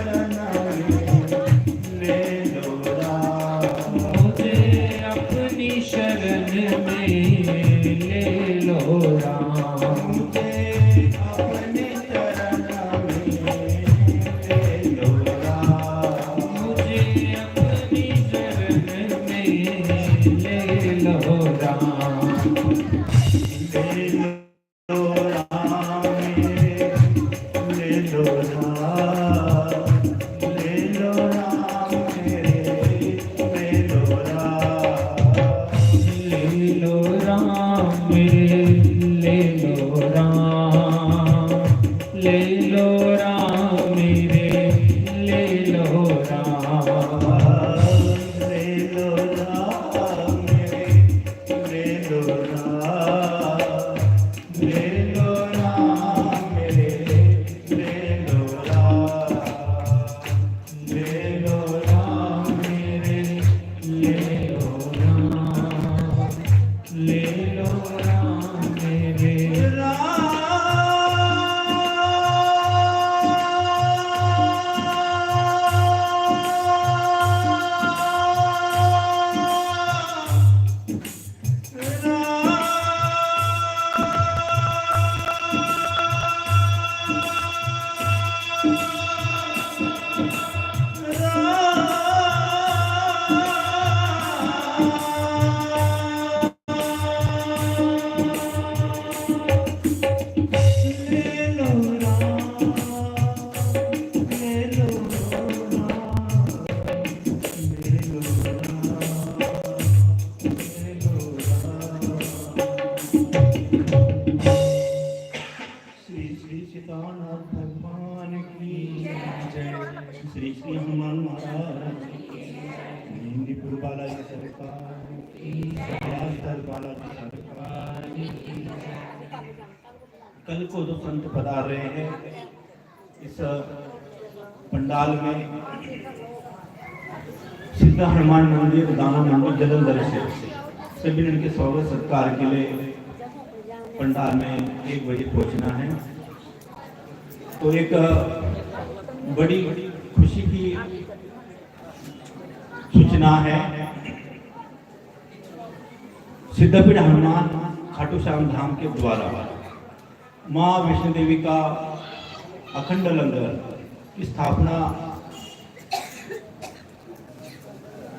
Speaker 3: चरण में ले लो राम, मुझे अपनी शरण में ले लो राम, मुझे अपने चरण में ले लो राम, मुझे अपनी शरण में ले लो राम, ले लो राम मेरे, ले लो राम, ले लो राम मेरे, ले लो राम, ले लो राम मेरे, ले लो राम, ले लो राम मेरे, ले लो राम, ले लो राम मेरे, ले लो राम, ले लो राम मेरे, ले लो राम, ले लो राम मेरे, ले लो राम, ले लो राम मेरे श्री श्री सीतानाथ भगवान की जय, श्री श्री हनुमान महाराज की मेहंदीपुर बालाजी सरकार की, राजस्थान बालाजी सरकार की। कल को जो संत पधार रहे हैं इस पंडाल में, सिद्ध हनुमान मंदिर दाना मंदिर जलंधर से सभी उनके स्वागत सत्कार के लिए पंडाल में 1 बजे पहुंचना है। तो एक बड़ी खुशी की सूचना है, सिद्धपीठ हनुमान खाटू श्याम धाम के द्वारा माँ वैष्णो देवी का अखंड लंगर की स्थापना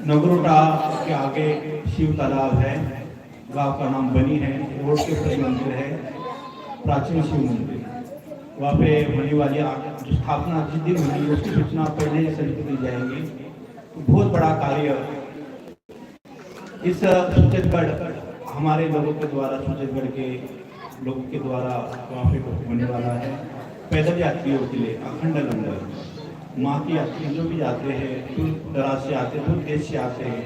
Speaker 3: नगरोटा के आगे शिव तालाब है, गांव का नाम बनी है, रोड के ऊपर मंदिर है, प्राचीन शिव मंदिर। वहाँ पे होने वाली जो स्थापना जिस दिन होगी उसकी सूचना पहले ही सभी को दी जाएगी। तो बहुत बड़ा कार्य इस छत्तीसगढ़ हमारे लोगों के द्वारा, छत्तीसगढ़ के लोगों के द्वारा वहाँ पे होने वाला है। पैदल यात्रियों के लिए अखंड लंगर, माँ की यात्री जो भी जाते हैं, दूर दराज से आते हैं, दूर देश से आते हैं,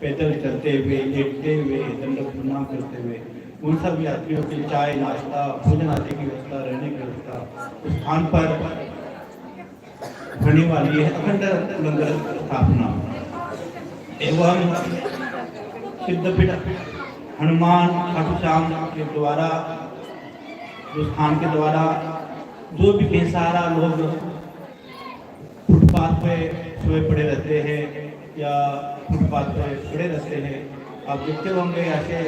Speaker 3: पैदल चलते हुए, लेटते हुए, दंडक प्रणाम करते हुए, उन सब यात्रियों के चाय नाश्ता, भोजन आदि की व्यवस्था, रहने की व्यवस्था उस स्थान पर होने वाली है। अखंड लंगर स्थापना एवं सिद्धपीठ हनुमान खाटू श्याम के द्वारा, जो स्थान के द्वारा जो भी बेसहारा लोग फुटपाथ पे सोए पड़े रहते हैं या फुटपाथ पे पड़े रहते हैं, आप देखते होंगे ऐसे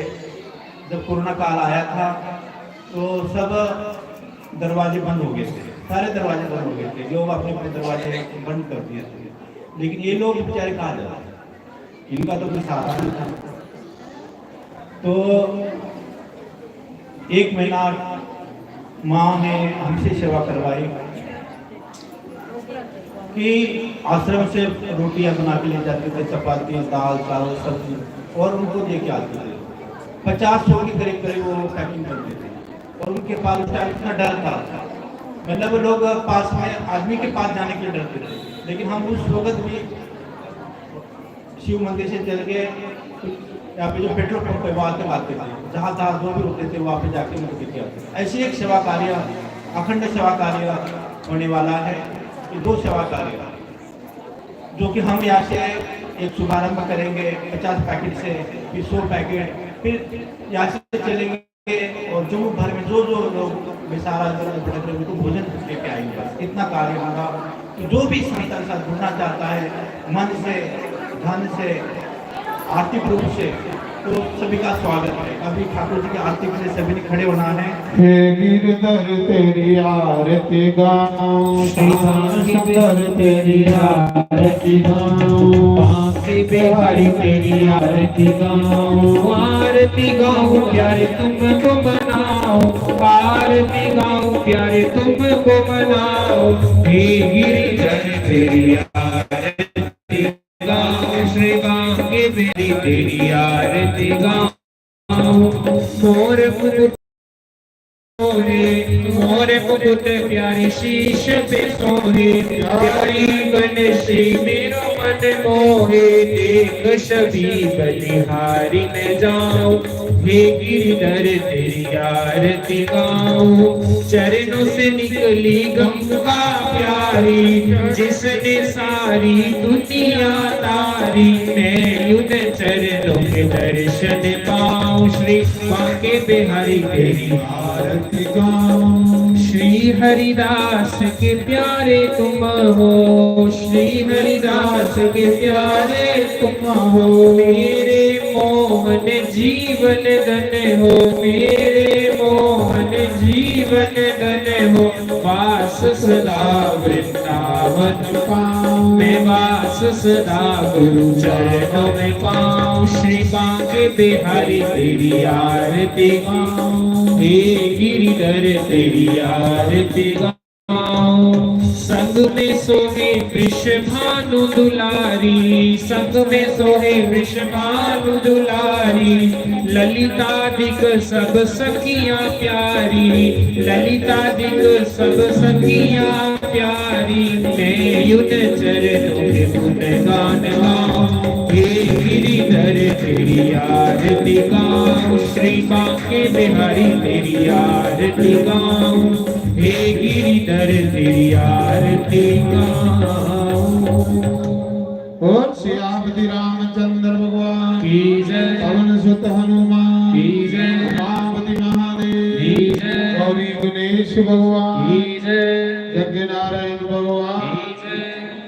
Speaker 3: जब कोरोना काल आया था तो सब दरवाजे बंद हो गए थे, सारे दरवाजे बंद हो गए थे, लोग अपने अपने दरवाजे बंद कर दिए थे। लेकिन ये लोग बेचारे कहाँ जाते, इनका तो कोई सहारा नहीं था। तो 1 महीना माँ ने हमसे सेवा करवाई कि आश्रम से रोटियां बना के ले जाते थे, चपाती, दाल, चावल, सब्जी, और उनको दे के आते थे। 50-100 के करीब करीब वो पैकिंग करते थे। और उनके पास उस टाइम इतना डर था, मतलब वो लोग पास में आदमी के पास जाने के लिए डरते थे। लेकिन हम उस वक्त भी शिव मंदिर से चल के यहाँ पे जो पेट्रोल पंप है वहाँ के आते थे, जहाँ जो भी होते थे वहाँ पे जाके उनको देखे आते थे। ऐसी एक सेवा कार्य, अखंड सेवा कार्य होने वाला है। 2 सेवा कार्य जो कि हम यहाँ से एक शुभारंभ करेंगे 50 पैकेट से, फिर 100 पैकेट, फिर यहाँ से चलेंगे और जम्मू भर में जो लोग बेसहारा उनको भोजन लेके आएंगे। बस इतना कार्य होगा तो जो भी संतान के साथ जुड़ना चाहता है मन से, धन से, आर्थिक रूप से, तो सभी का स्वागत है। अभी ठाकुर जी की आरती के लिए सभी ने खड़े होना है।
Speaker 2: हे गिरधर तेरी आरती गाऊं, श्याम सुंदर तेरी आरती गाऊं,
Speaker 4: बांके बिहारी तेरी आरती गाऊं, आरती गाऊं प्यारे तुमको बनाओ, आरती गाऊं प्यारे तुमको बनाओ। हे गिरिधर तेरी आरती गाऊं, श्री बांके बिहारी तेरी आरती गाऊं। मोर मुकुट मोर मुकुट प्यारी शीश पे सोहे, प्यारी गणेशी मेरो मन मोहे। एक छवि बलिहारी में जाऊं, हे गिरधर तेरी आरती गाऊं। चरणों से निकली गंगा प्यारी, जिसने सारी दुनिया तारी। मैं युद्ध चरणों के दर्शन पाऊं, श्री बांके बिहारी तेरी आरती गाऊं। श्री हरिदास के प्यारे तुम हो, श्री हरिदास के प्यारे तुम हो। मेरे मोहन जीवन धन हो, मेरे मोहन जीवन धन हो। वास सदा वृंदावन पाऊं, मैं वास सदा गुरु चरणों में पाऊं। श्री बांके बिहारी तेरी आरती गाऊं, हे गिरिधर तेरी आरती गाऊं। संग में सोहे वृषभानु दुलारी, संग में सोहे वृषभानु दुलारी। ललितादिक सब सखियां प्यारी, ललितादिक सब सखियां प्यारी। मैं युद्ध चरणों के गुणगान गाऊं, हे गिरिधर तेरी आरती गाऊं। श्री बांके बिहारी तेरी आरती गाऊं, हे गिरिधर तेरी आरती गाऊं।
Speaker 2: और श्यामति रामचंद्र भगवान
Speaker 4: की जय,
Speaker 2: पवन सुत हनुमान
Speaker 4: की जय,
Speaker 2: उमापति महादेव
Speaker 4: की जय,
Speaker 2: गौरी गणेश भगवान,
Speaker 4: की जय,
Speaker 2: यज्ञ नारायण भगवान,
Speaker 4: की जय,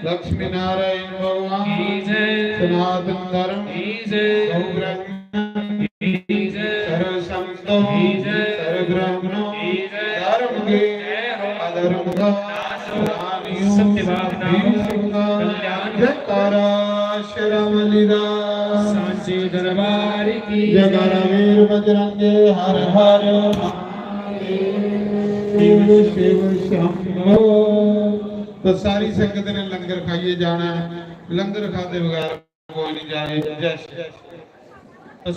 Speaker 2: लक्ष्मी नारायण भगवान,
Speaker 4: की जय,
Speaker 2: सनातन धर्म,
Speaker 4: की जय,
Speaker 2: गौब्रह्म,
Speaker 4: की जय,
Speaker 2: सर्व संतों,
Speaker 4: की जय,
Speaker 2: सर्व ब्राह्मणों,
Speaker 4: की जय,
Speaker 2: धर्म के
Speaker 4: जय हो,
Speaker 2: अधर्म का प्राणियों,
Speaker 4: सत्य भावनाओं,
Speaker 2: भीष्म का
Speaker 4: कल्याण,
Speaker 2: जयकारा श्री रामलीला
Speaker 4: सांचे दरबार की
Speaker 2: जयकारा वीर बजरंगे हर हर शिव शिव शंभो। तो सारी संगत ने लंगर खाइए जाना है, लंगर खाते बगैर कोई नहीं जाए। जय श्री